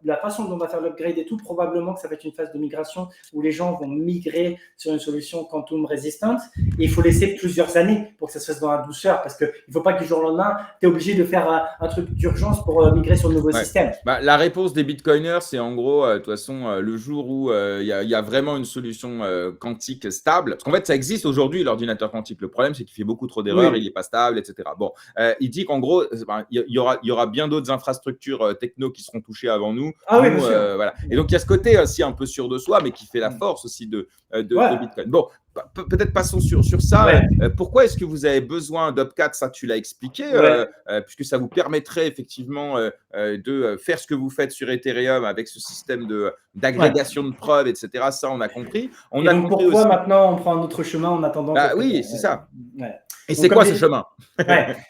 la façon dont on va faire l'upgrade et tout, probablement que ça va être une phase de migration où les gens vont migrer sur une solution quantum résistante. Et il faut laisser plusieurs années pour que ça se fasse dans la douceur parce qu'il ne faut pas que du jour au lendemain, tu es obligé de faire un truc d'urgence pour migrer sur le nouveau système. La réponse des bitcoiners, c'est en gros, de toute façon, le jour où il y a vraiment une solution quantique stable, parce qu'en fait, ça existe aujourd'hui, l'ordinateur quantique. Le problème, c'est qu'il fait beaucoup trop d'erreurs, il n'est pas stable, etc. Bon, il dit qu'en gros, il y aura bien d'autres infrastructures techno qui seront touchées avant nous. Oui, bien sûr. Voilà. Et donc, il y a ce côté aussi un peu sûr de soi, mais qui fait la force aussi de Bitcoin. Bon, peut-être passons sur ça. Pourquoi est-ce que vous avez besoin d'Upcat? Ça, tu l'as expliqué, puisque ça vous permettrait effectivement de faire ce que vous faites sur Ethereum avec ce système d'agrégation de preuves, etc. Ça, on a compris. Pourquoi aussi maintenant on prend un autre chemin en attendant? Oui, c'est ça. Et c'est quoi ce chemin?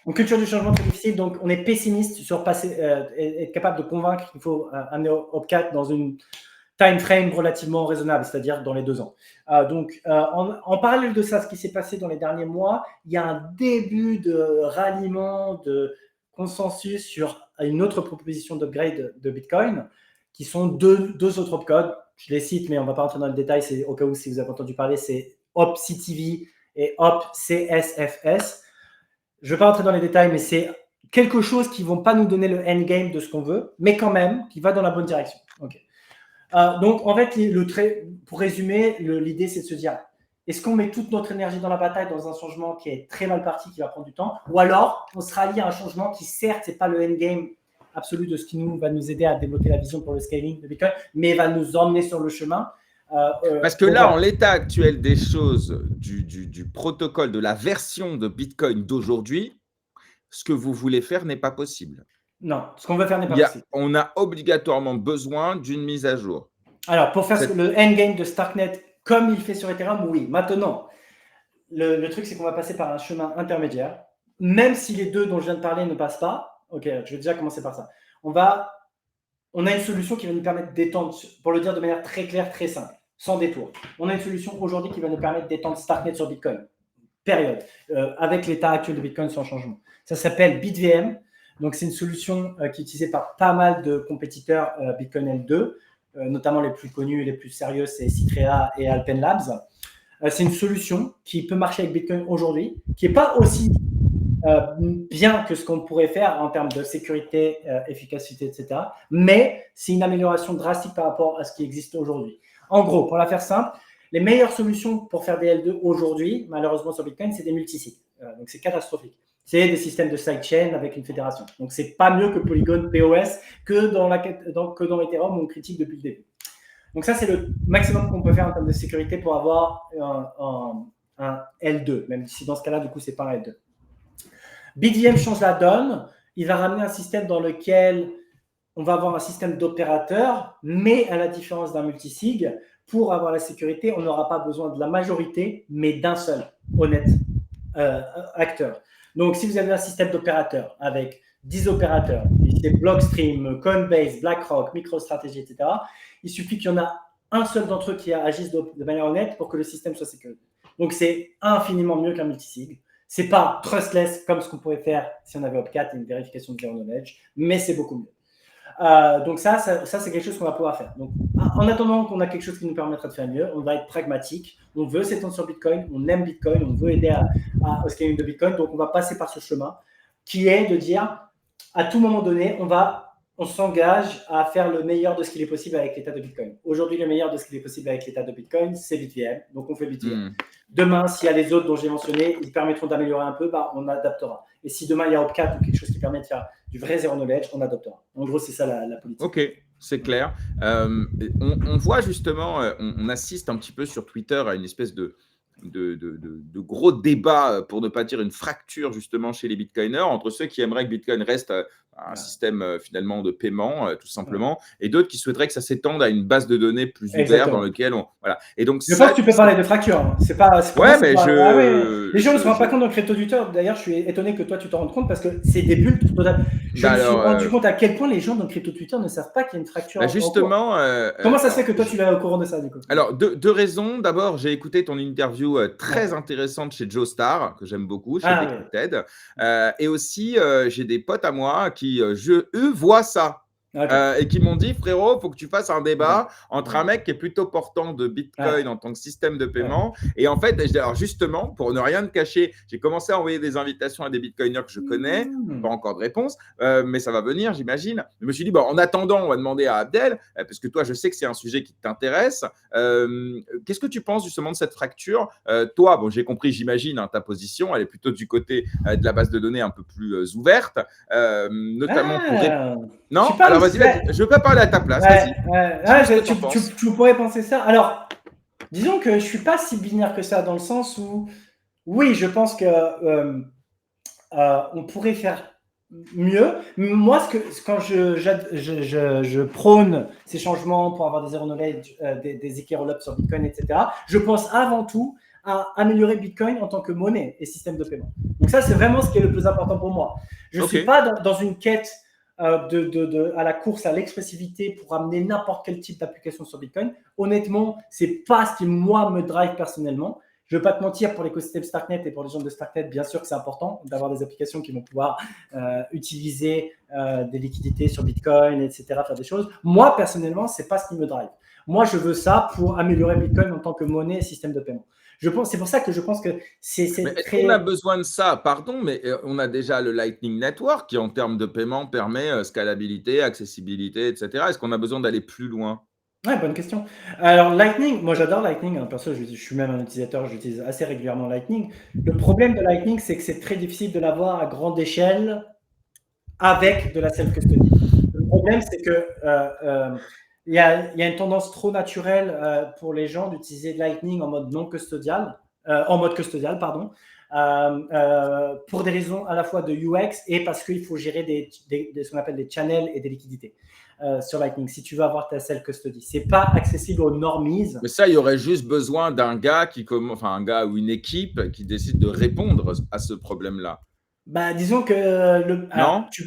Donc, culture du changement très difficile. Donc, on est pessimiste sur être capable de convaincre qu'il faut amener Upcat dans une time frame relativement raisonnable, c'est-à-dire dans les 2 ans. En parallèle de ça, ce qui s'est passé dans les derniers mois, il y a un début de ralliement, de consensus sur une autre proposition d'upgrade de Bitcoin, qui sont deux autres opcodes. Je les cite, mais on ne va pas rentrer dans le détail. C'est au cas où, si vous avez entendu parler, c'est OpCTV et OpCSFS. Je ne vais pas rentrer dans les détails, mais c'est quelque chose qui ne vont pas nous donner le endgame de ce qu'on veut, mais quand même, qui va dans la bonne direction. Donc, en fait, pour résumer, l'idée, c'est de se dire, est-ce qu'on met toute notre énergie dans la bataille dans un changement qui est très mal parti, qui va prendre du temps, ou alors on se rallie à un changement qui, certes, n'est pas le endgame absolu de ce qui va nous aider à développer la vision pour le scaling de Bitcoin, mais va nous emmener sur le chemin. Parce que là, en l'état actuel des choses, du protocole, de la version de Bitcoin d'aujourd'hui, ce que vous voulez faire n'est pas possible. Non, ce qu'on veut faire n'est pas possible. On a obligatoirement besoin d'une mise à jour. Alors, pour faire le endgame de Starknet comme il fait sur Ethereum, oui. Maintenant, le truc, c'est qu'on va passer par un chemin intermédiaire. Même si les deux dont je viens de parler ne passent pas, ok, je vais déjà commencer par ça. On a une solution qui va nous permettre d'étendre, pour le dire de manière très claire, très simple, sans détour. On a une solution aujourd'hui qui va nous permettre d'étendre Starknet sur Bitcoin. Période. Avec l'état actuel de Bitcoin sans changement. Ça s'appelle BitVM. Donc, c'est une solution qui est utilisée par pas mal de compétiteurs Bitcoin L2, notamment les plus connus et les plus sérieux, c'est Citrea et Alpen Labs. C'est une solution qui peut marcher avec Bitcoin aujourd'hui, qui n'est pas aussi bien que ce qu'on pourrait faire en termes de sécurité, efficacité, etc. Mais c'est une amélioration drastique par rapport à ce qui existe aujourd'hui. En gros, pour la faire simple, les meilleures solutions pour faire des L2 aujourd'hui, malheureusement sur Bitcoin, c'est des multisites. Donc, c'est catastrophique. C'est des systèmes de sidechain avec une fédération. Donc, ce n'est pas mieux que Polygon POS que dans Ethereum où on critique depuis le début. Donc, ça, c'est le maximum qu'on peut faire en termes de sécurité pour avoir un L2, même si dans ce cas-là, du coup, c'est pas un L2. BDM change la donne. Il va ramener un système dans lequel on va avoir un système d'opérateurs, mais à la différence d'un multisig, pour avoir la sécurité, on n'aura pas besoin de la majorité, mais d'un seul honnête acteur. Donc, si vous avez un système d'opérateurs avec 10 opérateurs, c'est Blockstream, Coinbase, BlackRock, MicroStrategy, etc., il suffit qu'il y en a un seul d'entre eux qui agisse de manière honnête pour que le système soit sécurisé. Donc, c'est infiniment mieux qu'un multisig. C'est pas trustless comme ce qu'on pourrait faire si on avait Opcat et une vérification de zero knowledge, mais c'est beaucoup mieux. Donc ça c'est quelque chose qu'on va pouvoir faire. Donc, en attendant qu'on a quelque chose qui nous permettra de faire mieux, on va être pragmatique. On veut s'étendre sur Bitcoin, on aime Bitcoin, on veut aider au scaling de Bitcoin, donc on va passer par ce chemin qui est de dire, à tout moment donné, on s'engage à faire le meilleur de ce qu'il est possible avec l'état de Bitcoin. Aujourd'hui, le meilleur de ce qu'il est possible avec l'état de Bitcoin, c'est BitVM. Donc, on fait BitVM. Demain, s'il y a les autres dont j'ai mentionné, ils permettront d'améliorer un peu, on adaptera. Et si demain, il y a Opcat ou quelque chose qui permet de faire du vrai zero knowledge, on adoptera. En gros, c'est ça la politique. Ok, c'est clair. On voit justement, on assiste un petit peu sur Twitter à une espèce de gros débat, pour ne pas dire une fracture justement chez les bitcoiners, entre ceux qui aimeraient que Bitcoin reste un système finalement de paiement, tout simplement, et d'autres qui souhaiteraient que ça s'étende à une base de données plus ouverte dans laquelle on… Voilà. Et donc, je pense que tu peux parler de fracture. Hein. C'est pas, ouais, mais les gens ne se rendent pas compte dans le crypto Twitter. D'ailleurs, je suis étonné que toi, tu t'en rendes compte parce que c'est des bulles totales. Je me suis rendu compte à quel point les gens dans le crypto Twitter ne savent pas qu'il y a une fracture. Justement. Comment ça se fait que toi, tu l'as au courant de ça, du coup? Alors, deux raisons. D'abord, j'ai écouté ton interview très intéressante chez Joe Star, que j'aime beaucoup, chez Decrypted. Et aussi, j'ai des potes à moi qui, eux, voient ça. Et qui m'ont dit, frérot, il faut que tu fasses un débat entre un mec qui est plutôt portant de Bitcoin en tant que système de paiement. Et en fait, alors justement, pour ne rien te cacher, j'ai commencé à envoyer des invitations à des Bitcoiners que je connais, pas encore de réponse, mais ça va venir, j'imagine. Je me suis dit, bon, en attendant, on va demander à Abdel, parce que toi, je sais que c'est un sujet qui t'intéresse. Qu'est-ce que tu penses justement de cette fracture? Toi, bon, j'ai compris, j'imagine, ta position, elle est plutôt du côté de la base de données un peu plus ouverte, notamment pour… Non, alors vas-y, je peux parler à ta place. Tu pourrais penser ça. Alors, disons que je ne suis pas si binaire que ça, dans le sens où, oui, je pense que on pourrait faire mieux. Moi, quand je prône ces changements pour avoir des zero knowledge, des EK roll-up sur Bitcoin, etc., je pense avant tout à améliorer Bitcoin en tant que monnaie et système de paiement. Donc ça, c'est vraiment ce qui est le plus important pour moi. Je ne suis pas dans une quête à la course à l'expressivité pour amener n'importe quel type d'application sur Bitcoin. Honnêtement, ce n'est pas ce qui, moi, me drive personnellement. Je ne vais pas te mentir, pour l'écosystème Starknet et pour les gens de Starknet, bien sûr que c'est important d'avoir des applications qui vont pouvoir utiliser des liquidités sur Bitcoin, etc., faire des choses. Moi, personnellement, ce n'est pas ce qui me drive. Moi, je veux ça pour améliorer Bitcoin en tant que monnaie et système de paiement. C'est pour ça que je pense que c'est très… Est-ce qu'on a besoin de ça? Pardon, mais on a déjà le Lightning Network qui, en termes de paiement, permet scalabilité, accessibilité, etc. Est-ce qu'on a besoin d'aller plus loin? Ouais, bonne question. Alors, Lightning, moi j'adore Lightning. Hein. Perso, je suis même un utilisateur, j'utilise assez régulièrement Lightning. Le problème de Lightning, c'est que c'est très difficile de l'avoir à grande échelle avec de la self-custody. Le problème, c'est que il y a une tendance trop naturelle pour les gens d'utiliser Lightning en mode non custodial, pour des raisons à la fois de UX et parce qu'il faut gérer ce qu'on appelle des channels et des liquidités sur Lightning. Si tu veux avoir ta self-custody, c'est pas accessible aux normies. Mais ça, il y aurait juste besoin d'un gars un gars ou une équipe qui décide de répondre à ce problème-là. Bah, disons que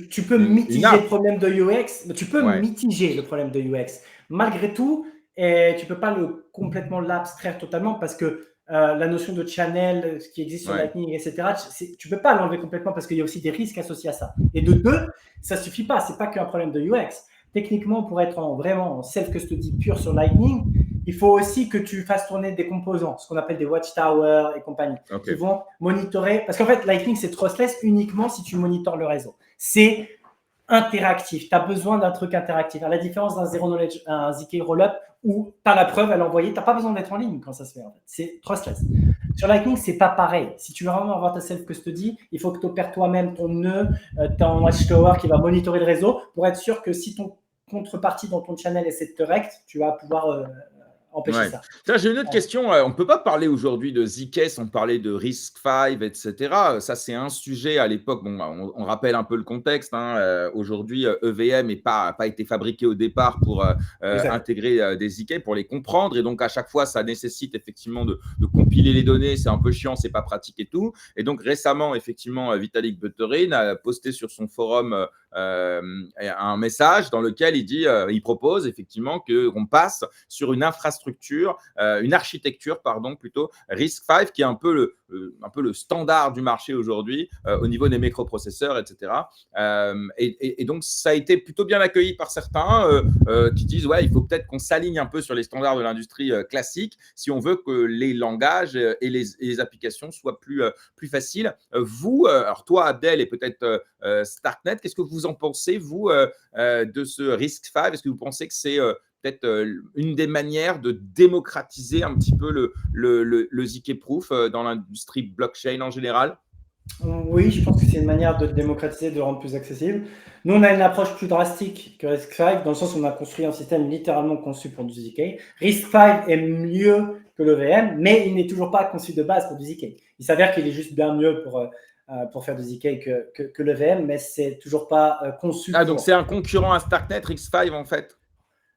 tu peux mitiger le problème de UX. Tu peux mitiger le problème de UX. Malgré tout, et tu peux pas complètement l'abstraire totalement parce que la notion de channel qui existe sur Lightning, etc., tu peux pas l'enlever complètement parce qu'il y a aussi des risques associés à ça. Et de deux, ça suffit pas. C'est pas qu'un problème de UX. Techniquement, pour être vraiment en self-custody pur sur Lightning, il faut aussi que tu fasses tourner des composants, ce qu'on appelle des watchtowers et compagnie, qui vont monitorer. Parce qu'en fait, Lightning, c'est trustless uniquement si tu monitores le réseau. C'est interactif. Tu as besoin d'un truc interactif. À la différence d'un zero knowledge, un ZK rollup, où tu as la preuve à l'envoyer, tu n'as pas besoin d'être en ligne quand ça se fait. En fait. C'est trustless. Sur Lightning, c'est pas pareil. Si tu veux vraiment avoir ta self-custody, il faut que tu opères toi-même ton nœud, ton watchtower qui va monitorer le réseau pour être sûr que si ton contrepartie dans ton channel est correct, tu vas pouvoir empêcher Ouais. ça. Tiens, j'ai une autre question. On ne peut pas parler aujourd'hui de ZK sans parler de RISC-V, etc. Ça, c'est un sujet à l'époque. Bon, bah, on rappelle un peu le contexte, hein. Aujourd'hui, EVM n'a pas été fabriqué au départ pour Exact. intégrer des ZK, pour les comprendre. Et donc, à chaque fois, ça nécessite effectivement de compiler les données. C'est un peu chiant, c'est pas pratique et tout. Et donc, récemment, effectivement, Vitalik Buterin a posté sur son forum un message dans lequel il propose effectivement qu'on passe sur une infrastructure, une architecture, pardon, plutôt RISC-V, qui est un peu le standard du marché aujourd'hui au niveau des microprocesseurs, etc. Et donc, ça a été plutôt bien accueilli par certains qui disent, ouais, il faut peut-être qu'on s'aligne un peu sur les standards de l'industrie classique si on veut que les langages et les applications soient plus faciles. Alors toi, Abdel, et peut-être Starknet, qu'est-ce que vous en pensez, vous, de ce RISC-V? Est-ce que vous pensez que c'est peut-être une des manières de démocratiser un petit peu le ZK-proof dans l'industrie blockchain en général? Oui, je pense que c'est une manière de démocratiser, de le rendre plus accessible. Nous, on a une approche plus drastique que RISC-V, dans le sens où on a construit un système littéralement conçu pour du ZK. RISC-V est mieux que l'EVM, mais il n'est toujours pas conçu de base pour du ZK. Il s'avère qu'il est juste bien mieux pour faire du ZK que l'EVM, mais c'est toujours pas conçu Ah, donc pour. c'est un concurrent à Starknet, RISC-V, en fait,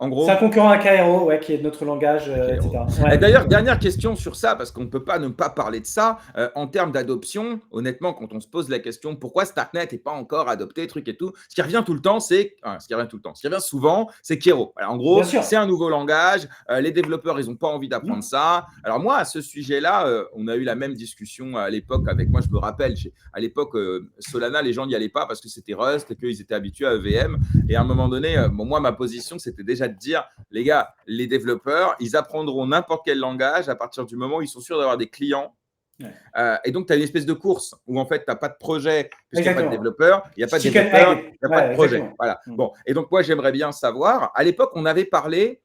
en C'est un gros? concurrent à Cairo, ouais, qui est notre langage, Ok. etc. Et Ouais, d'ailleurs, exactement. dernière question sur ça, parce qu'on ne peut pas ne pas parler de ça. En termes d'adoption, honnêtement, quand on se pose la question pourquoi Starknet n'est pas encore adopté, truc et tout, ce qui revient tout le temps, ce qui revient souvent, c'est Kero. Alors, en Bien gros, sûr. c'est un nouveau langage. Les développeurs, ils n'ont pas envie d'apprendre ça. Alors moi, à ce sujet-là, on a eu la même discussion à l'époque avec moi. Je me rappelle, à l'époque, Solana, les gens n'y allaient pas parce que c'était Rust et qu'ils étaient habitués à EVM. Et à un moment donné, moi, ma position, c'était déjà de dire, les gars, les développeurs, ils apprendront n'importe quel langage à partir du moment où ils sont sûrs d'avoir des clients. Ouais. Et donc, tu as une espèce de course où en fait, tu n'as pas de projet puisqu'il n'y a pas de Exactement. développeurs, il n'y a pas de Chicken développeurs, egg. il n'y a pas de Ouais, projet. exactement. Voilà. Bon, et donc moi, j'aimerais bien savoir, à l'époque, on avait parlé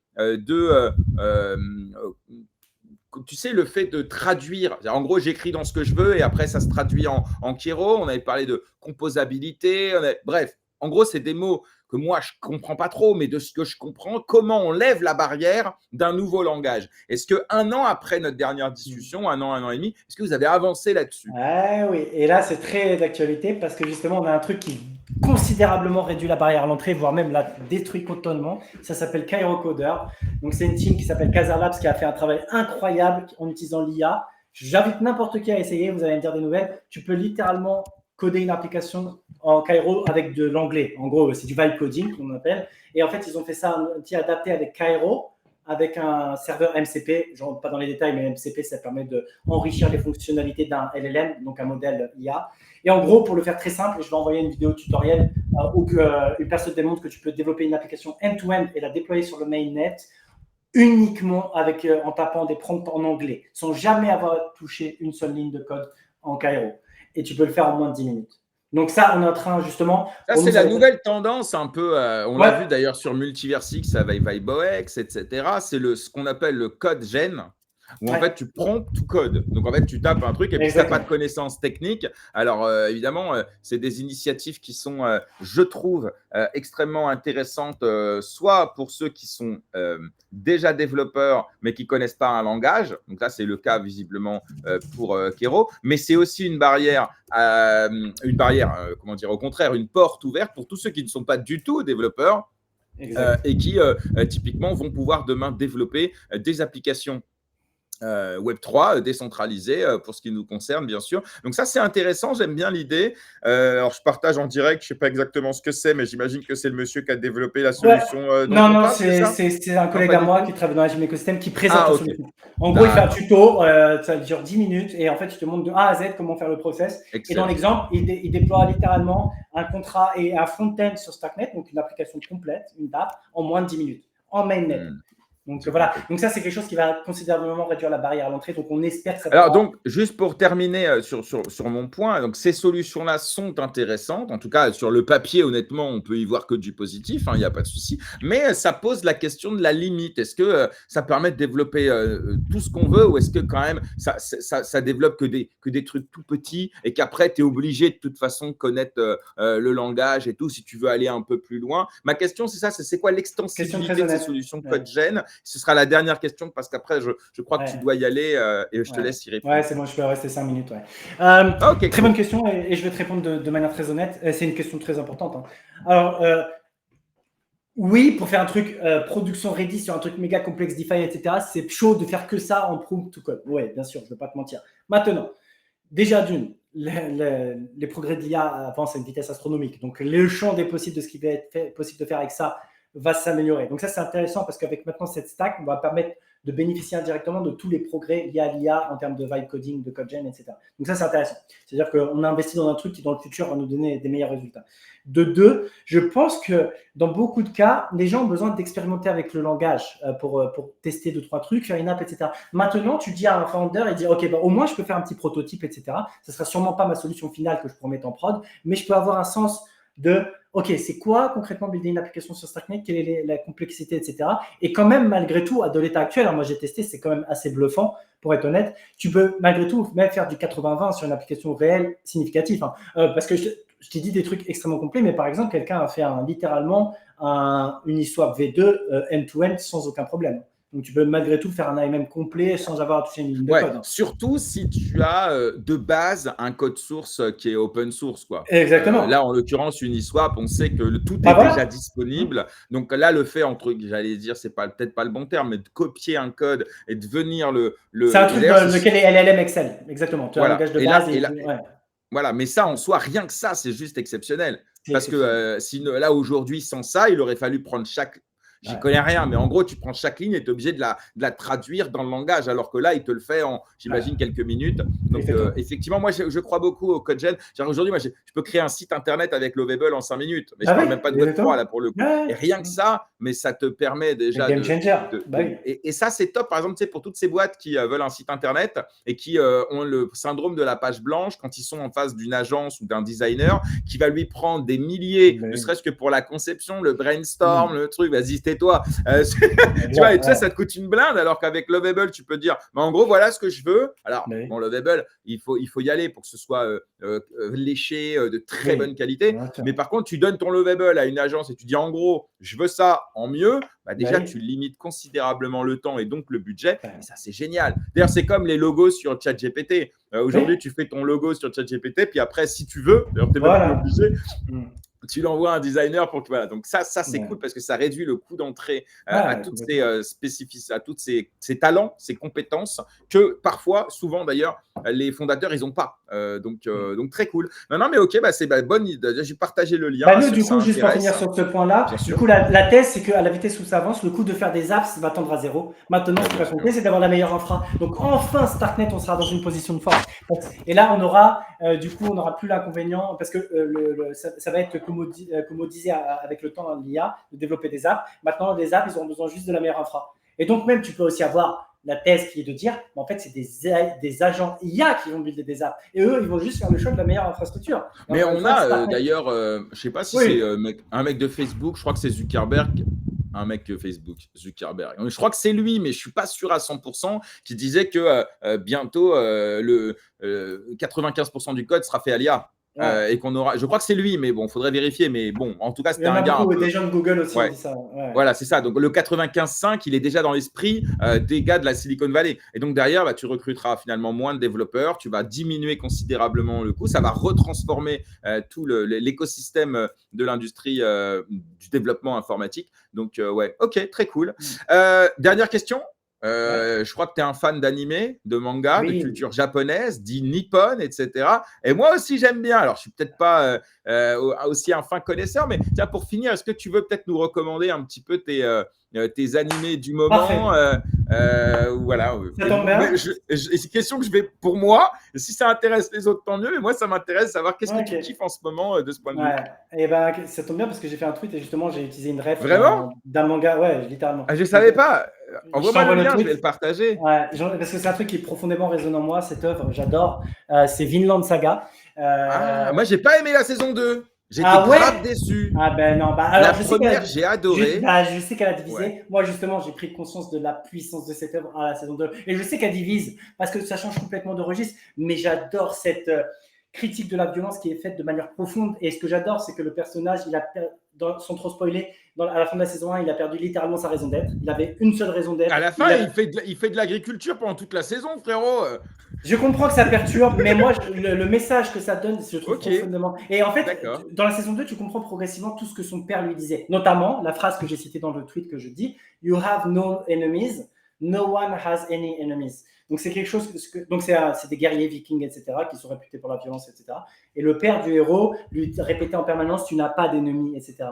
tu sais, le fait de traduire, en gros, j'écris dans ce que je veux et après, ça se traduit en Kero. On avait parlé de composabilité. Bref, en gros, c'est des mots que moi, je ne comprends pas trop, mais de ce que je comprends, comment on lève la barrière d'un nouveau langage. Est-ce qu'un an après notre dernière discussion, un an et demi, est-ce que vous avez avancé là-dessus? Ah oui, et là c'est très d'actualité parce que justement on a un truc qui considérablement réduit la barrière à l'entrée, voire même la détruit totalement. Ça s'appelle Cairo Coder. Donc c'est une team qui s'appelle Casa Labs qui a fait un travail incroyable en utilisant l'IA. J'invite n'importe qui à essayer, vous allez me dire des nouvelles. Tu peux littéralement coder une application en Cairo avec de l'anglais. En gros, c'est du vibe coding qu'on appelle. Et en fait, ils ont fait ça un petit adapté avec Cairo, avec un serveur MCP. Je ne rentre pas dans les détails, mais MCP, ça permet d'enrichir les fonctionnalités d'un LLM, donc un modèle IA. Et en gros, pour le faire très simple, je vais envoyer une vidéo tutoriel où une personne démontre que tu peux développer une application end-to-end et la déployer sur le mainnet uniquement en tapant des prompts en anglais, sans jamais avoir touché une seule ligne de code en Cairo. Et tu peux le faire en moins de 10 minutes. Donc ça, on est en train justement… Ça, Pour c'est nous, ça la va être… nouvelle tendance un peu. On l'a vu Ouais, d'ailleurs sur Multiversix avec Vibox, etc. C'est ce qu'on appelle le code gen, où en ouais, fait tu prompts tout code. Donc en fait tu tapes un truc et puis si tu n'as pas de exactement. connaissances techniques, alors évidemment c'est des initiatives qui sont, je trouve, extrêmement intéressantes, soit pour ceux qui sont déjà développeurs mais qui connaissent pas un langage. Donc là c'est le cas visiblement pour Kero, mais c'est aussi comment dire, au contraire, une porte ouverte pour tous ceux qui ne sont pas du tout développeurs Exact. et qui typiquement vont pouvoir demain développer des applications Web3 décentralisé pour ce qui nous concerne, bien sûr. Donc ça, c'est intéressant, j'aime bien l'idée. Alors, je partage en direct, je ne sais pas exactement ce que c'est, mais j'imagine que c'est le monsieur qui a développé la Ouais. solution dont Non, on non, parle, c'est ça? c'est un Non, collègue pas à du moi tout? qui travaille dans la team écosystème qui présente Ah, la ok. solution. En gros, il fait un D'accord. tuto, ça dure 10 minutes et en fait, il te montre de A à Z comment faire le process. Et dans Excellent. l'exemple, il déploie littéralement un contrat et un front-end sur Starknet, donc une application complète, une app, en moins de 10 minutes, en mainnet. Donc C'est voilà, compris. donc ça c'est quelque chose qui va considérablement réduire la barrière à l'entrée, donc on espère que ça Alors pourra… donc, juste pour terminer sur mon point, donc ces solutions-là sont intéressantes. En tout cas, sur le papier, honnêtement, on peut y voir que du positif, hein, il n'y a pas de souci. Mais ça pose la question de la limite. Est-ce que ça permet de développer tout ce qu'on veut ou est-ce que quand même ça développe que des trucs tout petits et qu'après, tu es obligé de toute façon de connaître le langage et tout si tu veux aller un peu plus loin? Ma question, c'est ça, c'est quoi Question très l'extensibilité de ces honnête. solutions Ouais. code gen Ce sera la dernière question parce qu'après, je crois que tu Ouais. dois y aller et je te laisse y répondre. Ouais, c'est bon, je peux rester 5 minutes. Ouais. Ok, Très cool. bonne question et je vais te répondre de manière très honnête. C'est une question très importante. Hein. Alors, oui, pour faire un truc production ready sur un truc méga complexe, DeFi, etc., c'est chaud de faire que ça en proof to code. Oui, bien sûr, je ne vais pas te mentir. Maintenant, déjà d'une, les progrès de l'IA avancent à une vitesse astronomique. Donc, le champ des possibles de ce qui va être possible de faire avec ça va s'améliorer. Donc, ça, c'est intéressant parce qu'avec maintenant cette stack, on va permettre de bénéficier indirectement de tous les progrès liés à l'IA en termes de vibe coding, de codegen, etc. Donc, ça, c'est intéressant. C'est-à-dire qu'on a investi dans un truc qui, dans le futur, va nous donner des meilleurs résultats. De deux, je pense que dans beaucoup de cas, les gens ont besoin d'expérimenter avec le langage pour tester 2-3 trucs, faire une app, etc. Maintenant, tu dis à un founder, il dit, OK, bah, au moins, je peux faire un petit prototype, etc. Ça ne sera sûrement pas ma solution finale que je pourrais mettre en prod, mais je peux avoir un sens de, OK, c'est quoi concrètement builder une application sur StarkNet, quelle est la complexité, etc. Et quand même, malgré tout, à de l'état actuel, moi j'ai testé, c'est quand même assez bluffant, pour être honnête, tu peux malgré tout même faire du 80-20 sur une application réelle significative. Parce que je t'ai dit des trucs extrêmement complets, mais par exemple, quelqu'un a fait littéralement un Uniswap V2 end-to-end sans aucun problème. Donc, tu peux malgré tout faire un AMM complet sans avoir à toucher une ligne de code. Surtout si tu as de base un code source qui est open source, quoi. Exactement. Là, en l'occurrence, Uniswap, on sait que tout Bah est voilà. déjà disponible. Donc là, le fait, j'allais dire, c'est peut-être pas le bon terme, mais de copier un code et de venir C'est un truc d'ailleurs, dans lequel est LLM Excel. Exactement. Tu as un voilà. langage de Et base. là, voilà, mais ça, en soi, rien que ça, c'est juste exceptionnel. C'est Parce que exceptionnel. là, aujourd'hui, sans ça, il aurait fallu prendre j'y connais rien, mais en gros, tu prends chaque ligne et tu es obligé de la traduire dans le langage, alors que là, il te le fait en, j'imagine, quelques minutes. Donc, effectivement, moi, je crois beaucoup au CodeGen. Aujourd'hui, moi, je peux créer un site internet avec Lovable en 5 minutes, mais je ne parle même pas de Web3 là pour le coup. Et rien que ça, mais ça te permet déjà game changer. et ça, c'est top, par exemple, pour toutes ces boîtes qui veulent un site internet et qui ont le syndrome de la page blanche quand ils sont en face d'une agence ou d'un designer qui va lui prendre des milliers, ne serait-ce que pour la conception, le brainstorm, le truc, vas-y, tais-toi. Tu vois, et tout ça, ça te coûte une blinde, alors qu'avec Lovable, tu peux dire, en gros, voilà ce que je veux. Alors, bon, Lovable, il faut y aller pour que ce soit léché, de très bonne qualité. Mais par contre, tu donnes ton Lovable à une agence et tu dis, en gros, je veux ça en mieux. Déjà, tu limites considérablement le temps et donc le budget. Et ça, c'est génial. D'ailleurs, c'est comme les logos sur ChatGPT. Aujourd'hui, tu fais ton logo sur ChatGPT, puis après, si tu veux, d'ailleurs, tu n'es même plus obligé. Tu l'envoies à un designer pour que voilà. Donc ça c'est cool parce que ça réduit le coût d'entrée à toutes ces spécificités, à toutes ces talents, ces compétences que parfois, souvent d'ailleurs, les fondateurs ils n'ont pas. Donc très cool. Non mais ok, c'est bonne idée. J'ai partagé le lien. Nous, du coup, juste pour finir sur ce point-là, du coup, la thèse, c'est qu'à la vitesse où ça avance, le coût de faire des apps va tendre à zéro. Maintenant, ce qui va compter, c'est d'avoir la meilleure infra. Donc, enfin, StarkNet, on sera dans une position de force. Et là, on aura plus l'inconvénient parce que ça va être commodisé avec le temps l'IA de développer des apps. Maintenant, les apps, ils auront besoin juste de la meilleure infra. Et donc, même, tu peux aussi avoir la thèse qui est de dire, en fait, c'est des agents IA qui vont builder des apps. Et eux, ils vont juste faire le choix de la meilleure infrastructure. Mais on a d'ailleurs, je ne sais pas si c'est un mec de Facebook, je crois que c'est Zuckerberg. Un mec de Facebook, Zuckerberg. Je crois que c'est lui, mais je ne suis pas sûr à 100%, qui disait que bientôt, 95% du code sera fait à l'IA. Et qu'on aura. Je crois que c'est lui, mais bon, il faudrait vérifier. Mais bon, en tout cas, c'était un gars. Des gens de Google aussi ont dit ça. Voilà, c'est ça. Donc le 95.5, il est déjà dans l'esprit des gars de la Silicon Valley. Et donc derrière, tu recruteras finalement moins de développeurs, tu vas diminuer considérablement le coût, ça va retransformer tout l'écosystème de l'industrie du développement informatique. Donc ok, très cool. Dernière question. Je crois que tu es un fan d'animé, de manga, de culture japonaise, dit nippon, etc. Et moi aussi, j'aime bien. Alors, je ne suis peut-être pas aussi un fin connaisseur, mais tiens, pour finir, est-ce que tu veux peut-être nous recommander un petit peu tes animés du moment voilà. Ça tombe bien. C'est une question que je vais pour moi. Si ça intéresse les autres, tant mieux. Mais moi, ça m'intéresse de savoir qu'est-ce que tu kiffes en ce moment de ce point de vue. Et ça tombe bien parce que j'ai fait un tweet et justement, j'ai utilisé une ref d'un manga. Ouais, littéralement. Je ne savais pas. Envoie-moi le lien, je vais le partager. Parce que c'est un truc qui est profondément résonne en moi, cette œuvre, j'adore. C'est Vinland Saga. Moi, j'ai pas aimé la saison 2. J'étais grave déçu. Alors, la première, j'ai adoré. Je sais qu'elle a divisé. Moi, justement, j'ai pris conscience de la puissance de cette œuvre à la saison 2. Et je sais qu'elle divise parce que ça change complètement de registre. Mais j'adore cette critique de la violence qui est faite de manière profonde. Et ce que j'adore, c'est que le personnage, sans trop spoiler, à la fin de la saison 1, il a perdu littéralement sa raison d'être. Il avait une seule raison d'être. À la fin, il fait de l'agriculture pendant toute la saison, frérot. Je comprends que ça perturbe, mais moi, le message que ça donne, je trouve Ok. profondément. Et en fait, dans la saison 2, tu comprends progressivement tout ce que son père lui disait. Notamment, la phrase que j'ai citée dans le tweet que je dis, You have no enemies, no one has any enemies. Donc, c'est quelque chose donc c'est des guerriers vikings, etc., qui sont réputés pour la violence, etc. Et le père du héros lui répétait en permanence, tu n'as pas d'ennemis, etc.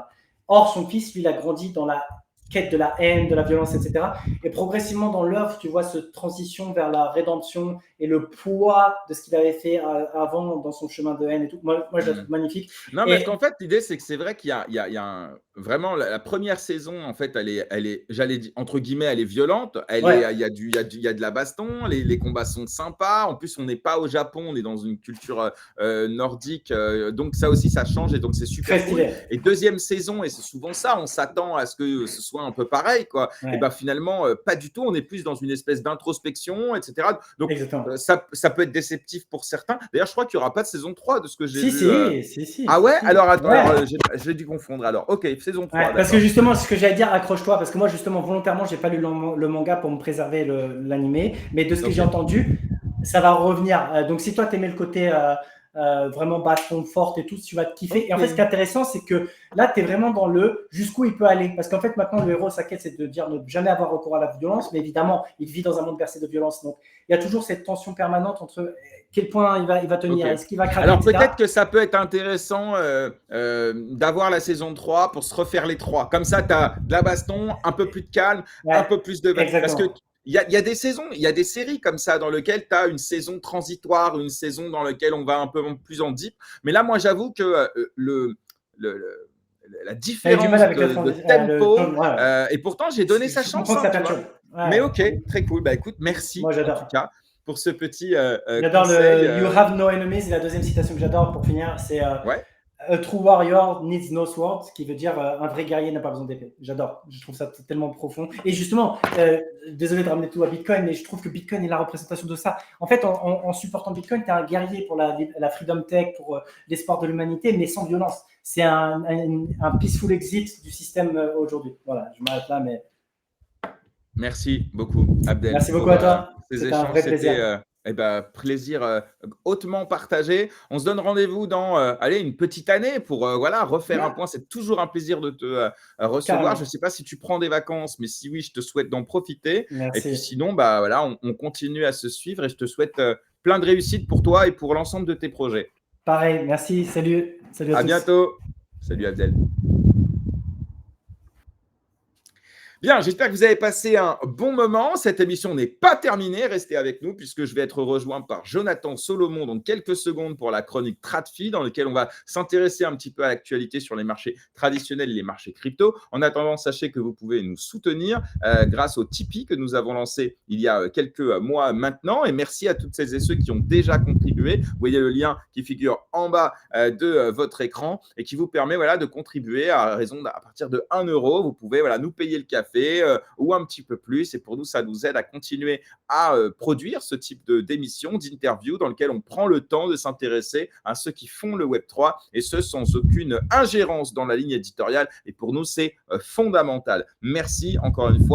Or, son fils, lui, il a grandi dans la quête de la haine, de la violence, etc. Et progressivement dans l'œuvre, tu vois cette transition vers la rédemption et le poids de ce qu'il avait fait avant dans son chemin de haine et tout. Moi je la trouve magnifique. Non, mais parce qu'en fait, l'idée, c'est que c'est vrai qu'il y a vraiment la première saison, en fait, elle est j'allais dire, entre guillemets, elle est violente. Il y a de la baston, les combats sont sympas. En plus, on n'est pas au Japon, on est dans une culture nordique. Donc, ça aussi, ça change et donc, c'est super cool. Et deuxième saison, et c'est souvent ça, on s'attend à ce que ce soit un peu pareil, quoi. Et bien, finalement, pas du tout. On est plus dans une espèce d'introspection, etc. Donc, ça peut être déceptif pour certains. D'ailleurs, je crois qu'il n'y aura pas de saison 3 de ce que j'ai vu. Si. Ah ouais? Alors, attends, j'ai dû confondre. Alors, ok, saison 3. Ouais, parce que justement, ce que j'allais dire, accroche-toi, parce que moi, justement, volontairement, j'ai pas lu le manga pour me préserver l'animé, mais de ce que j'ai entendu, ça va revenir. Donc, si toi, t'aimais le côté vraiment baston forte et tout, tu vas te kiffer. Et en fait, ce qui est intéressant, c'est que là, tu es vraiment dans le jusqu'où il peut aller. Parce qu'en fait, maintenant, le héros, sa quête, c'est de dire ne jamais avoir recours à la violence, mais évidemment, il vit dans un monde bercé de violence. Donc, il y a toujours cette tension permanente entre quel point il va tenir, est-ce qu'il va craquer, alors, peut-être que ça peut être intéressant d'avoir la saison 3 pour se refaire les 3. Comme ça, tu as de la baston, un peu plus de calme, un peu plus de... Parce que il y a des saisons, il y a des séries comme ça dans lesquelles tu as une saison transitoire, une saison dans laquelle on va un peu plus en deep. Mais là, moi, j'avoue que la différence de tempo, et pourtant, j'ai donné sa chance. Mais ok, très cool. Bah écoute, merci en tout cas pour ce petit j'adore le You have no enemies. La deuxième citation que j'adore pour finir, c'est A true warrior needs no sword, ce qui veut dire un vrai guerrier n'a pas besoin d'épée. J'adore, je trouve ça tellement profond. Et justement, désolé de ramener tout à Bitcoin, mais je trouve que Bitcoin est la représentation de ça. En fait, en supportant Bitcoin, tu es un guerrier pour la freedom tech, pour l'espoir de l'humanité, mais sans violence. C'est un peaceful exit du système aujourd'hui. Voilà, je m'arrête là, mais... Merci beaucoup, Abdel. Merci beaucoup à toi. C'était un vrai plaisir. Plaisir hautement partagé. On se donne rendez-vous dans une petite année pour refaire un point. C'est toujours un plaisir de te recevoir. Carrément. Je ne sais pas si tu prends des vacances, mais si oui, je te souhaite d'en profiter. Merci. Et puis sinon, on continue à se suivre et je te souhaite plein de réussite pour toi et pour l'ensemble de tes projets. Pareil, merci. Salut à tous. À bientôt. Salut Abdel. Bien, j'espère que vous avez passé un bon moment. Cette émission n'est pas terminée. Restez avec nous puisque je vais être rejoint par Jonathan Solomon dans quelques secondes pour la chronique TradFi dans laquelle on va s'intéresser un petit peu à l'actualité sur les marchés traditionnels et les marchés crypto. En attendant, sachez que vous pouvez nous soutenir grâce au Tipeee que nous avons lancé il y a quelques mois maintenant. Et merci à toutes celles et ceux qui ont déjà contribué. Vous voyez le lien qui figure en bas de votre écran et qui vous permet de contribuer à partir de 1 €. Vous pouvez nous payer le café ou un petit peu plus. Et pour nous, ça nous aide à continuer à produire ce type d'émissions, d'interviews dans lequel on prend le temps de s'intéresser à ceux qui font le Web3 et ce, sans aucune ingérence dans la ligne éditoriale. Et pour nous, c'est fondamental. Merci encore une fois.